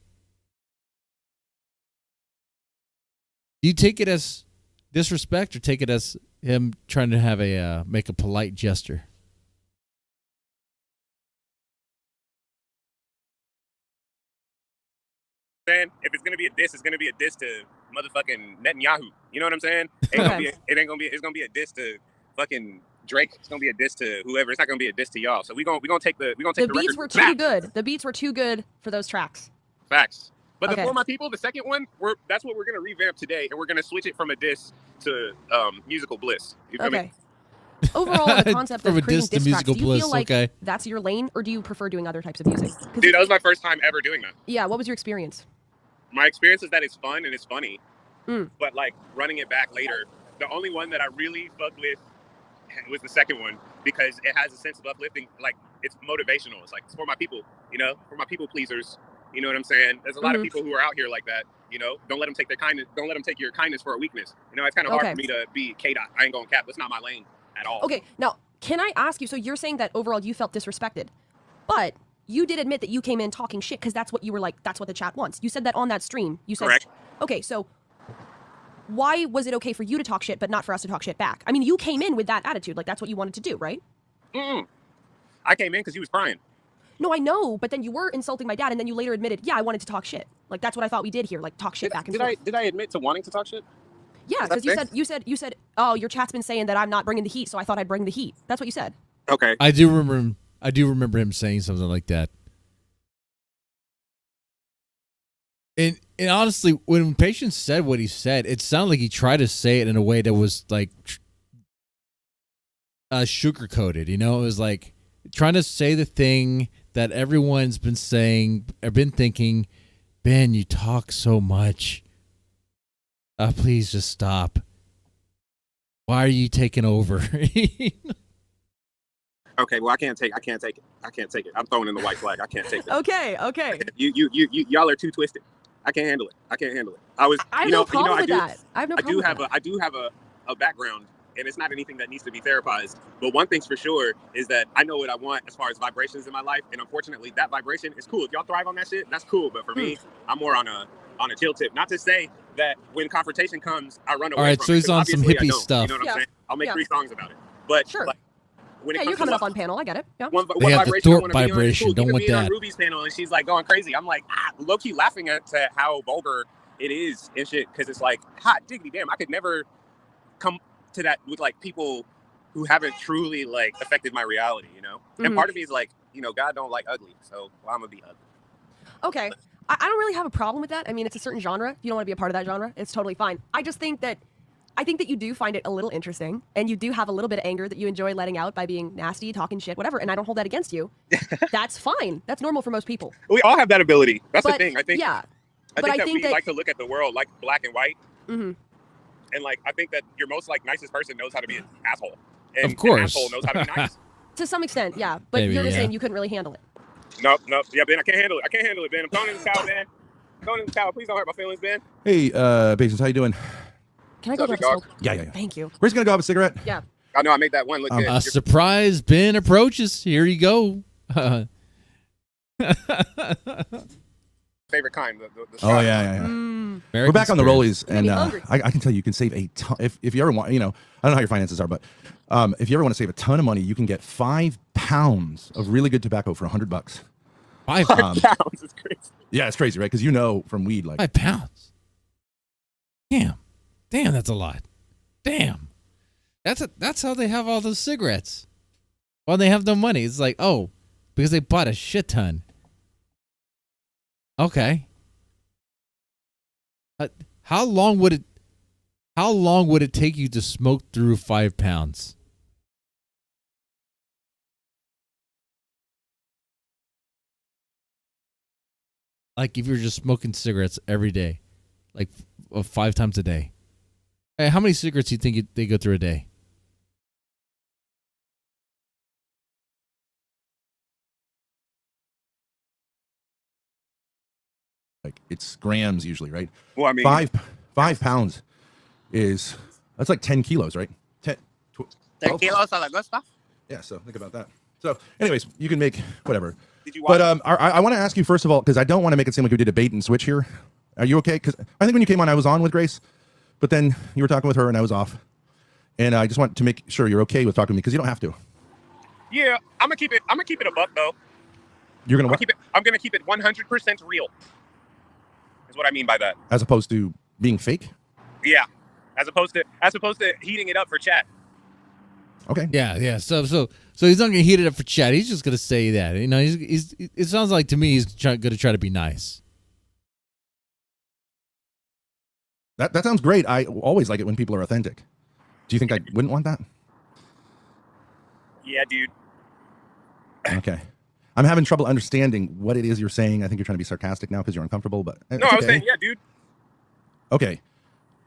Do you take it as disrespect, or take it as him trying to make a polite gesture? saying? If it's gonna be a diss, it's gonna be a diss to motherfucking Netanyahu. You know what I'm saying? It ain't gonna be. It ain't gonna be. It's gonna be a diss to fucking Drake. It's gonna be a diss to whoever. It's not gonna be a diss to y'all. So we gonna take the beats were too good. The beats were too good for those tracks. Facts. But For My People, the second one, that's what we're gonna revamp today, and we're gonna switch it from a diss to musical bliss. You feel me? Overall, the concept of creating diss tracks, do you bliss, feel like that's your lane, or do you prefer doing other types of music? Dude, that was my first time ever doing that. Yeah, what was your experience? My experience is that it's fun and it's funny, but like running it back later, the only one that I really fucked with was the second one because it has a sense of uplifting. Like it's motivational. It's like it's for my people, you know, for my people pleasers. You know what I'm saying? There's a lot of people who are out here like that. You know, don't let them take their kindness. Don't let them take your kindness for a weakness. You know, it's kind of hard for me to be K-Dot. I ain't going cap. That's not my lane at all. Okay, now can I ask you? So you're saying that overall you felt disrespected, but you did admit that you came in talking shit because that's what you were like. That's what the chat wants. You said that on that stream. You said, correct. Okay, so why was it okay for you to talk shit, but not for us to talk shit back? I mean, you came in with that attitude, like that's what you wanted to do, right? I came in because he was crying. No, I know, but then you were insulting my dad, and then you later admitted, yeah, I wanted to talk shit. Like that's what I thought we did here, like talk shit back and forth. Did I admit to wanting to talk shit? Yeah, because you said, oh, your chat's been saying that I'm not bringing the heat, so I thought I'd bring the heat. That's what you said. Okay. I do remember him saying something like that. And honestly, when Patience said what he said, it sounded like he tried to say it in a way that was like sugar coated. You know, it was like trying to say the thing that everyone's been saying or been thinking. Ben, you talk so much. Please just stop. Why are you taking over? Okay, well I can't take it. I'm throwing in the white flag. I can't take it. Okay. Y'all are too twisted. I can't handle it. I have no problem with that. I have no problem with that. I do have a background, and it's not anything that needs to be therapized. But one thing's for sure is that I know what I want as far as vibrations in my life, and unfortunately, that vibration is cool. If y'all thrive on that shit, that's cool. But for me, I'm more on a chill tip. Not to say that when confrontation comes, I run away. All right, from so he's it, on some hippie stuff. You know what I'm saying? I'll make 3 songs about it. But sure. Like, when You're coming up on panel. I get it. Yeah. One They have the vibration I Thorp wanna be on is vibration. cool. Don't Even want being on that. Ruby's panel, and she's like going crazy. I'm like low key laughing at how vulgar it is and shit, because it's like hot diggity damn. I could never come to that with like people who haven't truly like affected my reality, you know. And part of me is like, you know, God don't like ugly, so I'm gonna be ugly. Okay. I don't really have a problem with that. I mean, it's a certain genre. If you don't want to be a part of that genre, it's totally fine. I think that you do find it a little interesting, and you do have a little bit of anger that you enjoy letting out by being nasty, talking shit, whatever, and I don't hold that against you. That's fine. That's normal for most people. We all have that ability. That's the thing. I think we like to look at the world like black and white. And like I think that your most like nicest person knows how to be an asshole. And of course. An asshole knows how to be nice. To some extent, yeah. But Maybe, you're just saying you couldn't really handle it. Nope. Yeah, Ben, I can't handle it, Ben. I'm throwing in the towel, Ben. Throwing in the towel. Please don't hurt my feelings, Ben. Hey, Patience, how you doing? Can I go grab a smoke? Yeah. Thank you. We're just gonna go have a cigarette. Yeah. I know I made that one look good. A surprise Ben approaches. Here you go. Favorite kind. The oh yeah. We're back on the rollies, and I can tell you can save a ton if you ever want. You know, I don't know how your finances are, but if you ever want to save a ton of money, you can get 5 pounds of really good tobacco for $100. 5 pounds is crazy. Yeah, it's crazy, right? Because you know from weed, like 5 pounds. Damn, that's a lot. Damn, that's how they have all those cigarettes. Well, they have no money. It's like, oh, because they bought a shit ton. Okay. How long would it take you to smoke through 5 pounds? Like if you're just smoking cigarettes every day, like 5 times a day. Hey, how many cigarettes do you think they go through a day? Like it's grams usually, right? Well, I mean, 5 pounds that's like 10 kilos, right? 10 kilos are like good stuff. Yeah, so think about that. So, anyways, you can make whatever. Did you watch I want to ask you first of all, because I don't want to make it seem like we did a bait and switch here. Are you okay? Because I think when you came on, I was on with Grace, but then you were talking with her and I was off. And I just want to make sure you're okay with talking to me because you don't have to. Yeah, I'm gonna keep it a buck though. You're gonna what? I'm gonna keep it 100% real. Is what I mean by that. As opposed to being fake. Yeah, as opposed to heating it up for chat. Okay. Yeah. So he's not gonna heat it up for chat. He's just gonna say that. You know, he's. It sounds like to me he's gonna try to be nice. That sounds great. I always like it when people are authentic. Do you think I wouldn't want that? Yeah, dude. Okay. I'm having trouble understanding what it is you're saying. I think you're trying to be sarcastic now because you're uncomfortable, but No, I was saying, yeah, dude. Okay.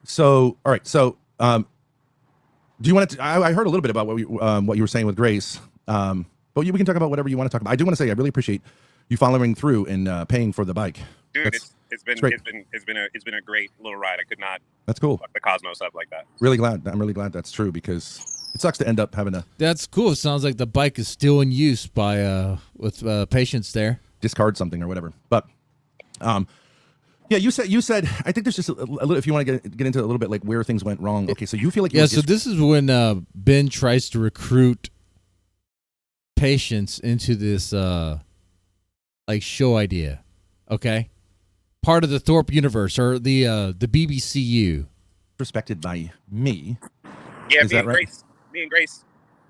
So, all right. So, do you want to? I heard a little bit about what you were saying with Grace, but we can talk about whatever you want to talk about. I do want to say I really appreciate you following through and paying for the bike. Dude, it's been a great little ride. I could not. That's cool. Fuck the Cosmos up like that. Really glad. I'm really glad that's true because it sucks to end up having a. That's cool. It sounds like the bike is still in use by with patients there. Discard something or whatever, but yeah, you said. I think there's just a little. If you want to get into a little bit like where things went wrong. Okay, so you feel like so this is when Ben tries to recruit patients into this like show idea. Okay, part of the Thorp universe or the BBCU. Respected by me. Yeah, is that right? Me and Grace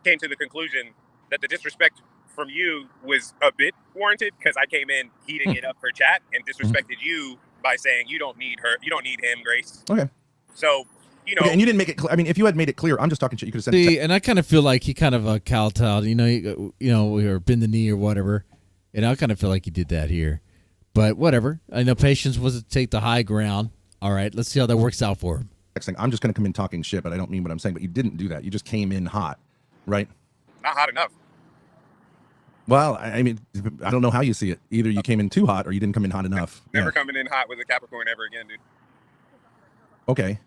came to the conclusion that the disrespect from you was a bit warranted because I came in heating it up for chat and disrespected you by saying you don't need him, Grace. Okay. So, you know. Okay, and you didn't make it clear. I mean, if you had made it clear, I'm just talking shit. You could have said. See, and I kind of feel like he kind of kowtowed, or bend the knee or whatever. And I kind of feel like he did that here. But whatever. I know patience was to take the high ground. All right, let's see how that works out for him. Next thing, I'm just going to come in talking shit, but I don't mean what I'm saying. But you didn't do that. You just came in hot, right? Not hot enough. Well, I mean, I don't know how you see it. Either you came in too hot or you didn't come in hot enough. Never coming in hot with a Capricorn ever again, dude. Okay.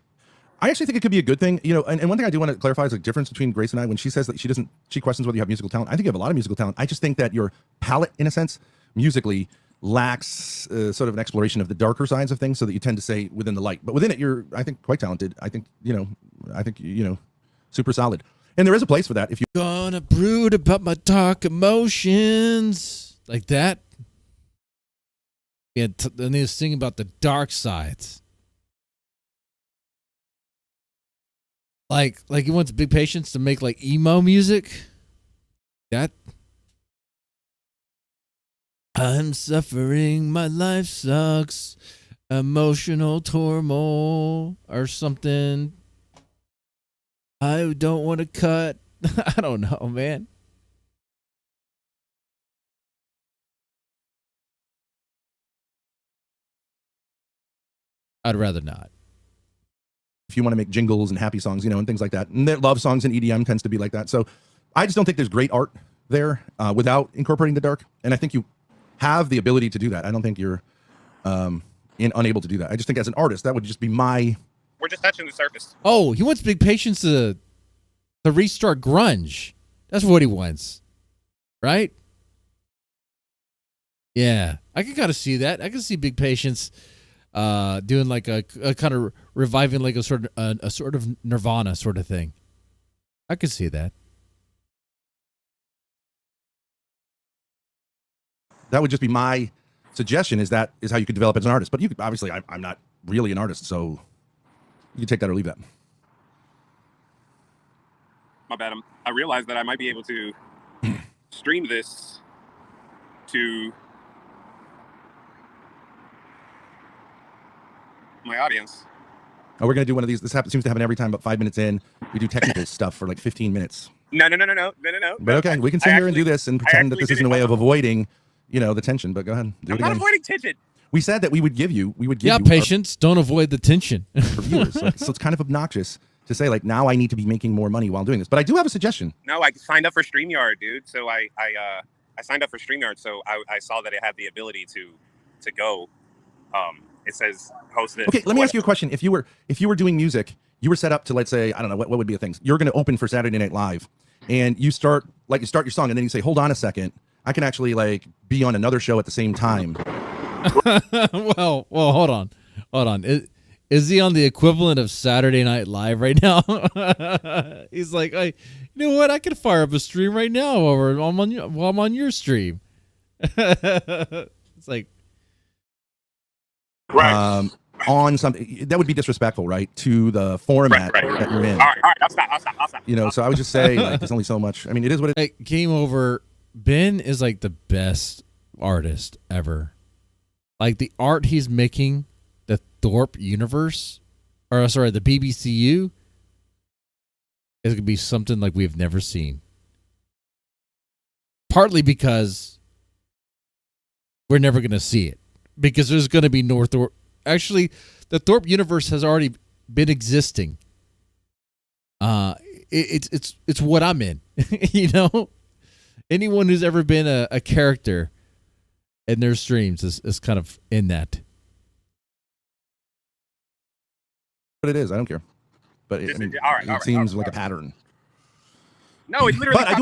I actually think it could be a good thing, and one thing I do want to clarify is the difference between Grace and I. When she says that she questions whether you have musical talent. I think you have a lot of musical talent. I just think that your palette, in a sense, musically lacks sort of an exploration of the darker sides of things, so that you tend to say within the light. But within it, you're, I think, quite talented. I think, super solid. And there is a place for that. If you gonna brood about my dark emotions like that, yeah, then they sing about the dark sides. Like he wants Big Patience to make like emo music. That I'm suffering, my life sucks, emotional turmoil or something. I don't want to cut. I don't know, man. I'd rather not. If you want to make jingles and happy songs, and things like that. And love songs and EDM tends to be like that. So I just don't think there's great art there without incorporating the dark. And I think you have the ability to do that. I don't think you're unable to do that. I just think as an artist, that would just be my... We're just touching the surface. Oh, he wants Big Patience to restart grunge. That's what he wants. Right? Yeah. I can kind of see that. I can see Big Patience doing like a kind of reviving like a sort of Nirvana sort of thing. I could see that. That would just be my suggestion. Is how you could develop as an artist. But you could, obviously, I'm not really an artist, so you can take that or leave that. My bad. I realized that I might be able to stream this to my audience. Oh, we're going to do one of these. This seems to happen every time, but 5 minutes in, we do technical stuff for like 15 minutes. No. But okay, we can sit here and do this and pretend that this isn't a way of avoiding, the tension. But go ahead. I'm not avoiding tension. We said that we would give you. Patience. Don't avoid the tension. For viewers. So it's kind of obnoxious to say like, now I need to be making more money while doing this. But I do have a suggestion. No, I signed up for StreamYard, dude. So I signed up for StreamYard. So I saw that it had the ability to go. It says host this. Okay, let me ask you a question. If you were doing music, you were set up to, let's say, I don't know, what would be a thing? You're going to open for Saturday Night Live, and you start your song, and then you say, hold on a second, I can actually like be on another show at the same time. well, hold on. Is he on the equivalent of Saturday Night Live right now? He's like, you know what? I can fire up a stream right now while I'm on your stream. It's like, Right. On something that would be disrespectful, right, to the format Right. that you're in. All right. I'll stop. You know, so I would just say like, there's only so much. I mean, it is what it. Like, game over. Ben is like the best artist ever. Like the art he's making, the Thorp universe, or sorry, the BBCU, is gonna be something like we've never seen. Partly because we're never gonna see it, because there's gonna be no Thorp. Actually, the Thorp universe has already been existing. It's what I'm in. You know, anyone who's ever been a character in their streams is kind of in that. What it is, I don't care. But it, I mean, it seems like a pattern. No, it's literally. But I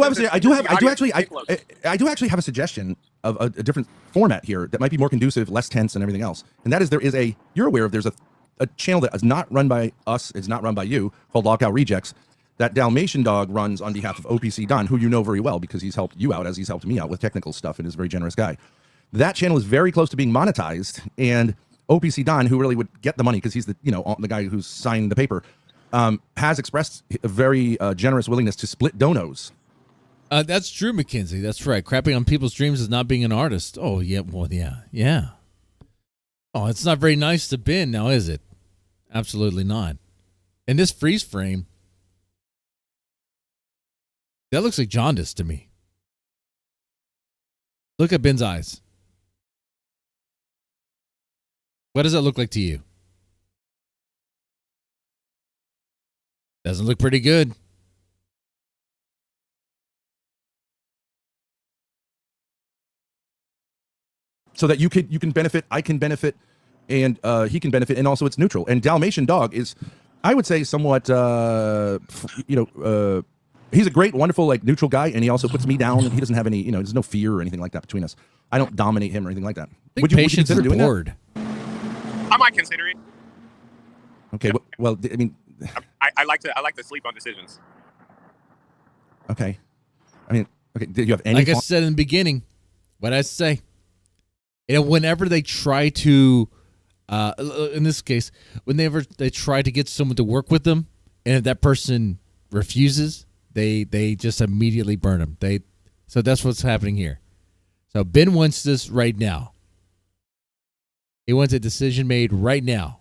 do actually have a suggestion of a different format here that might be more conducive, less tense, and everything else. And that is, you're aware of, there's a channel that is not run by us, it's not run by you, called Lockout Rejects, that Dalmatian Dog runs on behalf of OPC Don, who you know very well because he's helped you out as he's helped me out with technical stuff and is a very generous guy. That channel is very close to being monetized, and OPC Don, who really would get the money because he's the guy who's signed the paper, has expressed a very generous willingness to split donos. That's true, Mackenzie. That's right. Crapping on people's dreams is not being an artist. Oh, yeah. Well, yeah. Oh, it's not very nice to Ben now, is it? Absolutely not. And this freeze frame, that looks like jaundice to me. Look at Ben's eyes. What does that look like to you? Doesn't look pretty good. So that you can benefit, I can benefit, and he can benefit, and also it's neutral. And Dalmatian Dog is, I would say, somewhat, he's a great, wonderful, like, neutral guy, and he also puts me down, and he doesn't have any, there's no fear or anything like that between us. I don't dominate him or anything like that. Would you consider doing that? I might consider it. Okay, well, I mean, I like to sleep on decisions. Okay, I mean, okay. Did you have any? Like I said in the beginning, what I say. Whenever they try to, in this case, whenever they try to get someone to work with them, and if that person refuses, they just immediately burn them. So that's what's happening here. So Ben wants this right now. He wants a decision made right now,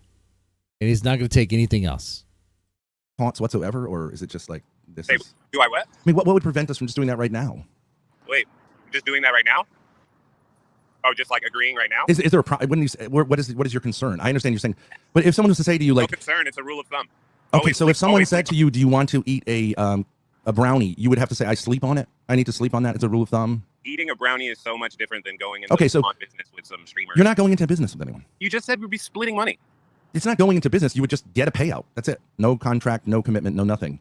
and he's not going to take anything else. Taunts whatsoever, or is it just like this? Hey, do I what? I mean, what would prevent us from just doing that right now? Wait, just doing that right now? Oh, just like agreeing right now? Is there a when you say, what is your concern? I understand you're saying, but if someone was to say to you like, no concern, it's a rule of thumb. Okay, so if someone said to you, "Do you want to eat a brownie?" You would have to say, "I sleep on it. I need to sleep on that." It's a rule of thumb. Eating a brownie is so much different than going into business with some streamers. You're not going into business with anyone. You just said we'd be splitting money. It's not going into business. You would just get a payout. That's it. No contract, no commitment, no nothing.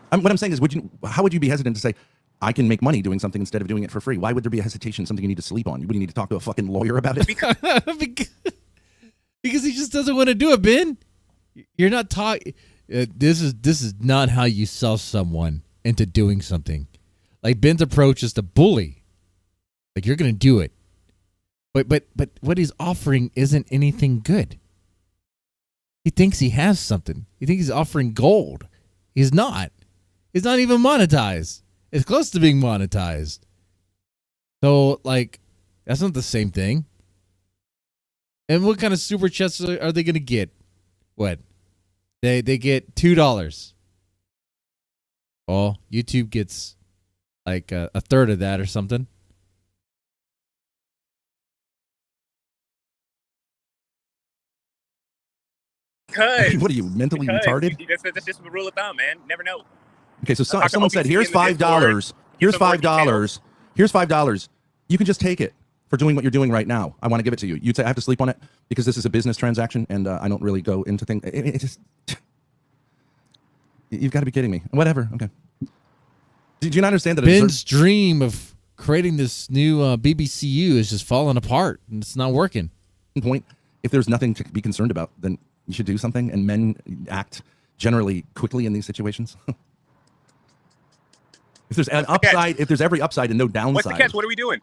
What I'm saying is, how would you be hesitant to say, I can make money doing something instead of doing it for free? Why would there be a hesitation, something you need to sleep on? Would you need to talk to a fucking lawyer about it? Because he just doesn't want to do it, Ben. You're not talking. This is not how you sell someone into doing something. Like, Ben's approach is to bully. Like, you're going to do it. But what he's offering isn't anything good. He thinks he has something. He thinks he's offering gold. He's not. He's not even monetized. It's close to being monetized. So, like, that's not the same thing. And what kind of super chats are they going to get? What? They get $2. Oh, YouTube gets like a third of that or something. What are you, mentally retarded? That's just a rule of thumb, man. Never know. Okay, so someone said, "Here's $5. Here's $5. Here's $5. You can just take it for doing what you're doing right now. I want to give it to you." You'd say, "I have to sleep on it because this is a business transaction, and I don't really go into things." It just, you've got to be kidding me. Whatever. Okay. Did you not understand that Ben's dream of creating this new BBCU is just falling apart, and it's not working? Point. If there's nothing to be concerned about, then you should do something, and men act generally quickly in these situations. If there's an upside, if there's every upside and no downside. What's the catch? What are we doing?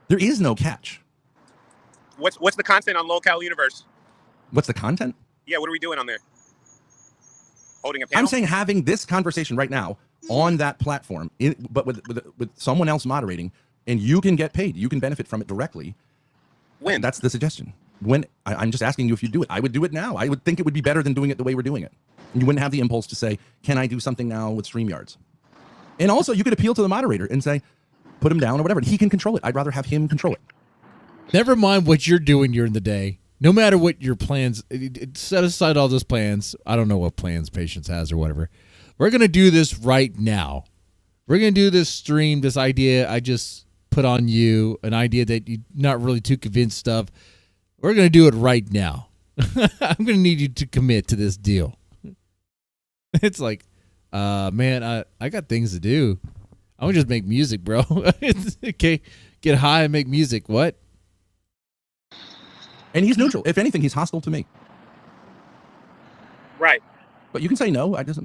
There is no catch. What's the content on Local Universe? What's the content? Yeah, what are we doing on there? Holding a panel? I'm saying having this conversation right now on that platform, but with someone else moderating, and you can get paid. You can benefit from it directly. When? That's the suggestion. When I'm just asking you if you do it. I would do it now. I would think it would be better than doing it the way we're doing it. You wouldn't have the impulse to say, can I do something now with StreamYards? And also, you could appeal to the moderator and say, put him down or whatever. He can control it. I'd rather have him control it. Never mind what you're doing during the day. No matter what your plans, set aside all those plans. I don't know what plans Patience has or whatever. We're going to do this right now. We're going to do this stream, this idea I just put on you, an idea that you're not really too convinced of. We're going to do it right now. I'm going to need you to commit to this deal. It's like, man, I got things to do. I want to just make music, bro. Okay, get high and make music. What? And he's neutral. If anything, he's hostile to me. Right. But you can say no. It's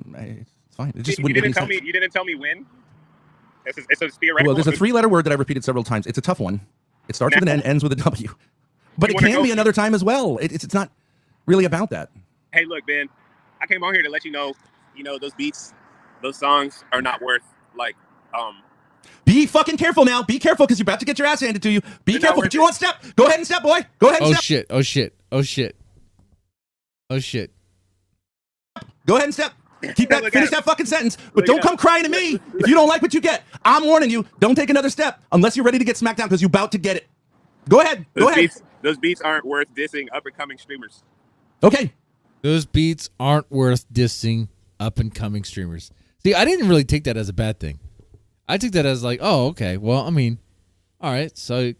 fine. It just you wouldn't didn't make tell any sense. me. You didn't tell me when. It's a theoretical. Well, there's a 3-letter word that I repeated several times. It's a tough one. It starts with an N, ends with a W. But it can be another time as well. It's not really about that. Hey, look, Ben. I came on here to let you know. Those beats, those songs are not worth Be fucking careful now. Be careful because you're about to get your ass handed to you. Be careful. But you want step? Go ahead and step, boy. Go ahead and step. Shit. Oh shit. Oh shit. Oh shit. Go ahead and step. Keep that. Finish that fucking sentence. But don't come crying to me if you don't like what you get. I'm warning you. Don't take another step unless you're ready to get smacked down because you're about to get it. Go ahead. Go ahead. Those beats aren't worth dissing up and coming streamers. Okay. Those beats aren't worth dissing up and coming streamers. See, I didn't really take that as a bad thing. I took that as like, oh, okay. Well, I mean, all right. So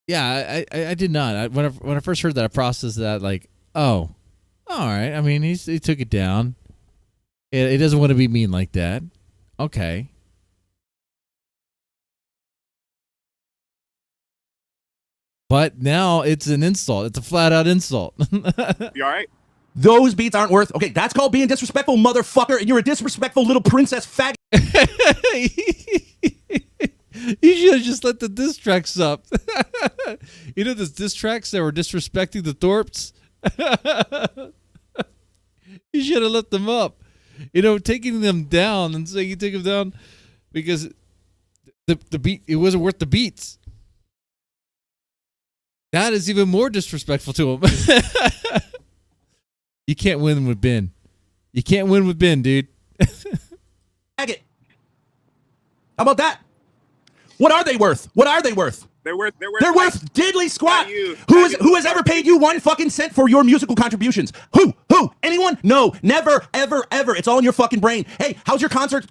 yeah, I did not. When I first heard that, I processed that like, oh, all right. I mean, he took it down. It doesn't want to be mean like that. Okay. But now it's an insult. It's a flat out insult. You all right? Those beats aren't worth. Okay, that's called being disrespectful, motherfucker. And you're a disrespectful little princess faggot. You should have just let the diss tracks up. You know those diss tracks that were disrespecting the Thorps? You should have let them up. Taking them down and saying you take them down because the beat, it wasn't worth the beats. That is even more disrespectful to him. You can't win with Ben. You can't win with Ben, dude. How about that? What are they worth? What are they worth? They're worth diddly squat. Who has ever paid you 1 fucking cent for your musical contributions? Who? Anyone? No, never, ever, ever. It's all in your fucking brain. Hey, how's your concert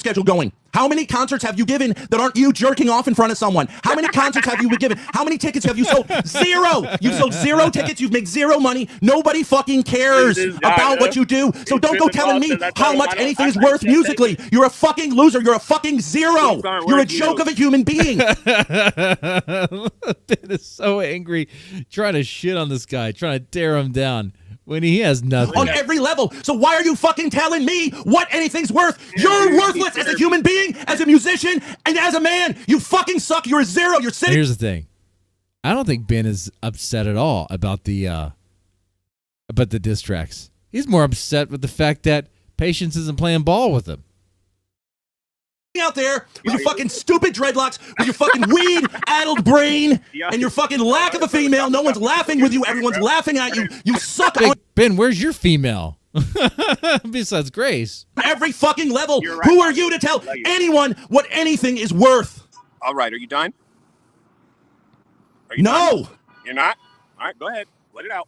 schedule going? How many concerts have you given that aren't you jerking off in front of someone? How many concerts have you been given? How many tickets have you sold? 0. You've sold 0 tickets. You've made 0 money. Nobody fucking cares about what you do. So don't go telling me how much anything is worth musically. You're a fucking loser. You're a fucking 0. You're a joke of a human being. Ben is so angry, trying to shit on this guy, trying to tear him down when he has nothing. On every level. So why are you fucking telling me what anything's worth? You're worthless as a human being, as a musician, and as a man. You fucking suck. You're a 0. You're sitting. Here's the thing. I don't think Ben is upset at all about the diss tracks. He's more upset with the fact that Patience isn't playing ball with him. Out there with your fucking stupid dreadlocks, with your fucking weed-addled brain, and your fucking lack of a female. No one's laughing with you. Everyone's laughing at you. You suck. Ben, where's your female? Besides Grace. Every fucking level. Right. Who are you to tell anyone what anything is worth? All right. Are you done? No. You're not? All right. Go ahead. Let it out.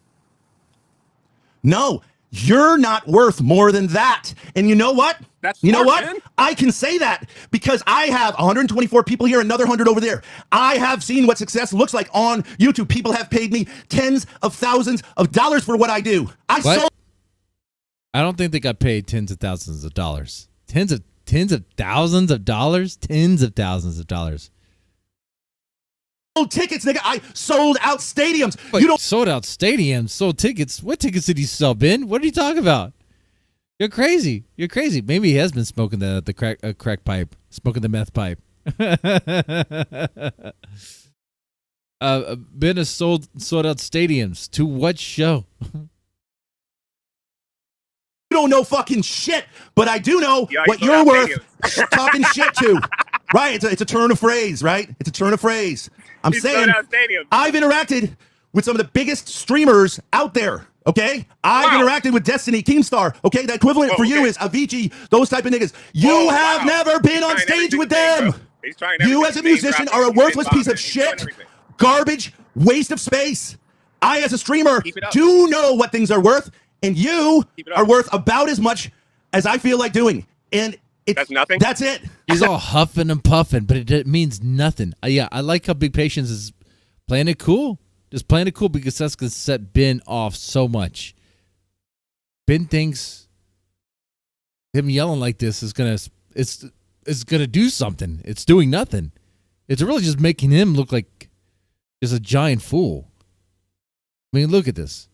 No. You're not worth more than that. And you know what? You know what? Man. I can say that because I have 124 people here, another 100 over there. I have seen what success looks like on YouTube. People have paid me tens of thousands of dollars for what I do. I don't think they got paid tens of thousands of dollars. Tens of thousands of dollars? Tens of thousands of dollars. Sold tickets, nigga. I sold out stadiums. Wait, you don't sold out stadiums, sold tickets. What tickets did he sell, Ben? What are you talking about? You're crazy. You're crazy. Maybe he has been smoking the crack pipe, smoking the meth pipe. Ben has sold out stadiums. To what show? You don't know fucking shit, but I do know what you're worth talking shit to. Right? It's a turn of phrase, right? It's a turn of phrase. I'm saying I've interacted with some of the biggest streamers out there. Okay? I've interacted with Destiny, Keemstar. Okay? The equivalent for you is Avicii, those type of niggas. You have never been on stage with them. You as a musician are a worthless piece of shit, garbage, waste of space. I as a streamer do know what things are worth, and you are worth about as much as I feel like doing. And that's nothing. That's it. He's all huffing and puffing, but it means nothing. Yeah, I like how Big Patience is playing it cool. Just playing it cool because that's going to set Ben off so much. Ben thinks him yelling like this is going to do something. It's doing nothing. It's really just making him look like just a giant fool. I mean, look at this.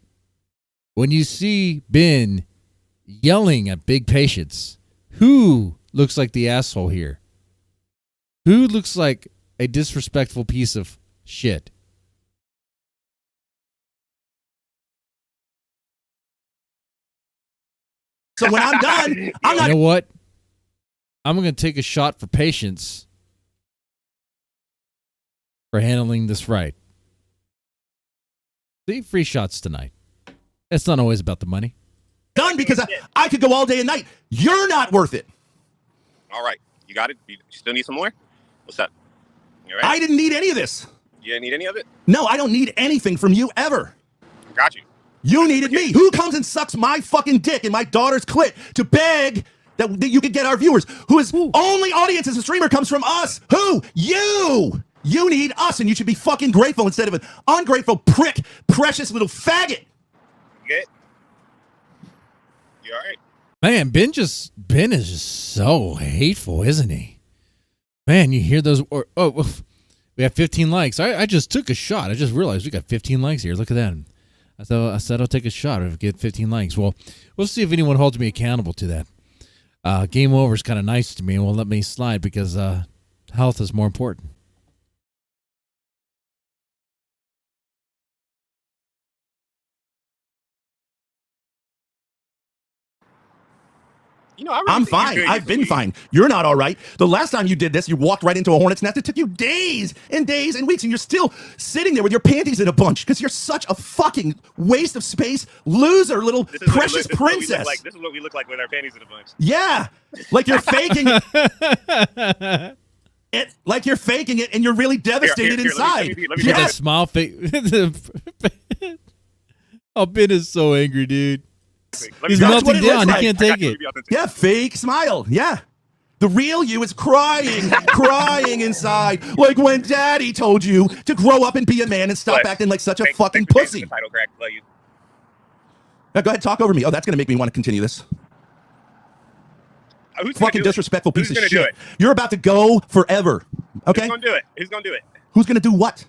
When you see Ben yelling at Big Patience, who looks like the asshole here? Who looks like a disrespectful piece of shit? So when I'm done, I'm not. You know what? I'm going to take a shot for Patience for handling this right. See, free shots tonight. It's not always about the money. Done because I could go all day and night. You're not worth it. All right. You got it? You still need some more? What's up? You all right? I didn't need any of this. You didn't need any of it? No, I don't need anything from you ever. Got you. You needed me. Who comes and sucks my fucking dick in my daughter's clit to beg that you could get our viewers? Whose only audience as a streamer comes from us? Who? You! You need us, and you should be fucking grateful instead of an ungrateful prick, precious little faggot. Good. You all right? Man, Ben is just so hateful, isn't he? Man, you hear those? We have 15 likes. I just took a shot. I just realized we got 15 likes here. Look at that. I said I'll take a shot if I get 15 likes. Well, we'll see if anyone holds me accountable to that. Game over is kind of nice to me and won't let me slide because health is more important. You know, I really I'm think you're fine. good. I've been fine. You're not all right. The last time you did this, you walked right into a hornet's nest. It took you days and days and weeks, and you're still sitting there with your panties in a bunch because you're such a fucking waste of space, loser, little precious princess. This is what we look like with our panties in a bunch. Yeah, like you're faking it. Like you're faking it, and you're really devastated inside. Let me that smile face. Oh, Ben is so angry, dude. He's melting down. He can't take it. Yeah, fake smile. Yeah. The real you is crying, crying inside, like when Daddy told you to grow up and be a man and stop acting like such a fucking pussy. Now go ahead, talk over me. Oh, that's going to make me want to continue this. Fucking disrespectful piece of shit. You're about to go forever. Okay? Who's going to do it? Who's going to do it? Who's going to do what?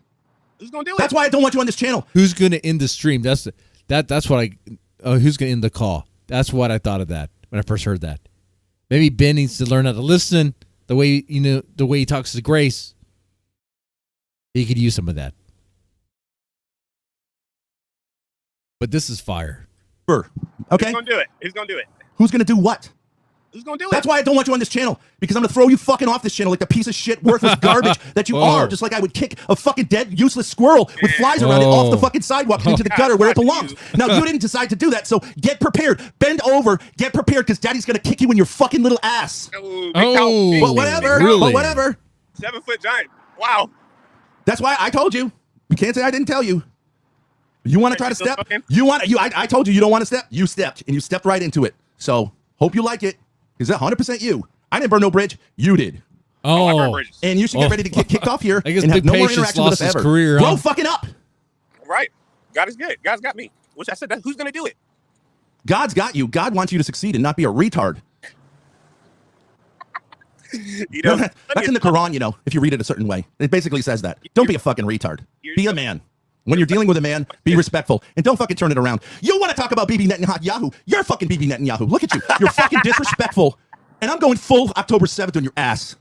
Who's going to do it? That's why I don't want you on this channel. Who's going to end the stream? That's what I... who's going to end the call? That's what I thought of that when I first heard that. Maybe Ben needs to learn how to listen the way he talks to Grace. He could use some of that. But this is fire. Okay? Who's going to do it? Who's going to do it? Who's going to do what? Who's going to do it? That's why I don't want you on this channel, because I'm going to throw you fucking off this channel like the piece of shit, worthless garbage that you are, just like I would kick a fucking dead, useless squirrel with flies around it off the fucking sidewalk into the gutter where it belongs. Now, you didn't decide to do that, so get prepared. Bend over, get prepared, because Daddy's going to kick you in your fucking little ass. But whatever. Really? But whatever. 7-foot giant. Wow. That's why I told you. You can't say I didn't tell you. You want to try to step? I told you don't want to step. You stepped, and you stepped right into it. So, hope you like it. Is that 100% you? I didn't burn no bridge. You did. Oh. And you should get ready to get kicked off here I guess and have Big no more Patience interaction with us lost his ever. career, Grow fucking up. Right. God is good. God's got me. Which I said, who's going to do it? God's got you. God wants you to succeed and not be a retard. You know, that's in the Quran, if you read it a certain way. It basically says that. Don't be a fucking retard. Be a man. When you're dealing with a man, be respectful and don't fucking turn it around. You want to talk about Bibi Netanyahu? You're fucking Bibi Netanyahu. Look at you. You're fucking disrespectful. And I'm going full October 7th on your ass.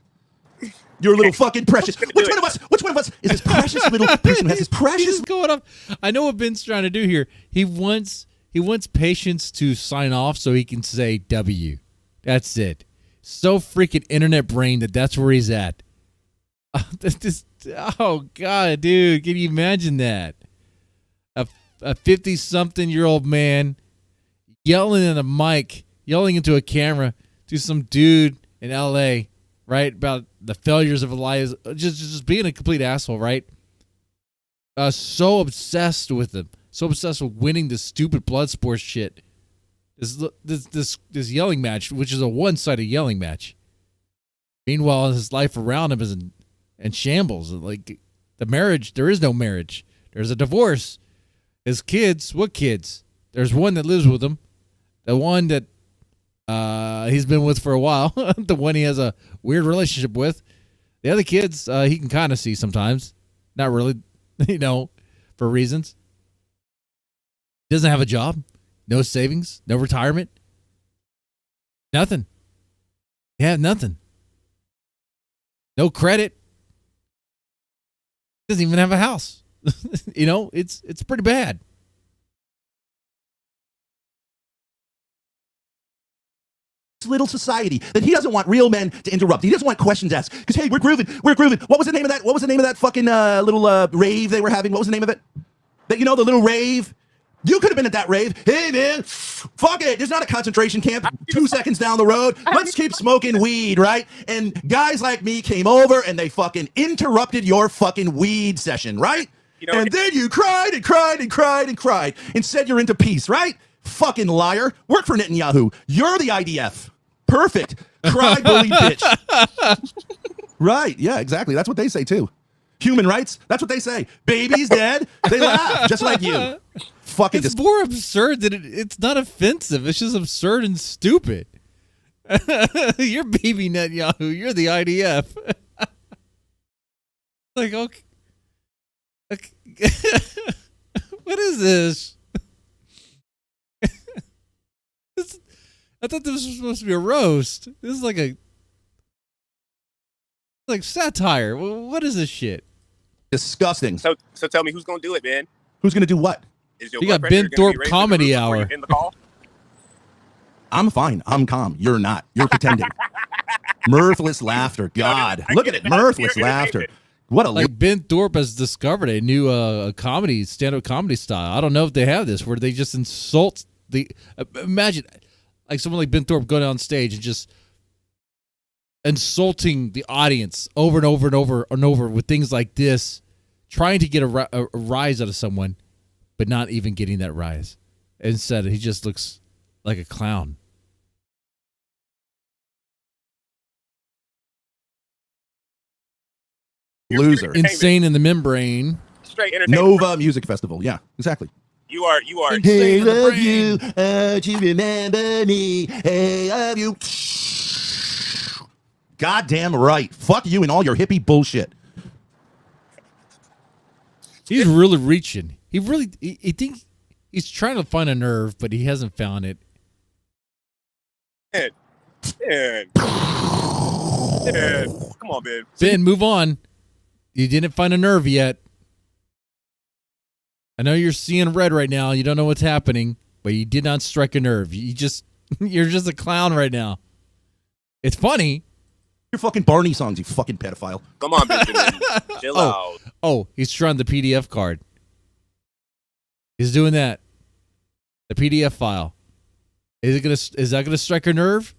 You're a little fucking precious. Which one of us is this precious little person who has this precious going up? I know what Ben's trying to do here. He wants patients to sign off so he can say W. That's it. So freaking internet brain that's where he's at. Oh God, dude, can you imagine that? A 50-something-year-old man yelling in a mic, yelling into a camera to some dude in LA, right, about the failures of Elias, just being a complete asshole, right? So obsessed with him, so obsessed with winning this stupid blood sports shit. This yelling match, which is a one-sided yelling match. Meanwhile, his life around him is in shambles. Like the marriage, there is no marriage. There's a divorce. His kids, what kids? There's one that lives with him. The one that he's been with for a while. The one he has a weird relationship with. The other kids, he can kind of see sometimes. Not really, for reasons. Doesn't have a job. No savings. No retirement. Nothing. Yeah, nothing. No credit. Doesn't even have a house. It's pretty bad. little society that he doesn't want real men to interrupt. He doesn't want questions asked. Because, hey, we're grooving. What was the name of that fucking little rave they were having? What was the name of it? The little rave? You could have been at that rave. Hey, man, fuck it. There's not a concentration camp 2 seconds down the road. Let's keep smoking weed, right? And guys like me came over and they fucking interrupted your fucking weed session, right? And then you cried and cried and cried and cried and said you're into peace, right? Fucking liar. Work for Netanyahu. You're the IDF. Perfect. Cry, bully, bitch. Right. Yeah, exactly. That's what they say, too. Human rights. That's what they say. Baby's dead. They laugh, just like you. Fucking. It's more absurd than it's not offensive. It's just absurd and stupid. You're Bibi Netanyahu. You're the IDF. Like, okay. What is this? I thought this was supposed to be a roast. This is like satire. What is this shit? Disgusting. So tell me, who's gonna do it, Ben? Who's gonna do what? Is your You got Ben Thorp Comedy Hour. In the call? I'm fine. I'm calm. You're not. You're pretending. Mirthless laughter. God, look at it. Mirthless laughter. What a Ben Thorp has discovered a new stand-up comedy style. I don't know if they have this where they just insult the. Imagine, like someone like Ben Thorp going on stage and just insulting the audience over and over and over and over with things like this, trying to get a rise out of someone, but not even getting that rise. Instead, he just looks like a clown. Loser. Insane in the membrane. Straight entertainment. Nova Music Festival. Yeah, exactly. You are. Hey, love you. Do you remember me? Hey, love you. Goddamn right. Fuck you and all your hippie bullshit. He's really reaching. He thinks he's trying to find a nerve, but he hasn't found it. Ben. Come on, Ben. Ben, move on. You didn't find a nerve yet. I know you're seeing red right now. You don't know what's happening, but you did not strike a nerve. You're just a clown right now. It's funny. Your fucking Barney songs, you fucking pedophile. Come on, Benjamin. Chill out. Oh, he's trying the PDF card. He's doing that. The PDF file. Is that gonna strike a nerve?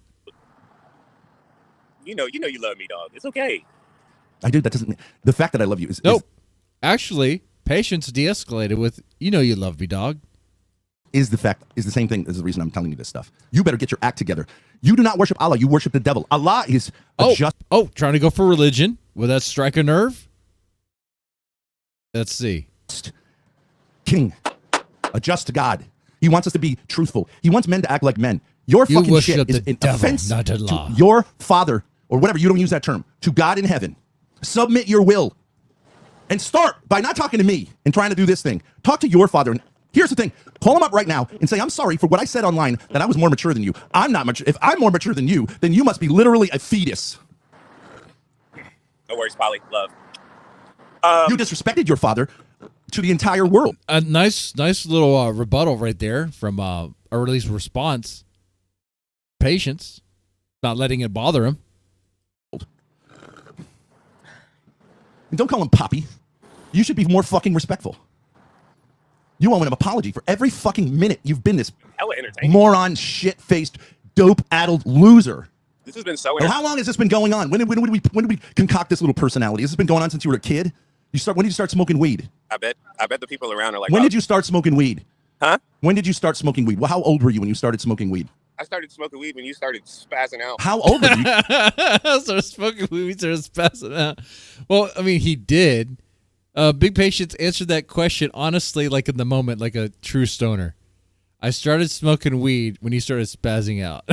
You know you love me, dog. It's okay. I do. That doesn't mean the fact that I love you is nope. Actually, patience de-escalated with "you know you love me, dog." Is the same thing as the reason I'm telling you this stuff. You better get your act together. You do not worship Allah. You worship the devil. Allah is trying to go for religion. Will that strike a nerve? Let's see. King, a just God. He wants us to be truthful. He wants men to act like men. Your fucking shit is an offense not to Allah. your father, or whatever, you don't use that term, to God in heaven. Submit your will And start by not talking to me and trying to do this thing. Talk to your father. And here's the thing. Call him up right now and say, I'm sorry for what I said online, that I was more mature than you. I'm not mature. If I'm more mature than you, then you must be literally a fetus. No worries, Polly. Love. You disrespected your father to the entire world. A nice little rebuttal right there from or at least response. Patience, not letting it bother him. And don't call him Poppy. You should be more fucking respectful. You owe him an apology for every fucking minute you've been this Hella entertaining. moron, shit-faced, dope-addled loser. This has been so Well, how long has this been going on? When did we concoct this little personality? Has this been going on since you were a kid? When did you start smoking weed? I bet the people around are like, When did you start smoking weed? Huh? When did you start smoking weed? Well, how old were you when you started smoking weed? I started smoking weed when you started spazzing out. How old were you? Started smoking weed, we started spazzing out. Well, I mean, he did. Big Patience answered that question honestly, like in the moment, like a true stoner. I started smoking weed when he started spazzing out.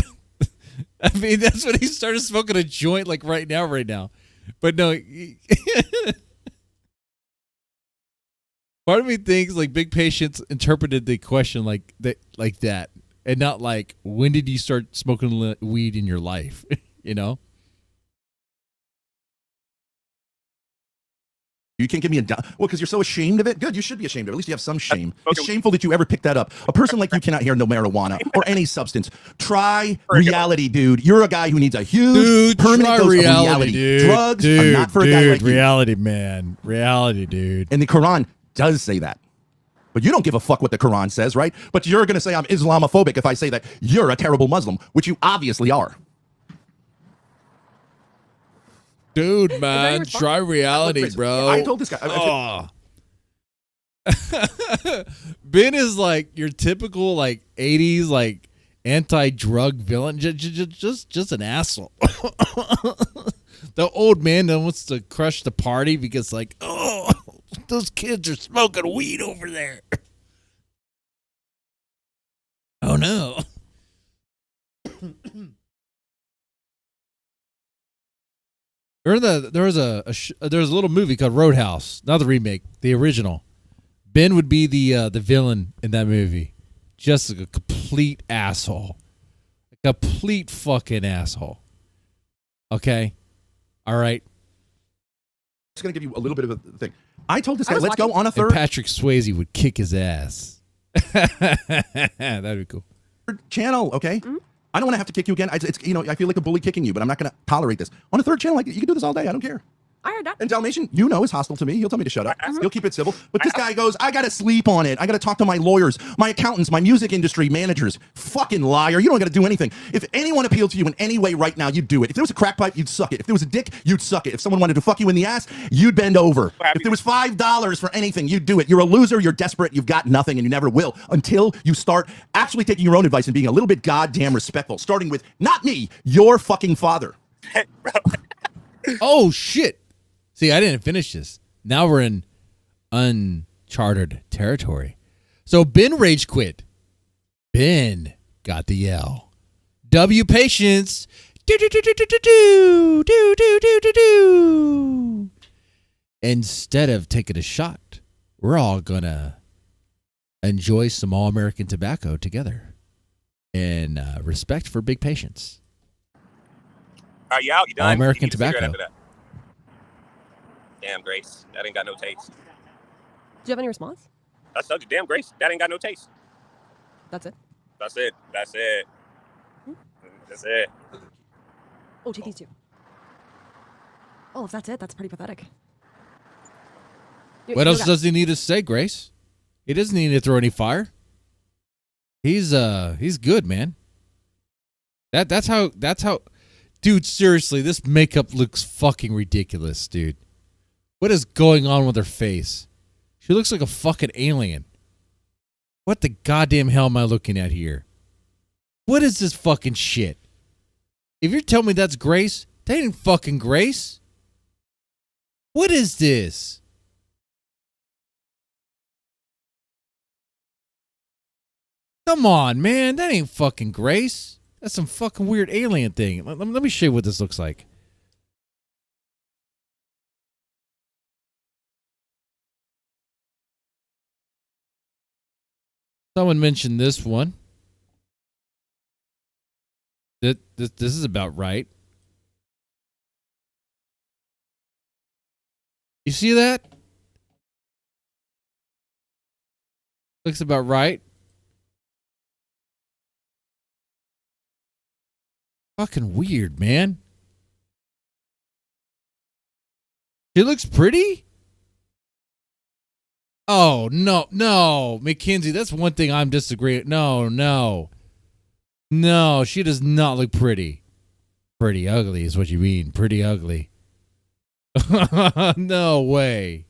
I mean, that's when he started smoking a joint, like right now. But no, part of me thinks like Big Patience interpreted the question like that, and not like, when did you start smoking weed in your life? You know. You can't give me well, because you're so ashamed of it. Good, you should be ashamed of it. At least you have some shame. It's shameful that you ever picked that up. A person like you cannot hear no marijuana or any substance. Try reality, dude. You're a guy who needs a huge permanent dose of reality. Dude. Drugs are not for a guy like you. Reality, man. Reality, dude. And the Quran does say that. But you don't give a fuck what the Quran says, right? But you're going to say I'm Islamophobic if I say that you're a terrible Muslim, which you obviously are. Dude, man, try reality, bro. I told this guy. Ben is like your typical like 80s like anti-drug villain, just an asshole. The old man that wants to crush the party because like, oh, those kids are smoking weed over there. Oh no. There was a little movie called Roadhouse, not the remake, the original. Ben would be the villain in that movie, just like a complete asshole, a complete fucking asshole. Okay, all right. Just gonna give you a little bit of a thing. I told this guy, let's go on a third. And Patrick Swayze would kick his ass. That'd be cool. Channel, okay. Mm-hmm. I don't want to have to kick you again. It's I feel like a bully kicking you, but I'm not going to tolerate this. On a third channel, like you can do this all day. I don't care. I heard that. And Dalmatian, is hostile to me. He'll tell me to shut up. He'll keep it civil. But this guy goes, I got to sleep on it. I got to talk to my lawyers, my accountants, my music industry managers. Fucking liar. You don't got to do anything. If anyone appealed to you in any way right now, you'd do it. If there was a crack pipe, you'd suck it. If there was a dick, you'd suck it. If someone wanted to fuck you in the ass, you'd bend over. If there was $5 for anything, you'd do it. You're a loser. You're desperate. You've got nothing, and you never will until you start actually taking your own advice and being a little bit goddamn respectful. Starting with, not me, your fucking father. Oh, shit. See, I didn't finish this. Now we're in uncharted territory. So Ben rage quit. Ben got the L. W Patience. Do. Instead of taking a shot, we're all going to enjoy some all-American tobacco together in respect for Big Patience. You out? You done? All-American You need a cigarette tobacco. after that. Damn, Grace, that ain't got no taste. Do you have any response? I told you, damn, Grace, that ain't got no taste. That's it. That's it. That's it. That's it. Oh, take these two. Oh, if that's it, that's pretty pathetic. What else does he need to say, Grace? He doesn't need to throw any fire. He's good, man. That's how dude, seriously, this makeup looks fucking ridiculous, dude. What is going on with her face? She looks like a fucking alien. What the goddamn hell am I looking at here? What is this fucking shit? If you're telling me that's Grace, that ain't fucking Grace. What is this? Come on, man. That ain't fucking Grace. That's some fucking weird alien thing. Let me show you what this looks like. Someone mentioned this one. This is about right. You see that? Looks about right. Fucking weird, man. She looks pretty? Oh, no, Mackenzie, that's one thing I'm disagreeing. No, she does not look pretty. Pretty ugly is what you mean. Pretty ugly. No way.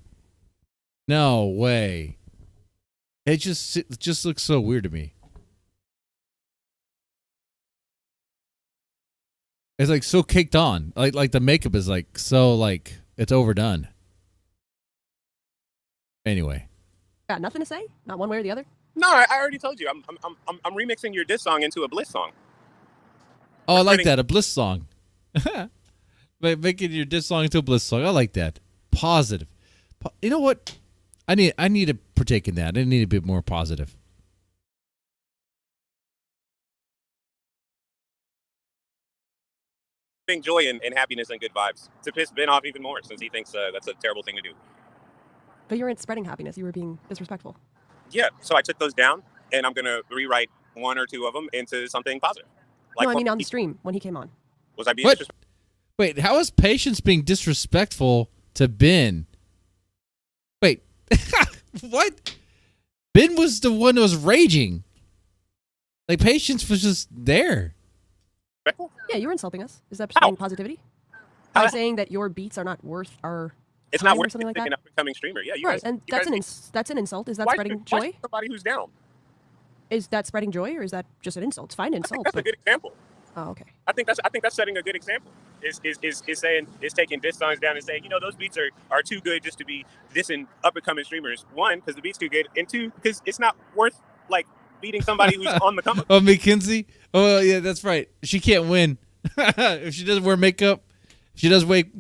It just looks so weird to me. It's like so caked on. Like the makeup is like so like it's overdone. Anyway. Got nothing to say? Not one way or the other? No, I already told you. I'm remixing your diss song into a Bliss song. Oh, I like that. A Bliss song. Making your diss song into a Bliss song. I like that. Positive. You know what? I need to partake in that. I need a bit more positive. Bring joy and happiness and good vibes to piss Ben off even more, since he thinks that's a terrible thing to do. But you weren't spreading happiness. You were being disrespectful. Yeah, so I took those down, and I'm gonna rewrite one or two of them into something positive. Like no, I mean on the stream when he came on. Was I being disrespectful? Wait, how is Patience being disrespectful to Ben? Wait, what? Ben was the one that was raging. Like Patience was just there. Yeah, you were insulting us. Is that spreading positivity? By saying that your beats are not worth our It's time not worth or something like an that? up-and-coming streamer. Yeah, you right, guys. and you that's an insult. Is that why spreading why joy? somebody who's down. Is that spreading joy, or is that just an insult? It's fine insult. I think that's a good example. Oh, okay. I think that's setting a good example. Is saying is taking diss songs down and saying, you know, those beats are too good just to be dissing up-and-coming streamers. One, because the beat's too good, and two, because it's not worth like beating somebody who's on the come up. Oh, Mackenzie. Oh, yeah, that's right. She can't win if she doesn't wear makeup. If she does wait.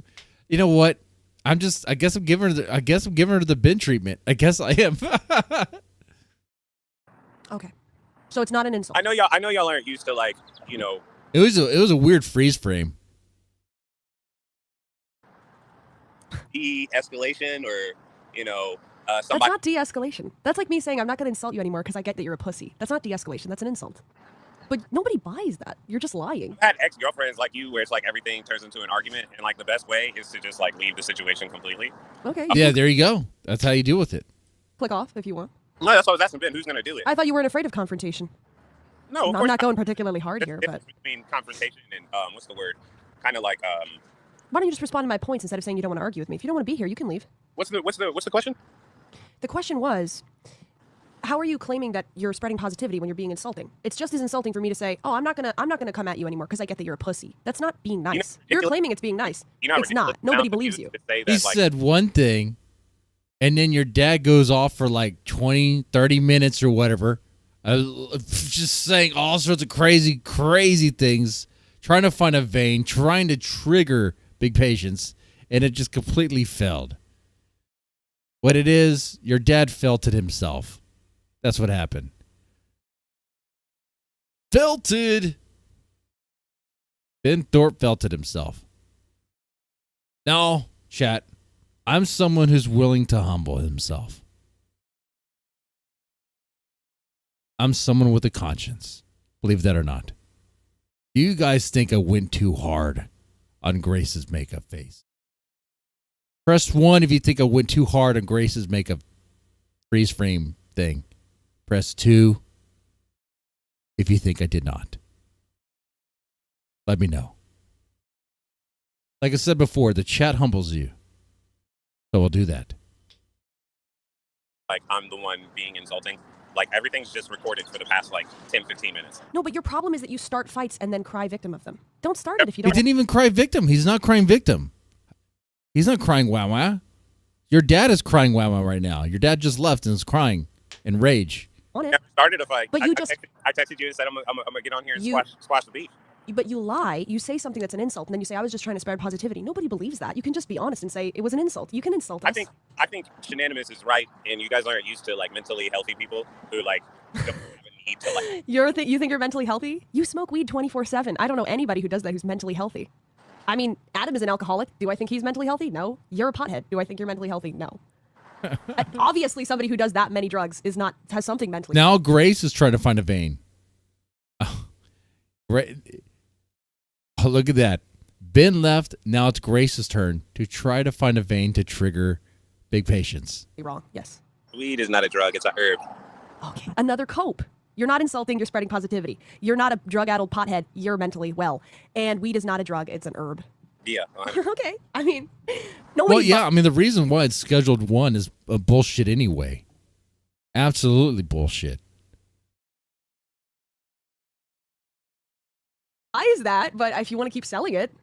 You know what? I guess I'm giving her the Ben treatment. I guess I am. Okay. So it's not an insult. I know y'all aren't used to like, you know. It was a weird freeze frame. De-escalation or, you know, That's not de-escalation. That's like me saying I'm not going to insult you anymore because I get that you're a pussy. That's not de-escalation. That's an insult. But nobody buys that. You're just lying. I've had ex-girlfriends like you where it's like everything turns into an argument and like the best way is to just like leave the situation completely. Okay. Yeah, there you go. That's how you deal with it. Click off if you want. No, that's what I was asking Ben. Who's going to do it? I thought you weren't afraid of confrontation. No, of I'm not going particularly hard here, but between confrontation and what's the word? Kind of like Why don't you just respond to my points instead of saying you don't want to argue with me? If you don't want to be here, you can leave. What's the question? The question was, how are you claiming that you're spreading positivity when you're being insulting? It's just as insulting for me to say, "Oh, I'm not gonna come at you anymore because I get that you're a pussy." That's not being nice. You're claiming it's being nice. It's not. Nobody believes you. He said one thing, and then your dad goes off for like 20, 30 minutes or whatever, just saying all sorts of crazy things, trying to find a vein, trying to trigger Big Patience, and it just completely failed. What it is, your dad felt it himself. That's what happened. Felted. Ben Thorp felt it himself. Now, chat, I'm someone who's willing to humble himself. I'm someone with a conscience, believe that or not. Do you guys think I went too hard on Grace's makeup face? Press 1 if you think I went too hard on Grace's makeup freeze frame thing. Press 2 if you think I did not. Let me know. Like I said before, the chat humbles you. So we'll do that. Like I'm the one being insulting. Like everything's just recorded for the past like 10, 15 minutes. No, but your problem is that you start fights and then cry victim of them. Don't start it if you don't. He didn't even cry victim. He's not crying victim. He's not crying wow. Your dad is crying wow right now. Your dad just left and is crying in rage. On it. Never started a fight. But I texted you and said I'm gonna get on here and squash the beef. but you lie. You say something that's an insult, and then you say, "I was just trying to spread positivity." Nobody believes that. You can just be honest and say it was an insult. You can insult us. I think Shenanimous is right, and you guys aren't used to like mentally healthy people who like don't have a need to like. You think you're mentally healthy? You smoke weed 24/7. I don't know anybody who does that who's mentally healthy. I mean, Adam is an alcoholic. Do I think he's mentally healthy? No. You're a pothead. Do I think you're mentally healthy? No. Obviously, somebody who does that many drugs has something mentally. Now Grace is trying to find a vein. Oh, look at that. Ben left. Now it's Grace's turn to try to find a vein to trigger big patience. Wrong. Yes. Weed is not a drug; it's a herb. Okay. Another cope. You're not insulting. You're spreading positivity. You're not a drug-addled pothead. You're mentally well. And weed is not a drug. It's an herb. Yeah. Okay. I mean, nobody. Well, yeah. I mean, the reason why it's scheduled 1 is bullshit anyway. Absolutely bullshit. Why is that? But if you want to keep selling it,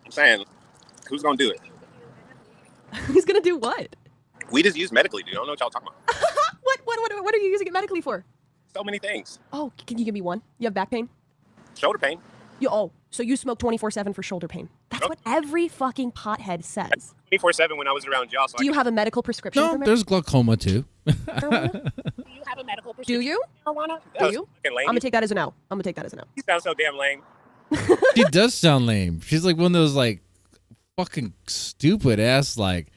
I'm saying, who's gonna do it? who's gonna do what? Weed is used medically, dude. I don't know what y'all talking about. What are you using it medically for? So many things. Oh, can you give me one? You have back pain? Shoulder pain. So you smoke 24/7 for shoulder pain. That's what every fucking pothead says. 24/7 when I was around y'all. So Do you have a medical prescription? No, for there's glaucoma too. Do you have a medical prescription? Do you? Do you? I'm gonna take that as a no. You sound so damn lame. She does sound lame. She's like one of those like fucking stupid ass like,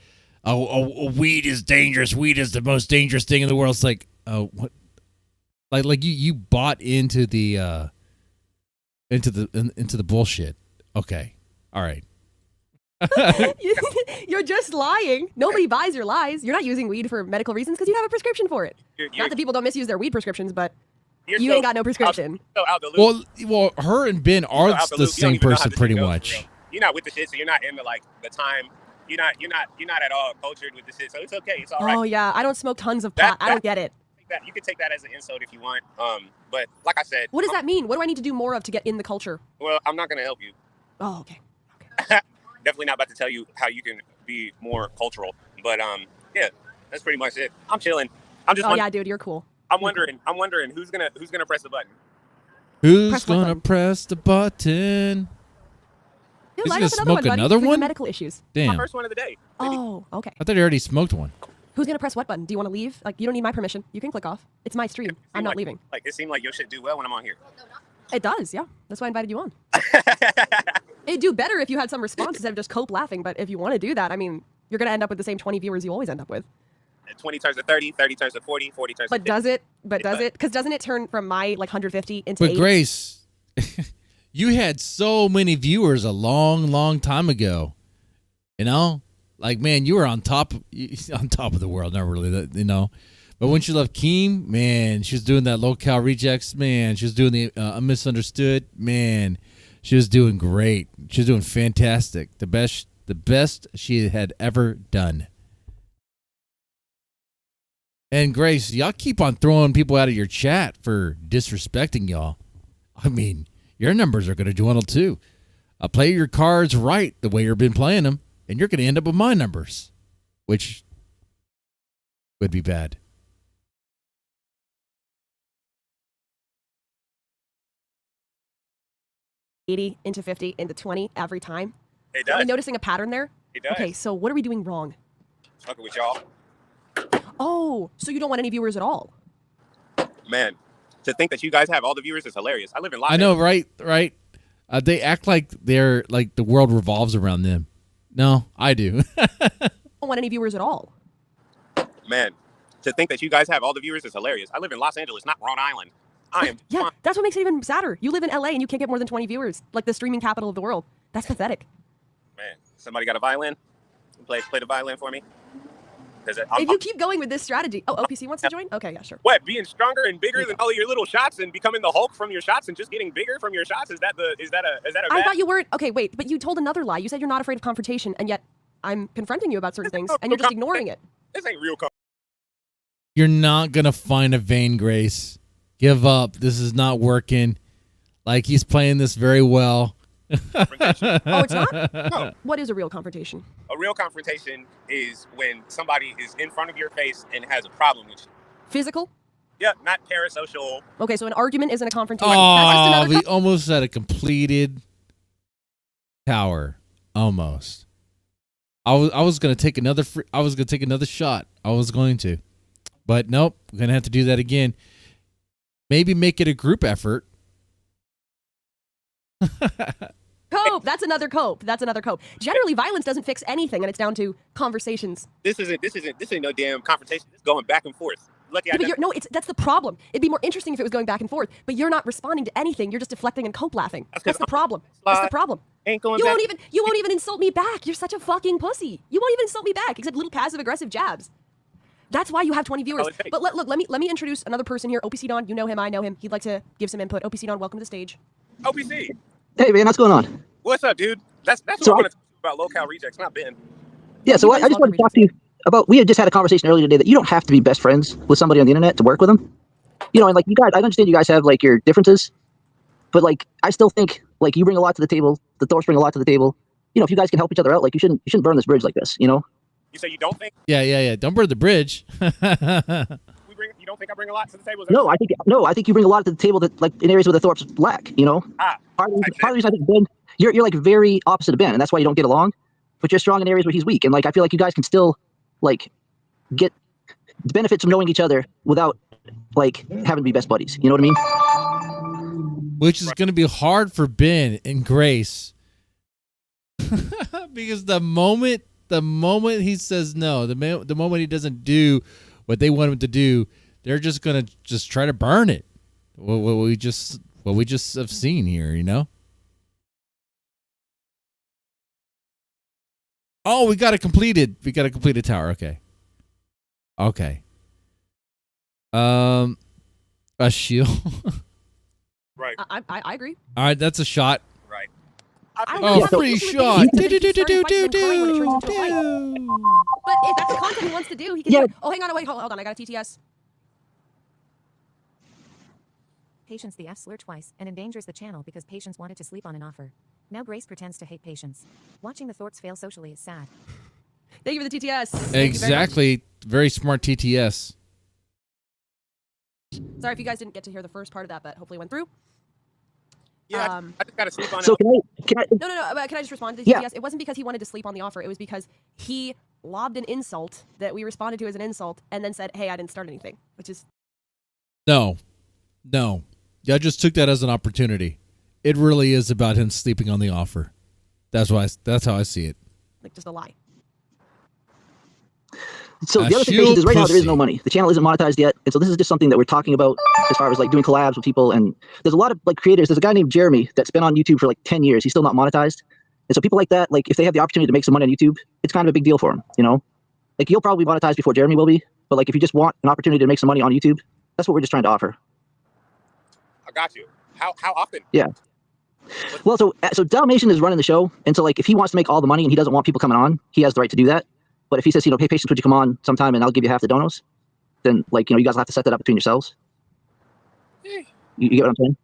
oh, weed is dangerous. Weed is the most dangerous thing in the world. It's like, oh, what? Like you bought into the into the bullshit. Okay, all right. You're just lying. Nobody buys your lies. You're not using weed for medical reasons because you have a prescription for it. Not that people don't misuse their weed prescriptions, but you ain't got no prescription. Out the loop. Well, her and Ben are the same person pretty much. You're not with the shit, so you're not into like the time. You're not at all cultured with the shit, so it's okay. It's all right. Oh yeah, I don't smoke tons of pot. I don't get it. You can take that as an insult if you want. But like I said, what does that mean? What do I need to do more of to get in the culture? Well, I'm not gonna help you. Oh, okay. Definitely not about to tell you how you can be more cultural. But yeah, that's pretty much it. I'm chilling. I'm just. Oh yeah, dude, you're cool. I'm wondering who's gonna press the button. Who's gonna press the button? Dude, Who's light gonna up smoke another one? Medical issues. Damn. My first one of the day. Oh, okay. I thought you already smoked one. Who's gonna press what button? Do you want to leave? Like, you don't need my permission. You can click off. It's my stream. I'm not leaving. Like, it seemed like your shit do well when I'm on here. It does, yeah. That's why I invited you on. It'd do better if you had some response instead of just cope laughing. But if you want to do that, I mean, you're gonna end up with the same 20 viewers you always end up with. 20 turns to 30, 30 turns to 40, 40 turns to 50. Does it? Because doesn't it turn from my like 150 into 80? But Grace, you had so many viewers a long time ago. You know, like man, you were on top of the world. Not really, you know. But when she left Keem, man, she was doing that low-cal rejects. Man, she was doing the misunderstood. Man, she was doing great. She was doing fantastic. The best she had ever done. And Grace, y'all keep on throwing people out of your chat for disrespecting y'all. I mean, your numbers are going to dwindle too. Play your cards right the way you've been playing them, and you're going to end up with my numbers, which would be bad. $80 into $50 into $20 every time. It does. Are we noticing a pattern there? It does. Okay, so what are we doing wrong? Fucking with y'all. Oh, so you don't want any viewers at all? Man, to think that you guys have all the viewers is hilarious. I live in Los I know, Angeles. right? They act like they're like the world revolves around them. No, I do. Don't want any viewers at all. Man, to think that you guys have all the viewers is hilarious. I live in Los Angeles, not Rhode Island. I am. Yeah, that's what makes it even sadder. You live in LA and you can't get more than 20 viewers, like the streaming capital of the world. That's pathetic. Man, somebody got a violin? Play the violin for me. If you keep going with this strategy, OPC wants to join? Okay, yeah, sure. What, being stronger and bigger than all of your little shots and becoming the Hulk from your shots and just getting bigger from your shots? Is that a I thought you weren't. Okay, wait, but you told another lie. You said you're not afraid of confrontation, and yet I'm confronting you about certain things, and you're just ignoring it. This ain't real. You're not gonna find a vein, Grace. Give up. This is not working. Like he's playing this very well. Oh, it's not? No. What is a real confrontation? A real confrontation is when somebody is in front of your face and has a problem with you. Physical? Yeah, not parasocial. Okay, so an argument isn't a confrontation. That's just Oh, another we almost had a completed tower. Almost. I was gonna take another. I was gonna take another shot. I was going to, but nope. We're gonna have to do that again. Maybe make it a group effort. cope. That's another cope. Generally, violence doesn't fix anything, and it's down to conversations. This ain't no damn confrontation. It's going back and forth. Lucky Yeah, but that's the problem. It'd be more interesting if it was going back and forth, but you're not responding to anything. You're just deflecting and cope laughing. That's the problem. That's the problem. Ain't going You back. won't even insult me back. You're such a fucking pussy. You won't even insult me back, except little passive aggressive jabs. That's why you have 20 viewers. But look, let me introduce another person here. OPC Don, you know him, I know him. He'd like to give some input. OPC Don, welcome to the stage. OPC. Hey man, what's going on? What's up, dude? That's what So I want to talk about low-cal rejects, not Ben. Yeah, so I just want to talk to you about, we had just had a conversation earlier today that you don't have to be best friends with somebody on the internet to work with them. You know, and like you guys, I understand you guys have like your differences, but like I still think like you bring a lot to the table, the Thorps bring a lot to the table. You know, if you guys can help each other out, like you shouldn't burn this bridge like this, you know? You say you don't think? Yeah. Don't burn the bridge. You don't think I bring a lot to the table? No, I think you bring a lot to the table that like in areas where the Thorps lack, you know? Part of the reason I think Ben, you're like very opposite of Ben, and that's why you don't get along. But you're strong in areas where he's weak, and like I feel like you guys can still like get the benefits of knowing each other without like having to be best buddies. You know what I mean? Which is going to be hard for Ben and Grace. Because the moment he says no, the moment he doesn't do what they want him to do, they're just going to just try to burn it. What we just have seen here, you know? Oh, we got a completed tower. Okay. A shield. Right. I agree. All right, that's a shot. Right. Free shot. But if that's the content he wants to do, he can do it. Oh, hang on, wait, hold on. I got a TTS. Patience the F slur twice and endangers the channel because Patience wanted to sleep on an offer. Now Grace pretends to hate Patience. Watching the Thorps fail socially is sad. Thank you for the TTS. Exactly. Very smart TTS. Sorry if you guys didn't get to hear the first part of that, but hopefully it went through. Yeah, I just got to sleep on so it. No. Can I just respond to the TTS? It wasn't because he wanted to sleep on the offer. It was because he lobbed an insult that we responded to as an insult and then said, hey, I didn't start anything, which is... No. I just took that as an opportunity. It really is about him sleeping on the offer. That's how I see it. Like just a lie. So the other thing is right now there is no money. The channel isn't monetized yet, and so this is just something that we're talking about as far as like doing collabs with people. And there's a lot of like creators. There's a guy named Jeremy that's been on YouTube for like 10 years. He's still not monetized, and so people like that, like if they have the opportunity to make some money on YouTube, it's kind of a big deal for them. You know, like you'll probably monetize before Jeremy will be, but like if you just want an opportunity to make some money on YouTube, that's what we're just trying to offer. I got you. How often? Yeah. Well, so Dalmatian is running the show, and so like if he wants to make all the money and he doesn't want people coming on, he has the right to do that. But if he says, hey, Patience, would you come on sometime and I'll give you half the donos, then like you guys will have to set that up between yourselves. You get what I'm saying?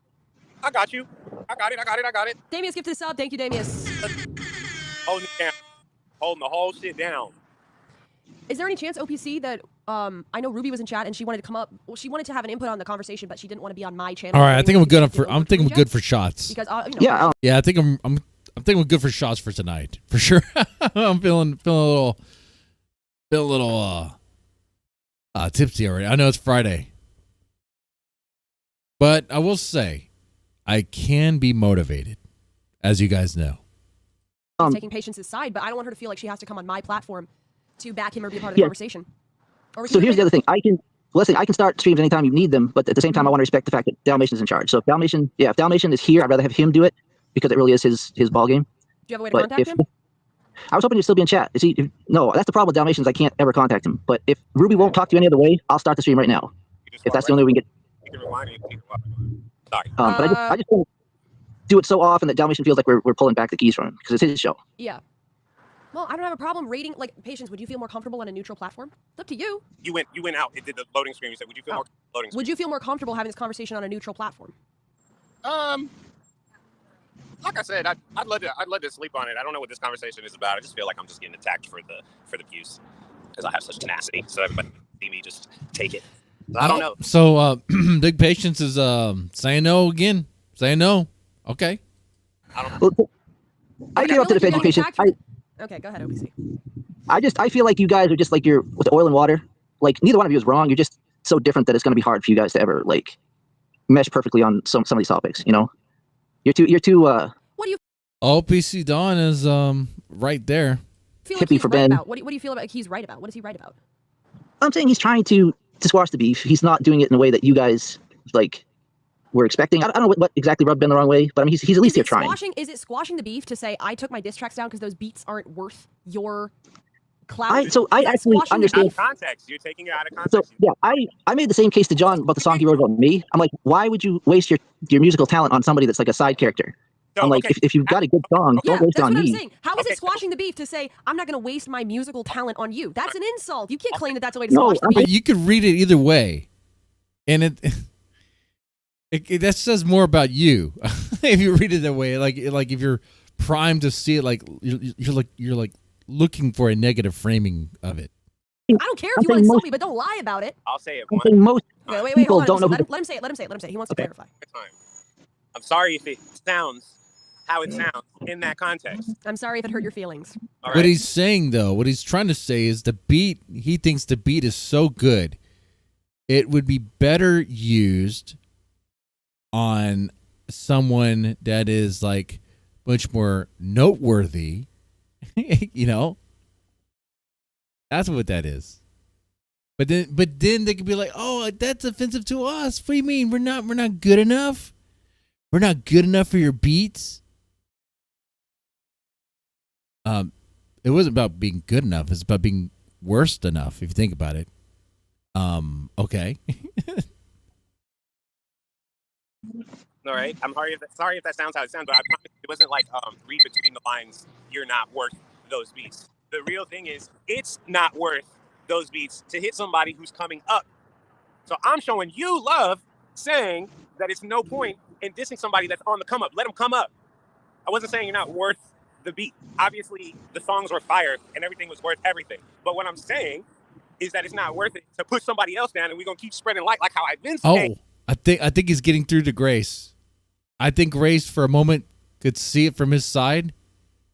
I got you. I got it. Damius, give this sub. Thank you, Damius. Holding it down. Holding the whole shit down. Is there any chance, OPC, that I know Ruby was in chat and she wanted to come up. Well, she wanted to have an input on the conversation, but she didn't want to be on my channel. All right, I think I'm good for shots. Because I think I'm thinking we're good for shots for tonight, for sure. I'm feeling a little tipsy already. I know it's Friday, but I will say I can be motivated, as you guys know. Taking Patience's side, but I don't want her to feel like she has to come on my platform to back him or be a part of the conversation. So here's the other thing. I can start streams anytime you need them, but at the same time, I want to respect the fact that Dalmatian is in charge. So if Dalmatian is here, I'd rather have him do it because it really is his ball game. Do you have a way to contact him? I was hoping he'd still be in chat. No, that's the problem with Dalmatians. I can't ever contact him. But if Ruby won't talk to you any other way, I'll start the stream right now. If that's the only way we can get. But I just don't do it so often that Dalmatian feels like we're pulling back the keys from him because it's his show. Yeah. Well, I don't have a problem rating, like, Patience, would you feel more comfortable on a neutral platform? It's up to you. You went out. It did the loading screen. You said, would you feel more loading screen? Would you feel more comfortable having this conversation on a neutral platform? Like I said, I'd love to sleep on it. I don't know what this conversation is about. I just feel like I'm just getting attacked for the views because I have such tenacity. So everybody can see me just take it. I don't know. So Big Patience is saying no again. Saying no. Okay. I don't know. I give up to the defense Patience. Okay, go ahead, OPC. I feel like you guys are just like you're with oil and water. Like neither one of you is wrong. You're just so different that it's going to be hard for you guys to ever like mesh perfectly on some of these topics. You know, you're too. What do you OPC Dawn is right there. feel like Hippie he's for right Ben. about? What do you feel about he's right about? What is he right about? I'm saying he's trying to squash the beef. He's not doing it in a way that you guys like were expecting. I don't know what exactly rubbed Ben the wrong way, but I mean he's at least here trying. Is it squashing the beef to say I took my diss tracks down because those beats aren't worth your clout? I actually understand. Out of context. You're taking it out of So context. yeah, I made the same case to John about the song he wrote about me. I'm like, why would you waste your musical talent on somebody that's like a side character? So, I'm like, okay. if you've got a good song, Yeah, don't waste that's it on what I'm me. saying. How is it squashing the beef to say I'm not going to waste my musical talent on you? That's an insult. You can't claim that that's a way to squash the beef. But you could read it either way, and it that says more about you if you read it that way. Like if you're primed to see it, like you're like looking for a negative framing of it. I don't care if you want to insult me, but don't lie about it. I'll say it I'm one saying most Okay, wait, people hold on. don't know. Let him say it. Let him say it. He wants to clarify. time. I'm sorry if it sounds how it sounds in that context. I'm sorry if it hurt your feelings. All What right? he's saying, though, what he's trying to say is the beat, he thinks the beat is so good, it would be better used on someone that is like much more noteworthy. You know? That's what that is. But then they could be like, oh, that's offensive to us. What do you mean? We're not good enough? We're not good enough for your beats? It wasn't about being good enough. It's about being worse enough, if you think about it. Okay. All right. I'm sorry if that sounds how it sounds, but I promise it wasn't like read between the lines. You're not worth those beats. The real thing is, it's not worth those beats to hit somebody who's coming up. So I'm showing you love, saying that it's no point in dissing somebody that's on the come up. Let them come up. I wasn't saying you're not worth the beat. Obviously, the songs were fire and everything was worth everything. But what I'm saying is that it's not worth it to push somebody else down, and we're gonna keep spreading light like how I've been saying. I think he's getting through to Grace. I think Grace for a moment could see it from his side,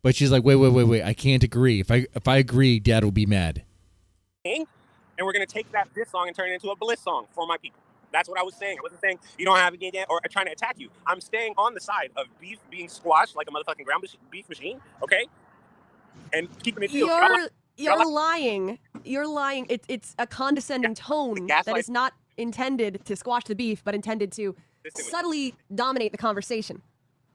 but she's like, wait, I can't agree. If I agree, Dad will be mad. And we're gonna take this song and turn it into a bliss song for my people. That's what I was saying. I wasn't saying you don't have it yet or trying to attack you. I'm staying on the side of beef being squashed like a motherfucking ground beef machine, okay? And keeping it real. You're lying. You're lying. It's a condescending tone that is not intended to squash the beef, but intended to subtly dominate the conversation.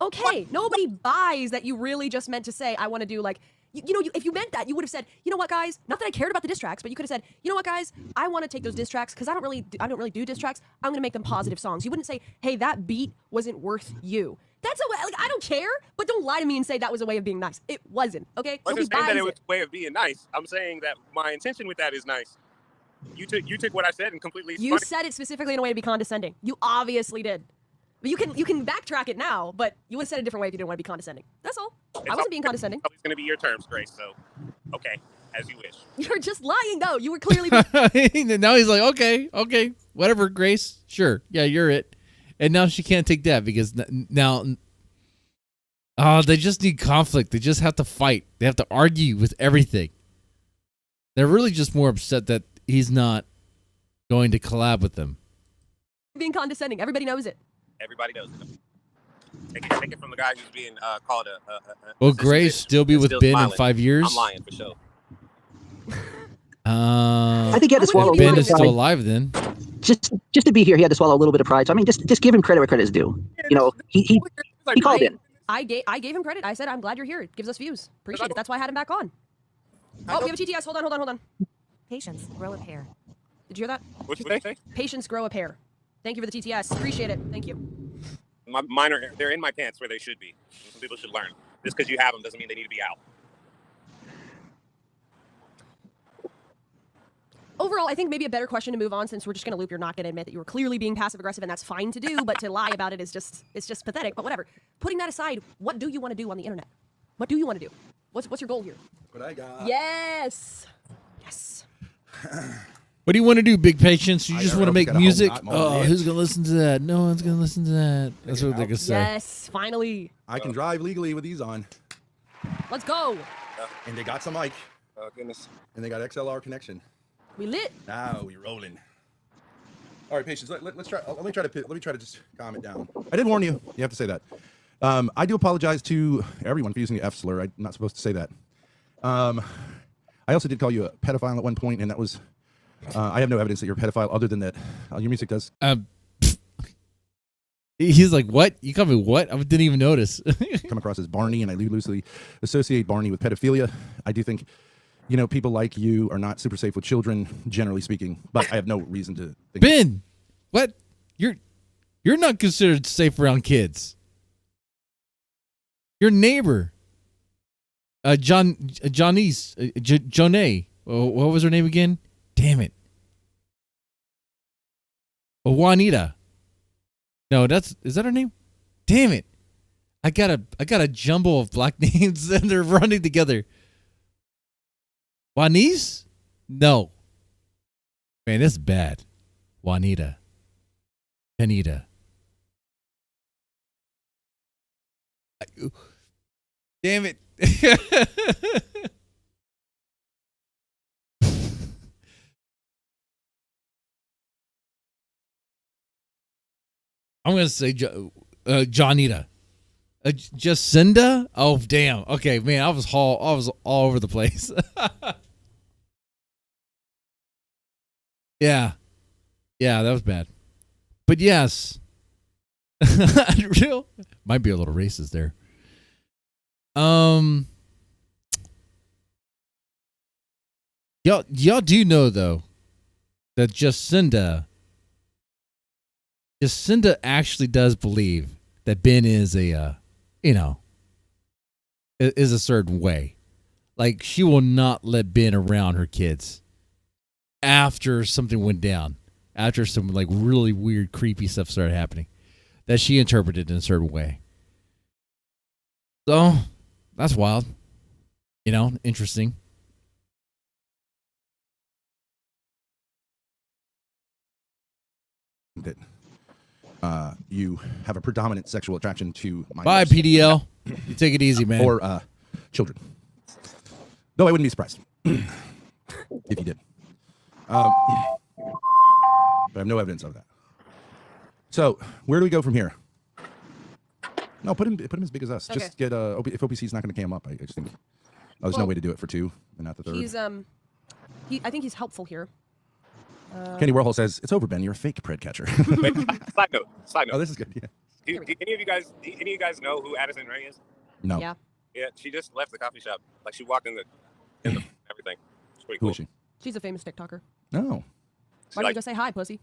Okay, nobody buys that you really just meant to say, I want to do like, if you meant that, you would have said, you know what, guys? Not that I cared about the diss tracks, but you could have said, you know what, guys? I want to take those diss tracks because I don't really do diss tracks. I'm gonna make them positive songs. You wouldn't say, hey, that beat wasn't worth you. That's a way. Like, I don't care, but don't lie to me and say that was a way of being nice. It wasn't. Okay. I wasn't saying that it was a way of being nice. I'm saying that my intention with that is nice. You took what I said and completely. You said it specifically in a way to be condescending. You obviously did. But you can backtrack it now, but you would have said it a different way if you didn't want to be condescending. That's all. I wasn't being condescending. It's going to be your terms, Grace. So, okay, as you wish. You're just lying, though. You were clearly. Now he's like, okay, whatever, Grace. Sure, yeah, you're it. And now she can't take that because now, they just need conflict. They just have to fight. They have to argue with everything. They're really just more upset that he's not going to collab with them. Being condescending. Everybody knows it. Everybody knows it. Take it from the guy who's being called a Will Grace still be with Ben in 5 years? I'm lying for sure. I think he had to swallow. Ben is still alive then. Just to be here, he had to swallow a little bit of pride. So I mean, just give him credit where credit is due. You know, he called in. I gave him credit. I said, I'm glad you're here. It gives us views. Appreciate it. That's why I had him back on. Oh, we have a TTS. Hold on. Patience, grow a pair. Did you hear that? What'd you say? Patience, grow a pair. Thank you for the TTS. Appreciate it. Thank you. Mine they're in my pants where they should be. Some people should learn. Just because you have them doesn't mean they need to be out. Overall, I think maybe a better question to move on, since we're just going to loop. You're not going to admit that you were clearly being passive aggressive, and that's fine to do. But to lie about it is just pathetic. But whatever. Putting that aside, what do you want to do on the internet? What do you want to do? What's your goal here? What I got. Yes. What do you want to do, Big Patience? You I just don't want to know if make it's got a whole music? lot more Oh, yet. who's going to listen to that? No one's going to listen to that. That's what they're going to say. Yes, finally. I can drive legally with these on. Let's go. And they got some mic. Oh goodness. And they got XLR connection. We lit. Now we rolling. All right, Patience. Let's try. Let me try to just calm it down. I did warn you. You have to say that. I do apologize to everyone for using the F slur. I'm not supposed to say that. I also did call you a pedophile at one point, and that was. I have no evidence that you're a pedophile, other than that your music does. He's like, what? You call me what? I didn't even notice. Come across as Barney, and I loosely associate Barney with pedophilia. I do think, people like you are not super safe with children, generally speaking. But I have no reason to think. Ben, what? You're not considered safe around kids. Your neighbor, Johnny's, Jonay. What was her name again? Damn it. Juanita. No, is that her name? Damn it. I got a jumble of black names and they're running together. Juanice? No. Man, that's bad. Juanita. Anita. Damn it. I'm going to say Johnita. Jacinda? Oh, damn. Okay, man, I was all over the place. Yeah. Yeah, that was bad. But yes. Real might be a little racist there. Y'all do know though that Jacinda actually does believe that Ben is is a certain way. Like, she will not let Ben around her kids after something went down, after some like really weird, creepy stuff started happening that she interpreted in a certain way. So that's wild. Interesting. That you have a predominant sexual attraction to minors. Bye, PDL. You take it easy, man. Or children. Though I wouldn't be surprised if you did. But I have no evidence of that. So where do we go from here? No, put him as big as us. Okay. Just get if OPC is not going to cam up. I just think there's no way to do it for 2 and not the 3rd. He's I think he's helpful here. Kenny Warhol says, "It's over, Ben. You're a fake pred catcher." Wait, side note. Oh, this is good. Yeah. Do any of you guys know who Addison Ray is? No. Yeah. Yeah, she just left the coffee shop. Like, she walked in the everything. It's pretty Who cool. is she? She's a famous TikToker. No. Why don't you go say hi, pussy?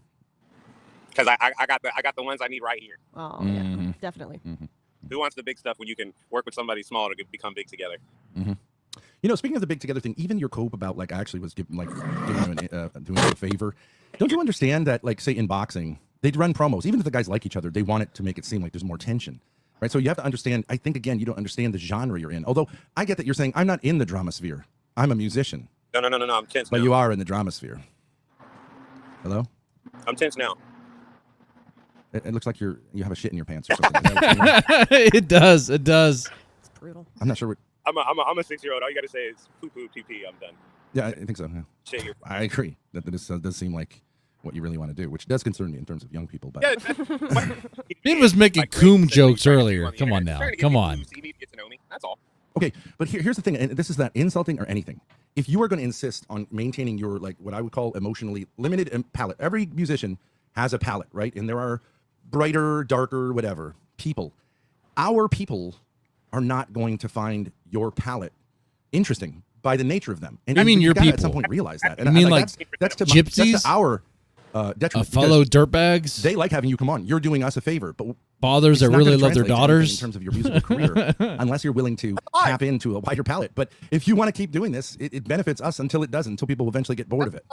Because I got the ones I need right here. Oh yeah, definitely. Mm-hmm. Who wants the big stuff when you can work with somebody small to become big together? Mm-hmm. Speaking of the big together thing, even your cope about I actually was doing you a favor. Don't you understand that, say in boxing, they'd run promos. Even if the guys like each other, they want it to make it seem like there's more tension, right? So you have to understand. I think again, you don't understand the genre you're in. Although I get that you're saying I'm not in the drama sphere. I'm a musician. No. I'm tense. But now. you are in the drama sphere. Hello? I'm tense now. It looks like you have a shit in your pants or something. It does. It's brutal. I'm not sure what. I'm a 6-year-old. All you got to say is poo poo pee pee. I'm done. Yeah, I think so. Yeah. Shit, you're I agree that this does seem like what you really want to do, which does concern me in terms of young people. But yeah, Ben was making coom jokes earlier. Come on now. Come on. See me, get to know me. That's all. Okay, but here's the thing, and this is not insulting or anything. If you are going to insist on maintaining your what I would call emotionally limited palette, every musician has a palette, right? And there are brighter, darker, whatever people. Our people are not going to find your palette interesting by the nature of them. And I mean, you your gotta people. at some point realize that. And You mean that's to gypsies? that's to our detriment. Fellow dirtbags? They like having you come on. You're doing us a favor, but fathers that it's not really gonna love their translate to anything daughters? in terms of your musical career, unless you're willing to tap into a wider palette. But if you want to keep doing this, it benefits us until it doesn't, until people eventually get bored of it.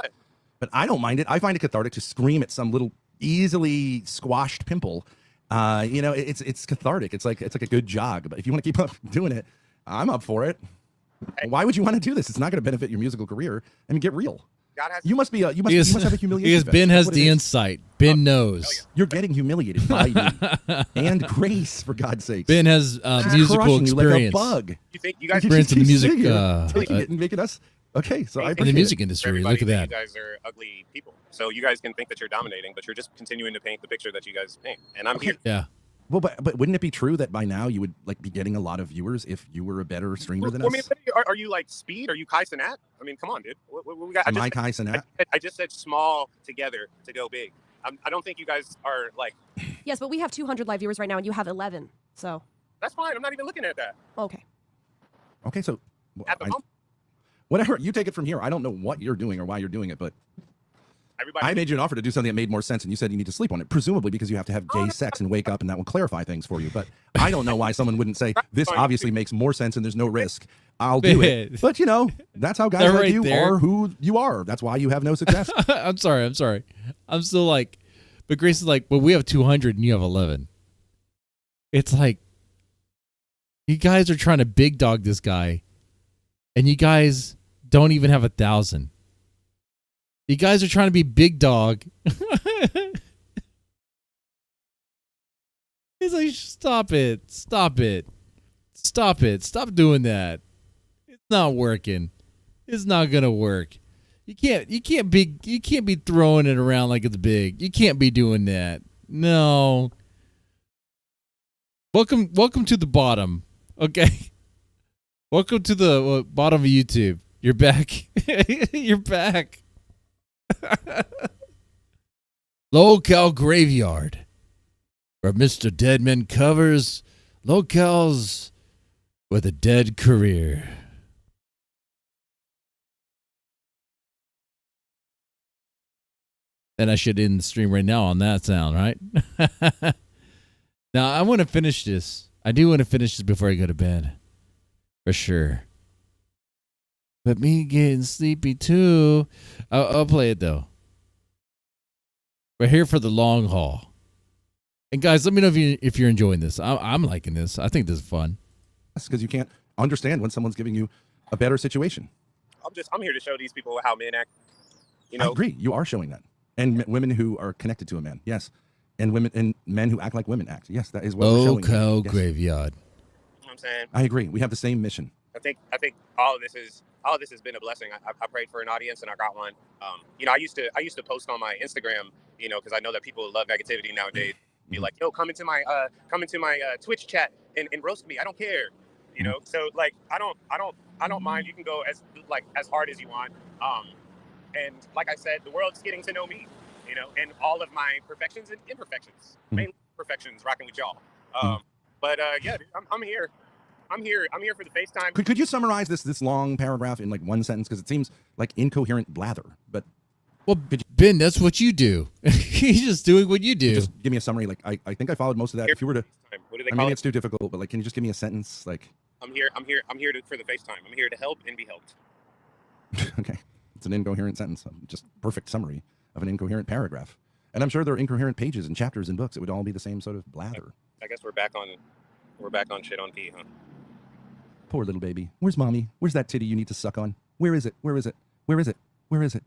But I don't mind it. I find it cathartic to scream at some little easily squashed pimple. It's cathartic. It's like a good jog. But if you want to keep up doing it, I'm up for it. Why would you want to do this? It's not going to benefit your musical career. I mean, get real. God has. You must be. You Because, must have a humiliation. because fetish. Ben That's has what the it is. insight. Ben knows. You're getting humiliated by me and Grace, for God's sake. Ben has musical Crushing you like a experience. bug. You think you guys Experience in the music. Taking it and making us. Okay, so I in appreciate the music it. industry. everybody Look at that that. you guys are ugly people. So you guys can think that you're dominating, but you're just continuing to paint the picture that you guys paint. And I'm here. Yeah. Well, but wouldn't it be true that by now you would like be getting a lot of viewers if you were a better streamer than I mean, us? are you like Speed? Are you Kai Cenat? I mean, come on, dude. We got, Am I Kai Cenat? I just said small together to go big. I don't think you guys are like. Yes, but we have 200 live viewers right now, and you have 11. So That's fine. I'm not even looking at that. okay. Okay, so At the moment, whatever, you take it from here. I don't know what you're doing or why you're doing it, but I made you an offer to do something that made more sense, and you said you need to sleep on it, presumably because you have to have gay sex and wake up, and that will clarify things for you. But I don't know why someone wouldn't say, this obviously makes more sense and there's no risk. I'll do it. But, you know, that's how guys They're like right you there. are who you are. That's why you have no success. I'm sorry. I'm still like, but Grace is like, well, we have 200 and you have 11. It's like, you guys are trying to big dog this guy, and you guys don't even have 1,000. You guys are trying to be big dog. He's like, stop it. Stop doing that. It's not working. It's not gonna work. You can't be throwing it around like it's big. You can't be doing that. No. Welcome to the bottom. Okay. Welcome to the bottom of YouTube. You're back. You're back. Local Graveyard, where Mr. Deadman covers locales with a dead career. And I should end the stream right now on that sound, right? Now, I want to finish this. I do want to finish this before I go to bed. For sure. But me getting sleepy too. I'll play it though. We're here for the long haul. And guys, let me know if you're enjoying this. I'm liking this. I think this is fun. That's because you can't understand when someone's giving you a better situation. I'm here to show these people how men act. You know, I agree. You are showing that. And women who are connected to a man. Yes. And women and men who act like women act. Yes, that is what we're showing. Local Yes. Graveyard. You know what I'm saying? I agree. We have the same mission. I think all of this has been a blessing. I prayed for an audience and I got one. You know, I used to post on my Instagram, you know, because I know that people love negativity nowadays. Be like, yo, come into my Twitch chat and roast me. I don't care. You know, so like I don't mind. You can go as hard as you want. And like I said, the world's getting to know me, you know, and all of my perfections and imperfections, mainly perfections, rocking with y'all. But yeah, dude, I'm here. I'm here for the FaceTime. Could you summarize this long paragraph in like one sentence? Because it seems like incoherent blather. But well, Ben, that's what you do. He's just doing what you do. Just give me a summary. Like I think I followed most of that. If you were to, what do they maybe call it? it's too difficult. But like, can you just give me a sentence? Like, I'm here for the FaceTime. I'm here to help and be helped. okay, it's an incoherent sentence. Just perfect summary of an incoherent paragraph. And I'm sure there are incoherent pages and chapters and books. It would all be the same sort of blather. I guess we're back on shit on P, huh? Poor little baby. Where's mommy? Where's that titty you need to suck on? Where is it? Where is it? Where is it? Where is it?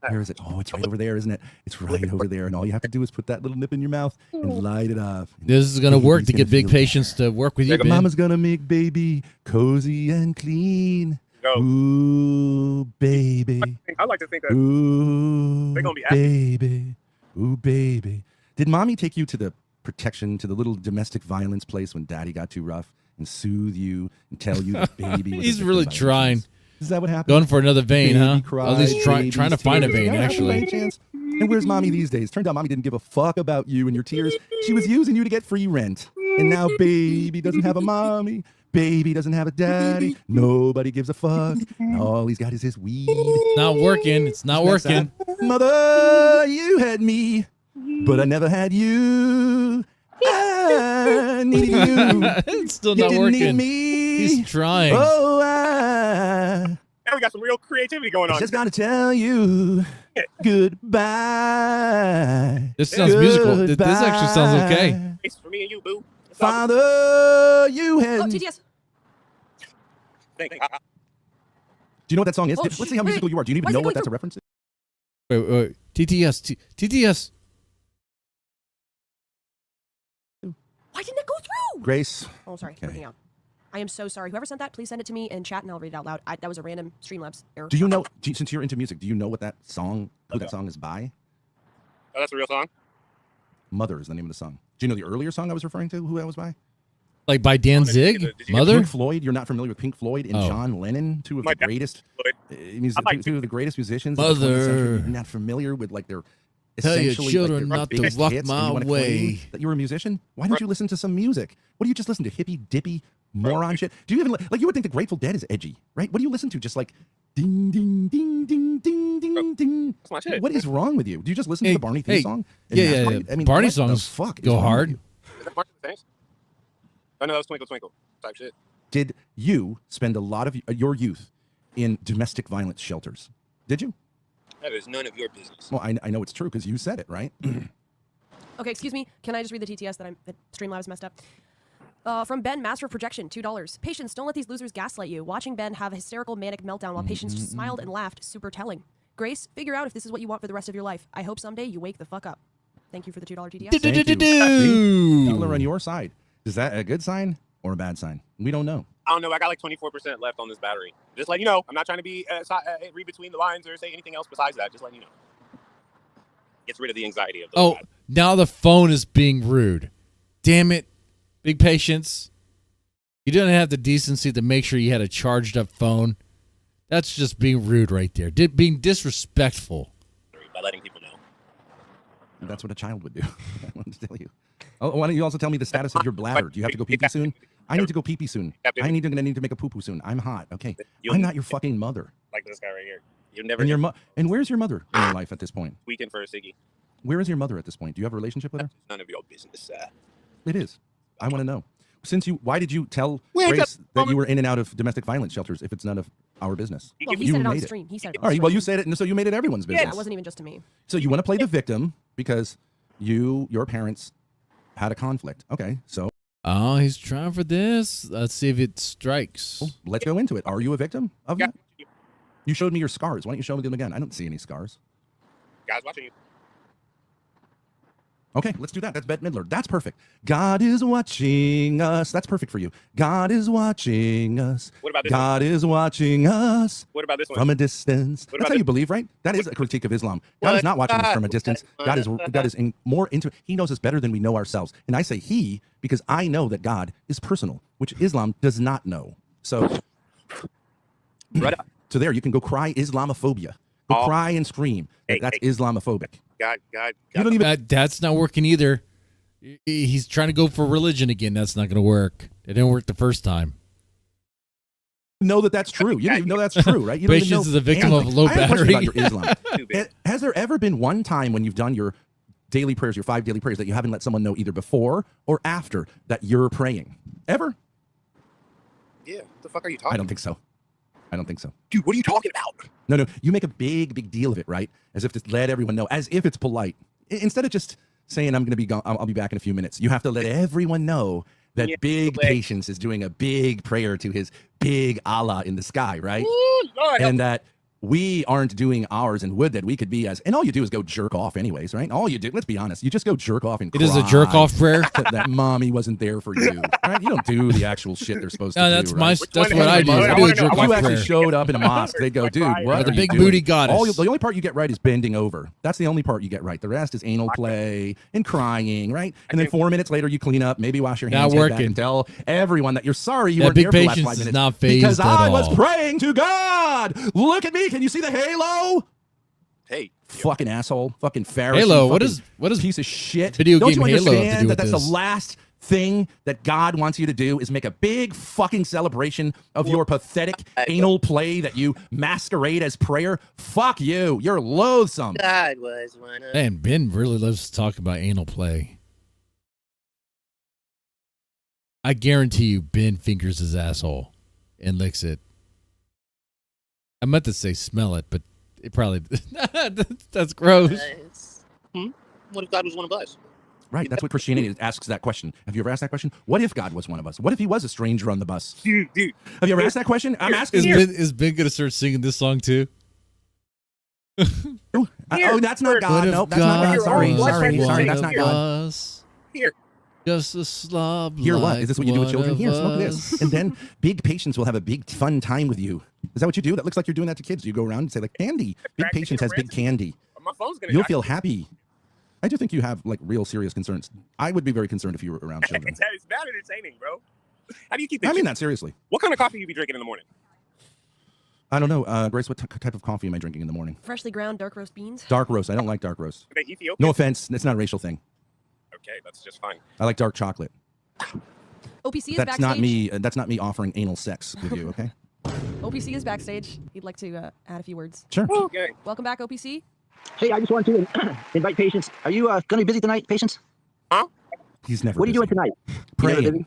Where is it? Oh, it's right over there, isn't it? It's right over there. And all you have to do is put that little nip in your mouth and light it up. This is going to work to get big patients to work with you, Ben. Mama's going to make baby cozy and clean. Go. Ooh, baby. I like to think that Ooh, they're gonna be happy. baby. Ooh, baby. Did mommy take you to the the little domestic violence place when daddy got too rough and soothe you and tell you that baby was He's really trying. Is that what happened? Going for another vein, Baby huh? cried, At least trying to find a baby's vein, tears. actually. By chance. And where's mommy these days? Turned out mommy didn't give a fuck about you and your tears. She was using you to get free rent. And now baby doesn't have a mommy. Baby doesn't have a daddy. Nobody gives a fuck. And all he's got is his weed. Not working. It's not working. Mother, you had me, but I never had you. I needed you. It's still You not didn't working. need me. He's trying. Oh, Now we got some real creativity going on. just gotta tell you goodbye. This sounds musical. This actually sounds okay. It's for me and you, boo. Father, you had. Oh, Do TTS. Thank you. you know what that song is? Oh, Let's see how musical you are. Do you even Why is know it what going that's a reference to? Wait. TTS. Why didn't it go through? Grace. Oh, sorry. Okay. Freaking out. I am so sorry. Whoever sent that, please send it to me in chat and I'll read it out loud. That was a random Streamlabs error. Do you know, since you're into music, do you know what that song, who that song is by? Oh, that's a real song? Mother is the name of the song. Do you know the earlier song I was referring to, who that was by? Like by Dan Zig? Mother? Pink Floyd? You're not familiar with Pink Floyd and Oh. John Lennon? Two of the greatest musicians Mother. of the 20th century. You're not familiar with like their Tell your essentially children like their not to biggest walk hits, my and you wanna way. claim that you're a musician? Why don't you listen to some music? What do you just listen to? Hippie dippy moron shit? Do you even like you would think the Grateful Dead is edgy, right? What do you listen to? Just like ding ding ding ding ding ding ding. That's my shit. What is wrong with you? Do you just listen to the Barney theme song? And Yeah, that's yeah, right? yeah. I mean, Barney what the songs fuck is go wrong with hard. you? Is that Martin Luther King? Oh, no, that was Twinkle Twinkle type shit. Did you spend a lot of your youth in domestic violence shelters? Did you? That is none of your business. Well, I know it's true because you said it, right? Okay, excuse me. Can I just read the TTS that Streamlabs messed up? From Ben, Master of Projection, $2. Patience, don't let these losers gaslight you. Watching Ben have a hysterical manic meltdown while Patience just smiled and laughed, super telling. Grace, figure out if this is what you want for the rest of your life. I hope someday you wake the fuck up. Thank you for the $2 TTS. Thank you. People are on your side. Is that a good sign or a bad sign? We don't know. I don't know. I got like 24% left on this battery. Just letting you know. I'm not trying to be read between the lines or say anything else besides that. Just letting you know. Gets rid of the anxiety of those Oh, guys. now the phone is being rude. Damn it. Big Patience. You didn't have the decency to make sure you had a charged up phone. That's just being rude right there. Being disrespectful. By letting people know. That's what a child would do. I want to tell you. Oh, why don't you also tell me the status of your bladder? Do you have to go pee-pee soon? I need to go pee-pee soon. I need to make a poo-poo soon. I'm hot. Okay. I'm not your fucking mother. Like this guy right here. You never. And where's your mother in your life at this point? Weekend for a ciggy. Where is your mother at this point? Do you have a relationship with her? None of your business. It is. I want to know. Why did you tell Grace that you were in and out of domestic violence shelters if it's none of our business? Well, he said it on stream. He said it on All right, stream. well, you said it, and so you made it everyone's business. Yeah, it wasn't even just to me. So you want to play the victim because your parents had a conflict. Okay, so. Oh, he's trying for this. Let's see if it strikes. Well, let's go into it. Are you a victim of that? You showed me your scars. Why don't you show me them again? I don't see any scars. Guys watching you. Okay, let's do that. That's Bette Midler. That's perfect. God is watching us. That's perfect for you. God is watching us. What about this God is watching us. What about this one? From a distance. What That's about how this- you believe, right? That is a critique of Islam. God is not watching us from a distance. God is more into. He knows us better than we know ourselves. And I say he because I know that God is personal, which Islam does not know. So, right. So there, you can go cry Islamophobia. Go cry and scream. That's Islamophobic. God. You don't even. That's not working either. He's trying to go for religion again. That's not going to work. It didn't work the first time. Know that that's true. You don't even know that's true, right? You don't even Patience know is a victim of low I have a question battery. about your Islam. Has there ever been one time when you've done your daily prayers, your 5 daily prayers, that you haven't let someone know either before or after that you're praying? Ever? Yeah. What the fuck are you talking? I don't think so. Dude, what are you talking about? No. You make a big deal of it, right? As if to let everyone know, as if it's polite. Instead of just saying, I'm going to be gone, I'll be back in a few minutes. You have to let everyone know that Big Patience is doing a big prayer to his big Allah in the sky, right? Ooh, Lord, and that we aren't doing ours and would that we could be as, and all you do is go jerk off anyways, right? All you do, let's be honest, you just go jerk off and It is a jerk off prayer. that mommy wasn't there for you, right? You don't do the actual shit they're supposed to No, do. that's right? that's what I do. I do a jerk If off you actually prayer. showed up in a mosque, they'd go, dude, what The are big you doing? booty goddess. The only part you get right is bending over. That's the only part you get right. The rest is anal play and crying, right? And then 4 minutes later, you clean up, maybe wash your hands, Not head back, working. and tell everyone that you're sorry you That weren't Big there for the last Patience 5 is minutes. not phased because at I was all. praying to God. Look at me. Can you see the halo? Hey, fucking asshole, fucking Pharisee. Halo, what fucking is piece of shit? video Don't game you Halo have to understand do that with that's this? the last thing that God wants you to do is make a big fucking celebration of your pathetic anal play that you masquerade as prayer? Fuck you. You're loathsome. God was one of. Man, Ben really loves to talk about anal play. I guarantee you Ben fingers his asshole and licks it. I meant to say smell it, but it probably... That's gross. What if God was one of us? Right, that's what Christianity asks that question. Have you ever asked that question? What if God was one of us? What if he was a stranger on the bus? Dude. Have you ever asked that question? I'm asking Is you. Ben going to start singing this song too? Oh, that's not God. What if Nope, that's not God. God Sorry, was sorry, one sorry. That's of not God. us? Here. Just a slob. Here, what? like Is this what you do with one children? of Here, smoke us. this. And then big patients will have a big fun time with you. Is that what you do? That looks like you're doing that to kids. You go around and say, like, candy. Big patients has big candy. My phone's gonna You'll die. feel happy. I do think you have, like, real serious concerns. I would be very concerned if you were around children. It's not entertaining, bro. How do you keep I mean that seriously. What kind of coffee you be drinking in the morning? I don't know. Grace, what type of coffee am I drinking in the morning? Freshly ground dark roast beans. Dark roast. I don't like dark roast. Are they Ethiopian? No offense. It's not a racial thing. Okay, that's just fine. I like dark chocolate. OPC is That's backstage. not me. That's not me offering anal sex with you, okay? OPC is backstage. He'd like to add a few words. Sure. Okay. Welcome back, OPC. Hey, I just wanted to invite Patience. Are you going to be busy tonight, Patience? Huh? He's never What are you doing busy. tonight? Praying.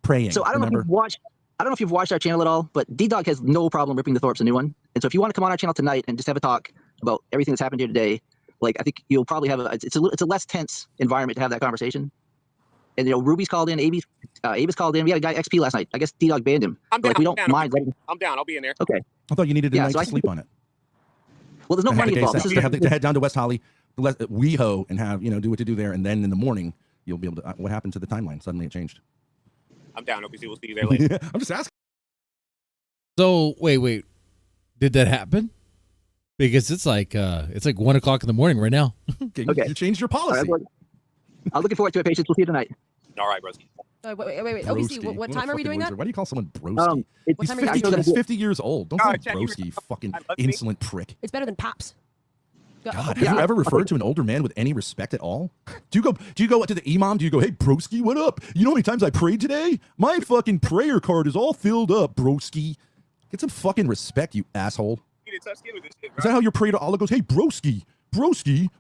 Praying. So I don't know remember? if you've watched. I don't know if you've watched our channel at all, but D-Dog has no problem ripping the Thorps a new one. And so if you want to come on our channel tonight and just have a talk about everything that's happened here today, like I think you'll probably have it's a less tense environment to have that conversation. And Ruby's called in, Abe's called in. We had a guy XP last night. I guess D-Dog banned him. I'm down. Like we don't mind. I'm down. I'll be in there. Okay. I thought you needed a Yeah, night so to sleep on it. Well, there's no I had money a day involved. set. This is You have to head down to West Holly, WeHo, and have do what you do there, and then in the morning you'll be able to. What happened to the timeline? Suddenly it changed. I'm down. OPC. We'll see you there later. I'm just asking. So wait, did that happen? Because it's like 1 o'clock in the morning right now. Okay. Okay. You changed your All right, policy. I'm looking forward to it, Patience. We'll see you tonight. All right, broski. Wait. OPC, what time are we doing that? Why do you call someone broski? It's What time are you He's guys doing 50 years old. Don't call him Chad, broski, you fucking I love me. insolent prick. It's better than Paps. God, OPC. have you ever referred to an older man with any respect at all? Do you go to the imam? Do you go, hey, broski, what up? You know how many times I prayed today? My fucking prayer card is all filled up, broski. Get some fucking respect, you asshole. You need to tough skin with this shit, Is bro. that how your prayer to Allah goes? Hey, broski,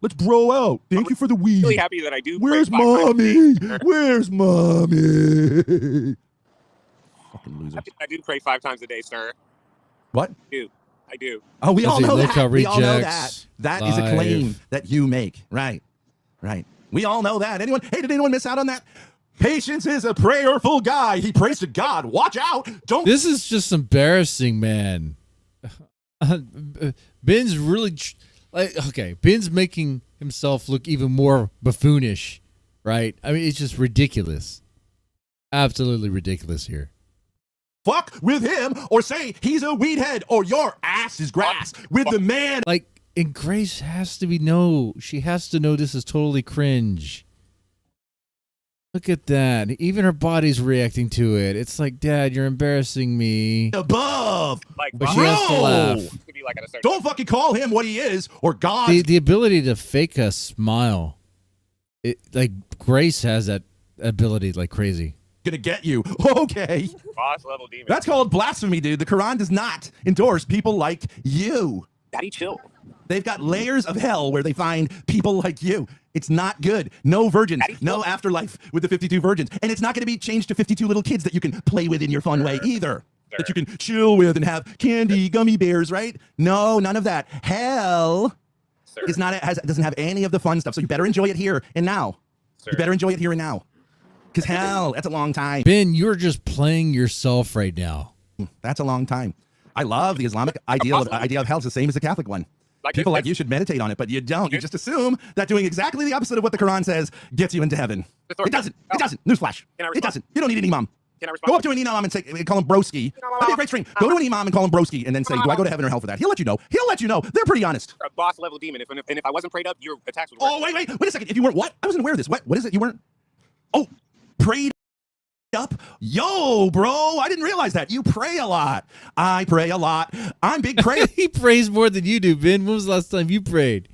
let's bro out. Thank you for the weed. Really happy that I do. Where's pray 5 times a mommy? day. Where's mommy? Fucking loser. I do pray 5 times a day, sir. What? I do. Oh, we all Does he know look that. how We all know that. rejects That is a claim life? that you make. Right. We all know that. Did anyone miss out on that? Patience is a prayerful guy. He prays to God. Watch out. Don't. This is just embarrassing, man. Ben's really Ben's making himself look even more buffoonish, right? I mean, it's just ridiculous. Absolutely ridiculous here. fuck with him or say he's a weed head or your ass is grass with the man. Like, and Grace has to she has to know this is totally cringe. Look at that. Even her body's reacting to it. It's like, Dad, you're embarrassing me. Above. But she has to laugh. Don't fucking call him what he is or God. The ability to fake a smile. Like, Grace has that ability like crazy. Gonna get you. Okay. Boss level demon. That's called blasphemy, dude. The Quran does not endorse people like you. Daddy, chill. They've got layers of hell where they find people like you. It's not good. No virgins. No afterlife with the 52 virgins. And it's not going to be changed to 52 little kids that you can play with in your fun way either. That you can chill with and have candy, gummy bears, right? No, none of that. Hell is not doesn't have any of the fun stuff. So you better enjoy it here and now. You better enjoy it here and now. Because hell, that's a long time. Ben, you're just playing yourself right now. That's a long time. I love the Islamic idea of hell is the same as the Catholic one. People like you should meditate on it, but you don't. You just assume that doing exactly the opposite of what the Quran says gets you into heaven. It doesn't. It doesn't. Newsflash. It doesn't. You don't need an imam. Go up to an imam and call him broski. That'd be a great stream. Go to an imam and call him broski and then say, do I go to heaven or hell for that? He'll let you know. He'll let you know. They're pretty honest. A boss level demon. If I wasn't prayed up, your attacks would work. Oh, wait a second. If you weren't what? I wasn't aware of this. What is it? You weren't? Oh, prayed up. Yo, bro, I didn't realize that. You pray a lot. I pray a lot. I'm big prayer. He prays more than you do, Ben. When was the last time you prayed?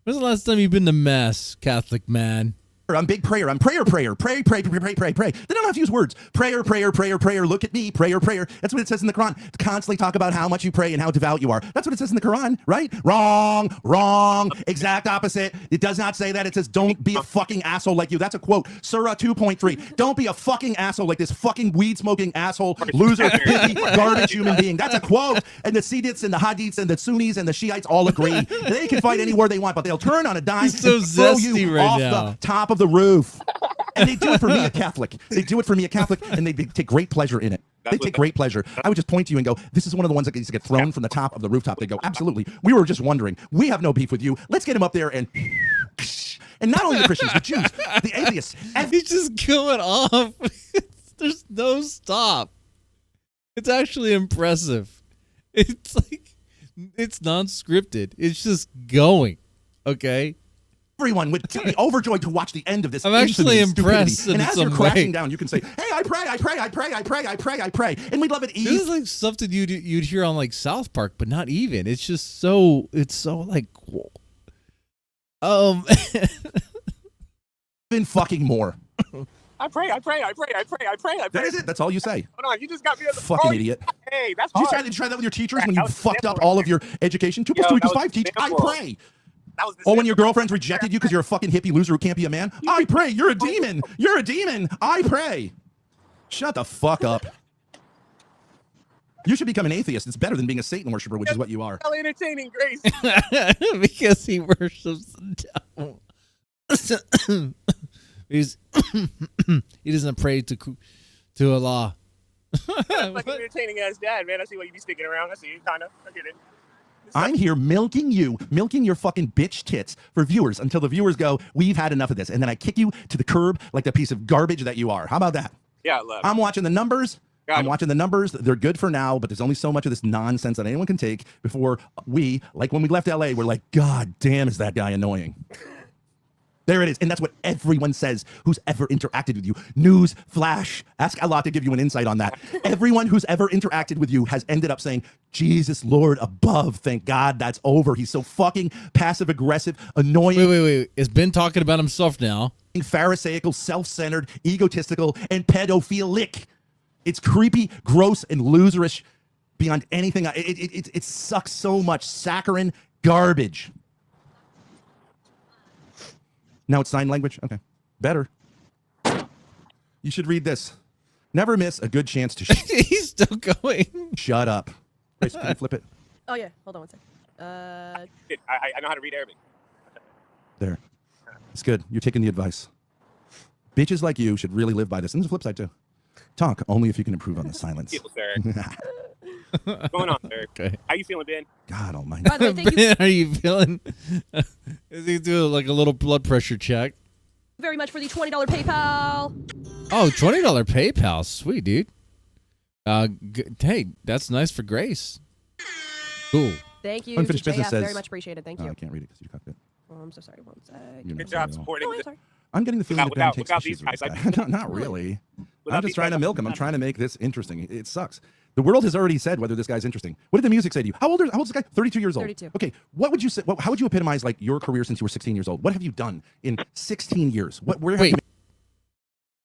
When's the last time you've been to mass, Catholic man? I'm big prayer. I'm prayer. Pray. They don't have to use words. Prayer. Look at me. Prayer. That's what it says in the Quran. Constantly talk about how much you pray and how devout you are. That's what it says in the Quran, right? Wrong. Exact opposite. It does not say that. It says don't be a fucking asshole like you. That's a quote. Surah 2.3. Don't be a fucking asshole like this fucking weed smoking asshole, loser, pithy, garbage human being. That's a quote. And the Siddiqs and the Hadiths and the Sunnis and the Shiites all agree. They can fight any war they want, but they'll turn on a dime He's so and throw zesty you right off now. the top of the roof. And they do it for me, a Catholic. They do it for me, a Catholic, and they take great pleasure in it. They take great pleasure. I would just point to you and go, this is one of the ones that needs to get thrown from the top of the rooftop. They go, absolutely. We were just wondering. We have no beef with you. Let's get him up there and not only the Christians, the Jews, the atheists. He's just going off. There's no stop. It's actually impressive. It's like, it's non-scripted. It's just going. Okay? Everyone would be overjoyed to watch the end of this. I'm actually impressed. And as you're crashing down, you can say, "Hey, I pray, I pray, I pray, I pray, I pray, I pray," and we'd love it. This is like something you'd hear on like South Park, but not even. It's just so like, Been fucking more. I pray, I pray, I pray, I pray, I pray, I pray. That is it. That's all you say. Hold on, you just got me. Fucking idiot. Hey, that's Did hard. you try that with your teachers when you fucked up all of your education? 2 + 2 = 5. Teach. I pray. Oh, when your girlfriend's rejected you because you're a fucking hippie loser who can't be a man? I pray. You're a demon. You're a demon. I pray. Shut the fuck up. You should become an atheist. It's better than being a Satan worshiper, which is what you are. How entertaining, Grace. Because he worships the devil. He doesn't pray to Allah. Like an entertaining ass dad, man. I see why you be sticking around. I see you, kind of. I get it. I'm here milking your fucking bitch tits for viewers until the viewers go, we've had enough of this. And then I kick you to the curb like the piece of garbage that you are. How about that? Yeah, I love it. I'm watching the numbers. I'm watching the numbers. They're good for now, but there's only so much of this nonsense that anyone can take before we, like when we left LA, we're like, God damn, is that guy annoying. There it is. And that's what everyone says who's ever interacted with you. News flash. Ask Allah to give you an insight on that. Everyone who's ever interacted with you has ended up saying, Jesus, Lord above, thank God that's over. He's so fucking passive-aggressive, annoying. Wait. Is Ben talking about himself now? Pharisaical, self-centered, egotistical, and pedophilic. It's creepy, gross, and loserish beyond anything. It sucks so much. Saccharine garbage. Now it's sign language? Okay. Better. You should read this. Never miss a good chance to He's still going. Shut up. Grace, can you flip it? Oh, yeah. Hold on one second. I know how to read Arabic. There. It's good. You're taking the advice. Bitches like you should really live by this. And there's a flip side, too. Talk only if you can improve on the silence. What's going on, sir? Okay. How you feeling, Ben? God almighty. By the way, thank you Ben, are you feeling? Is he doing like a little blood pressure check? very much for the $20 PayPal. Oh, $20 PayPal. Sweet, dude. Hey, that's nice for Grace. Cool. Thank you. Unfinished business JF, says. very much appreciated. Thank you. I can't read it because you cocked it. Oh, I'm so sorry. One sec. Good job supporting. No, I'm sorry. I'm getting the feeling that Ben takes without issues these with guys, this guy. Not really. Without I'm just these trying to guys, milk him. I'm trying to make this interesting. It sucks. The world has already said whether this guy's interesting. What did the music say to you? How old is this guy? 32 years old. 32. Okay. What would you say? How would you epitomize like your career since you were 16 years old? What have you done in 16 years? Where have you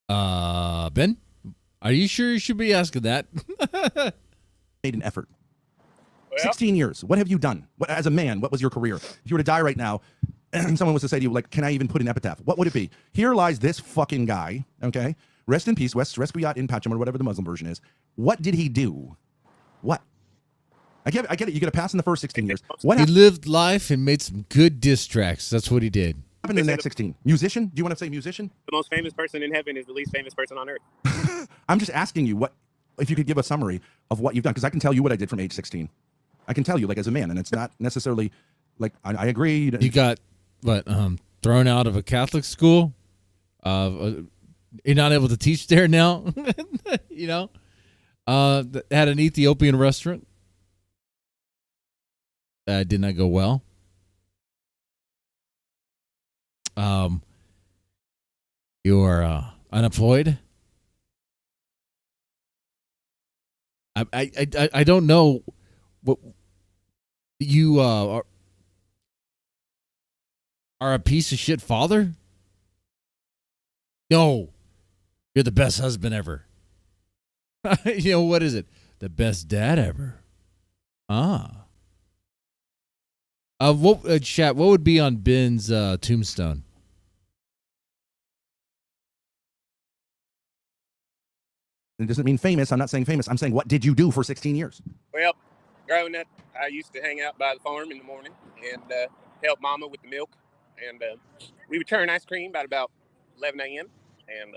Ben, are you sure you should be asking that? made an effort? Well, 16 years. What have you done? As a man, what was your career? If you were to die right now, and someone was to say to you, like, can I even put an epitaph? What would it be? Here lies this fucking guy, okay? Rest in peace, Resquiat in Pachem, or whatever the Muslim version is. What did he do? What? I get it. You get a pass in the first 16 years. What He lived life and made some good diss tracks. That's what he did. happened in the next 16? Musician? Do you want to say musician? the most famous person in heaven is the least famous person on earth. I'm just asking you, what if you could give a summary of what you've done, because I can tell you what I did from age 16. I can tell you, like, as a man, and it's not necessarily like I agree. You got what? Thrown out of a Catholic school. You're not able to teach there now. You know. Had an Ethiopian restaurant. Did not go well. You are unemployed. I don't know what you are a piece of shit father. No, you're the best husband ever. You know, what is it? The best dad ever. Chat, what would be on Ben's tombstone? It doesn't mean famous. I'm not saying famous. I'm saying, what did you do for 16 years? Well, growing up, I used to hang out by the farm in the morning and help Mama with the milk. And we would turn ice cream by about 11 a.m. And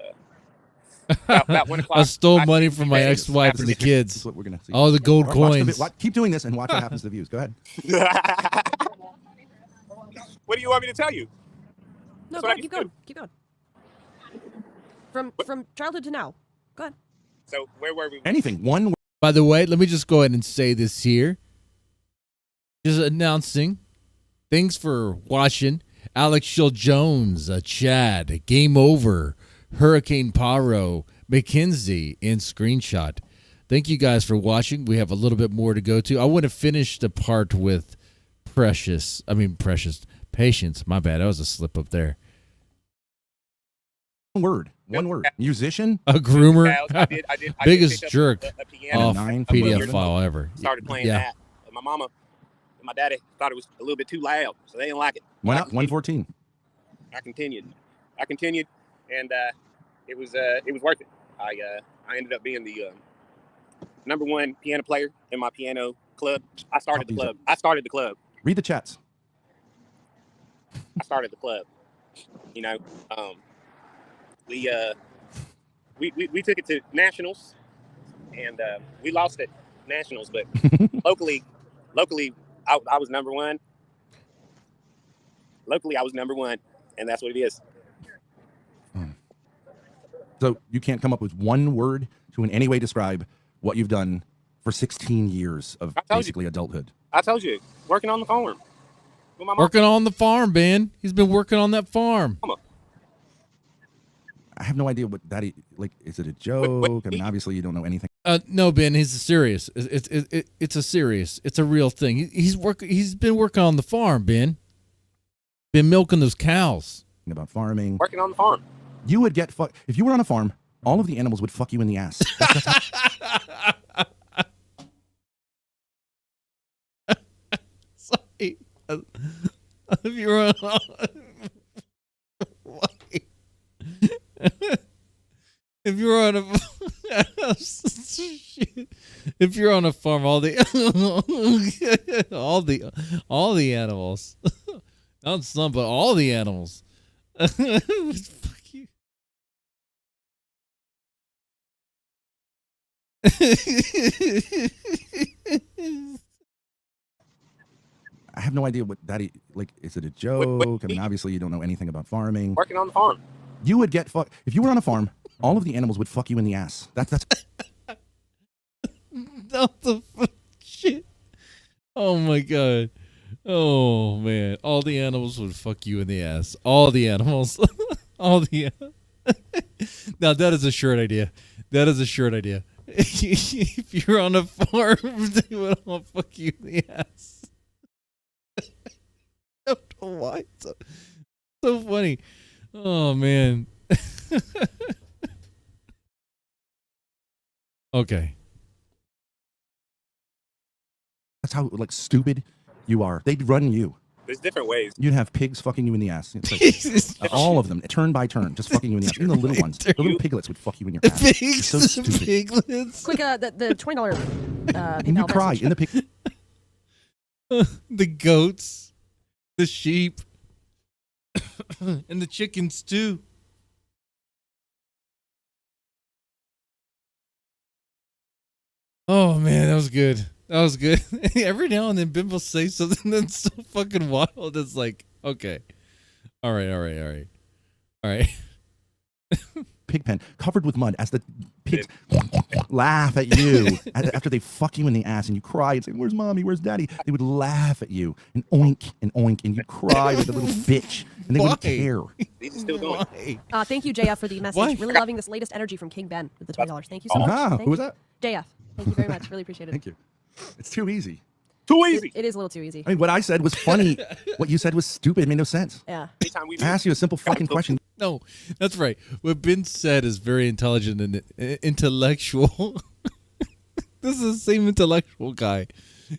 about 1 o'clock, I stole money from my ex-wife and the That's kids. what we're gonna see. All the gold Watch the coins. keep doing this and watch what happens to the views. Go ahead. What do you want me to tell you? No, That's go what I ahead. Keep can going. Keep going. From childhood to now. Go ahead. So where were we? Anything. One. By the way, let me just go ahead and say this here. Just announcing. Thanks for watching. Alex Shill Jones, Chad, Game Over, Hurricane Paro, McKinsey, and Screenshot. Thank you guys for watching. We have a little bit more to go to. I want to finish the part with Patience. My bad. That was a slip up there. One word. Musician. A groomer. I did Biggest pick up jerk a piano off a PDF year file ever. Started playing Yeah. that. And my mama and my daddy thought it was a little bit too loud, so they didn't like it. Why not? 114. I continued, and it was worth it. I ended up being the #1 piano player in my piano club. I started the club. Read the chats. I started the club. You know, we took it to nationals, and we lost at nationals. But locally, I was #1. Locally, I was #1, and that's what it is. So you can't come up with one word to in any way describe what you've done for 16 years of basically adulthood. I told you, working on the farm. With my mom. Working on the farm, Ben. He's been working on that farm. I have no idea what that is. Like, is it a joke? I mean, obviously you don't know anything. No, Ben. He's serious. It's a serious. It's a real thing. He's been working on the farm, Ben. Been milking those cows. About farming. Working on the farm. You would get fucked if you were on a farm. All of the animals would fuck you in the ass. Sorry. If you were on, if you were on a if you're on a farm, all the animals, not some, but all the animals. Fuck you. I have no idea what that is. Like, is it a joke? I mean, obviously you don't know anything about farming. Working on the farm. You would get fucked if you were on a farm. All of the animals would fuck you in the ass. That's. Not the shit. Oh my god. Oh man. All the animals would fuck you in the ass. All the animals. All the. Now that is a shirt idea. That is a shirt idea. If you're on a farm, they would all fuck you in the ass. I don't know why. It's so funny. Oh man. Okay. That's how like stupid you are. They'd run you. There's different ways. You'd have pigs fucking you in the ass. It's like, all of them, turn by turn, just fucking you in the ass. Even the little ones, the little piglets would fuck you in your ass. It's Pigs, so stupid. piglets. Quick, the $20 And you PayPal cry message. in the pig. The goats, the sheep, and the chickens too. Oh man, that was good. That was good. Every now and then, Ben will say something that's so fucking wild. It's like, okay, all right. Pig pen covered with mud as the pigs laugh at you after they fuck you in the ass and you cry and say, "Where's mommy? Where's daddy?" They would laugh at you and oink and you cry like a little bitch and they wouldn't care. These are still going. Thank you, JF, for the message. Why? Really loving this latest energy from King Ben with the $20. Thank you so much. Thank Who was you. that? JF. Thank you very much. Really appreciate it. Thank you. It's too easy. Too easy. It is a little too easy. I mean, what I said was funny. What you said was stupid. It made no sense. Yeah. I asked you a simple fucking question. No, that's right. What Ben said is very intelligent and intellectual. This is the same intellectual guy.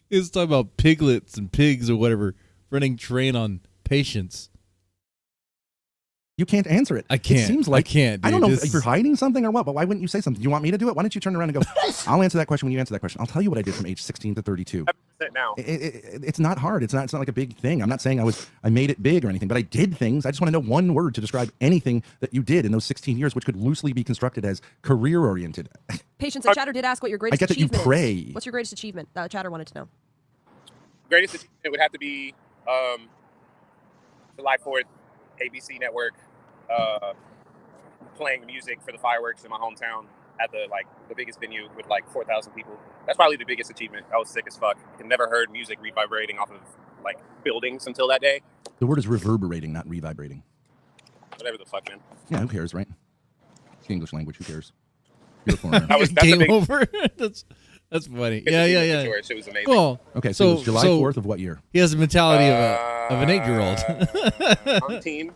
He's talking about piglets and pigs or whatever running train on patience. You can't answer it. I can't. It seems like I can't. Dude. I don't know This if you're is- hiding something or what, but why wouldn't you say something? Do you want me to do it? Why don't you turn around and go, I'll answer that question when you answer that question. I'll tell you what I did from age 16 to 32. it now. It's not hard. It's not like a big thing. I'm not saying I made it big or anything, but I did things. I just want to know one word to describe anything that you did in those 16 years, which could loosely be constructed as career oriented. Patience, the chatter did ask what your greatest I get that you achievement pray. is. What's your greatest achievement? Chatter wanted to know. Greatest achievement would have to be July 4th, ABC network, playing music for the fireworks in my hometown at the biggest venue with 4,000 people. That's probably the biggest achievement. I was sick as fuck. I never heard music reverberating off of buildings until that day. The word is reverberating, not revibrating. Whatever the fuck, man. Yeah, who cares, right? It's the English language. Who cares? You're a foreigner. Game over. That's funny. Yeah. It was amazing. Cool. Okay, so it was July 4th of what year? He has the mentality of an 8-year-old. On team.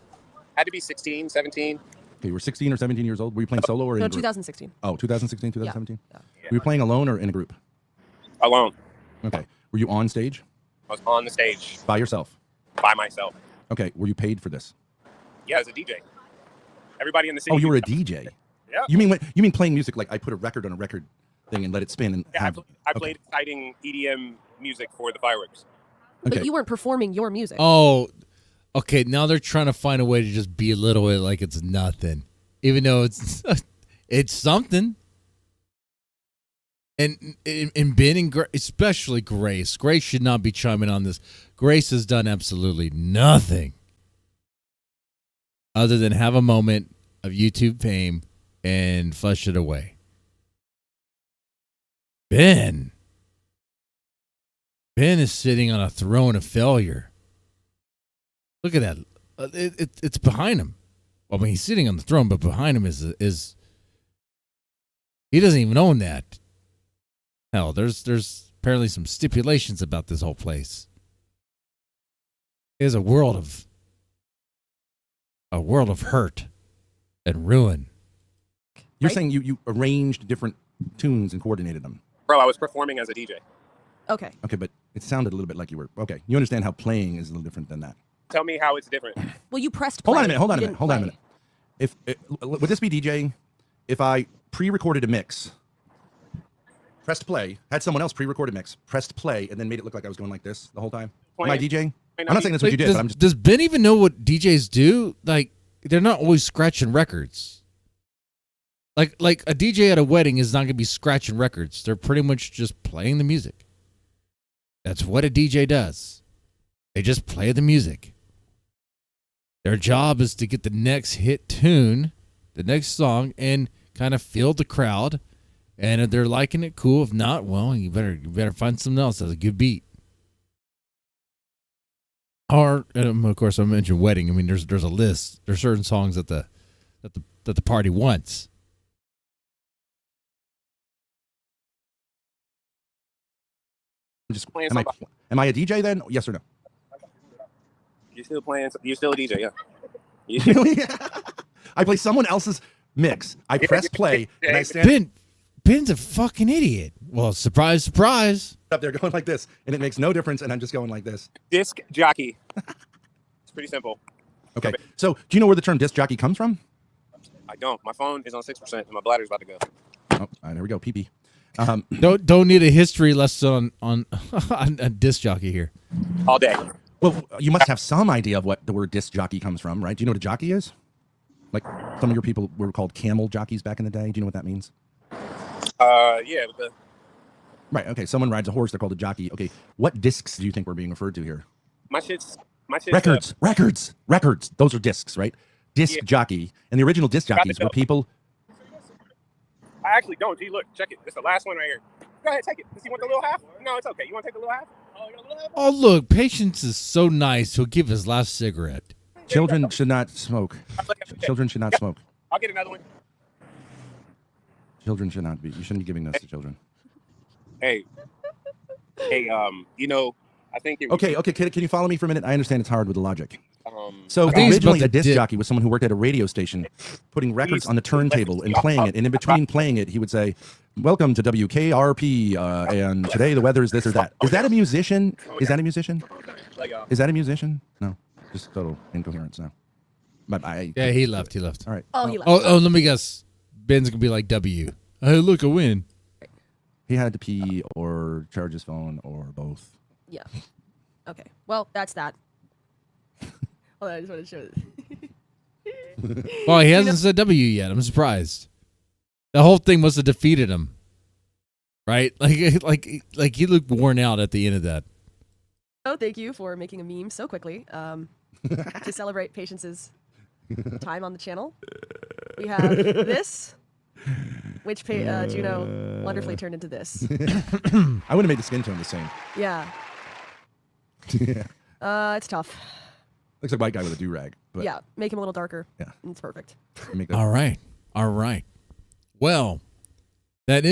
Had to be 16, 17. Okay, you were 16 or 17 years old. Were you playing solo or in No, a group? 2016. Oh, 2016, 2017? Yeah. Were you playing alone or in a group? Alone. Okay. Were you on stage? I was on the stage. By yourself? By myself. Okay. Were you paid for this? Yeah, as a DJ. Everybody in the city. Oh, you were a DJ? Yeah. You mean playing music like I put a record on a record thing and let it spin and I played exciting EDM music for the fireworks. Okay. But you weren't performing your music. Oh, okay. Now they're trying to find a way to just belittle it like it's nothing, even though it's something. And Ben and especially Grace. Grace should not be chiming on this. Grace has done absolutely nothing other than have a moment of YouTube fame and flush it away. Ben is sitting on a throne of failure. Look at that. It's behind him. I mean, he's sitting on the throne, but behind him is he doesn't even own that. Hell, there's apparently some stipulations about this whole place. There's a world of hurt and ruin. You're saying you arranged different tunes and coordinated them. Bro, I was performing as a DJ. Okay. Okay, but it sounded a little bit like you were. Okay, you understand how playing is a little different than that. Tell me how it's different. Well, you pressed play. Hold on a minute. Would this be DJing? If I pre-recorded a mix, pressed play, had someone else pre-record a mix, pressed play, and then made it look like I was going like this the whole time? Am I DJing? I'm not saying that's what you did, but I'm just... Does Ben even know what DJs do? Like, they're not always scratching records. Like a DJ at a wedding is not going to be scratching records. They're pretty much just playing the music. That's what a DJ does. They just play the music. Their job is to get the next hit tune, the next song, and kind of fill the crowd. And if they're liking it, cool. If not, well, you better find something else that's a good beat. Or, of course, I mentioned wedding. I mean, there's a list. There's certain songs that the party wants. Am I a DJ then? Yes or no? You're still playing. You're still a DJ, yeah. I play someone else's mix. I press play and I stand. Ben's a fucking idiot. Well, surprise, surprise. Up there going like this, and it makes no difference, and I'm just going like this. Disc jockey. It's pretty simple. Okay. So, do you know where the term disc jockey comes from? I don't. My phone is on 6%, and my bladder's about to go. Oh, all right, there we go. Pee-pee. Don't need a history lesson on a disc jockey here. All day. Well, you must have some idea of what the word disc jockey comes from, right? Do you know what a jockey is? Like some of your people were called camel jockeys back in the day. Do you know what that means? Yeah. Right. Okay. Someone rides a horse. They're called a jockey. Okay. What discs do you think we're being referred to here? My shit's Records. Those are discs, right? Disc jockey. And the original disc jockeys were people. I actually don't. Gee, look, check it. It's the last one right here. Go ahead, take it. Does he want the little half? No, it's okay. You want to take the little half? Oh, you got a little half? Oh, look, Patience is so nice. He'll give his last cigarette. Children should not smoke. Children should not smoke. I'll get another one. Children should not be. You shouldn't be giving this to children. Hey, you know, I think it. Okay. Can you follow me for a minute? I understand it's hard with the logic. So I think originally, a disc jockey was someone who worked at a radio station, putting records on the turntable and playing it. And in between playing it, he would say, "Welcome to WKRP, and today the weather is this or that." Is that a musician? Is that a musician? Is that a musician? No, just total incoherence now. But yeah, he left. All right. Oh, he left. Oh, let me guess. Ben's gonna be like W. Hey, look, a win. He had to pee or charge his phone or both. Yeah. Okay. Well, that's that. Hold on, I just want to show this. Well, he hasn't said W yet. I'm surprised. The whole thing must have defeated him, right? Like he looked worn out at the end of that. Oh, thank you for making a meme so quickly. To celebrate Patience's time on the channel, we have this, which Juno wonderfully turned into this. I would have made the skin tone the same. Yeah. Yeah. It's tough. Looks like a white guy with a do-rag. But Yeah, make him a little darker. Yeah. And it's perfect. All right. Well, we're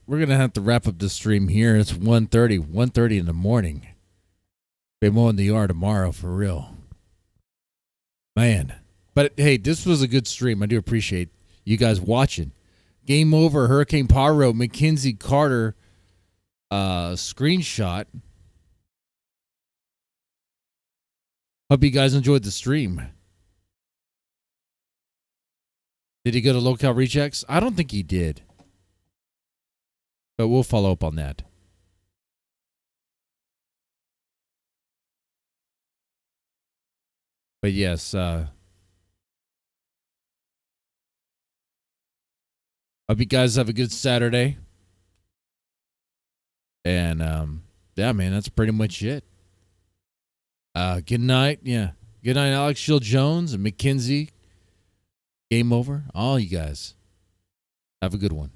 gonna have to wrap up the stream here. It's 1:30 in the morning. Be mowing the yard tomorrow for real. Man. But hey, this was a good stream. I do appreciate you guys watching. Game over, Hurricane Pyro, Mackenzie Carter screenshot. Hope you guys enjoyed the stream. Did he go to Locale Rechecks? I don't think he did. But we'll follow up on that. But yes, hope you guys have a good Saturday. And yeah, man, that's pretty much it. Good night. Yeah. Good night, Alex Shield Jones and Mackenzie. Game over. All you guys. Have a good one.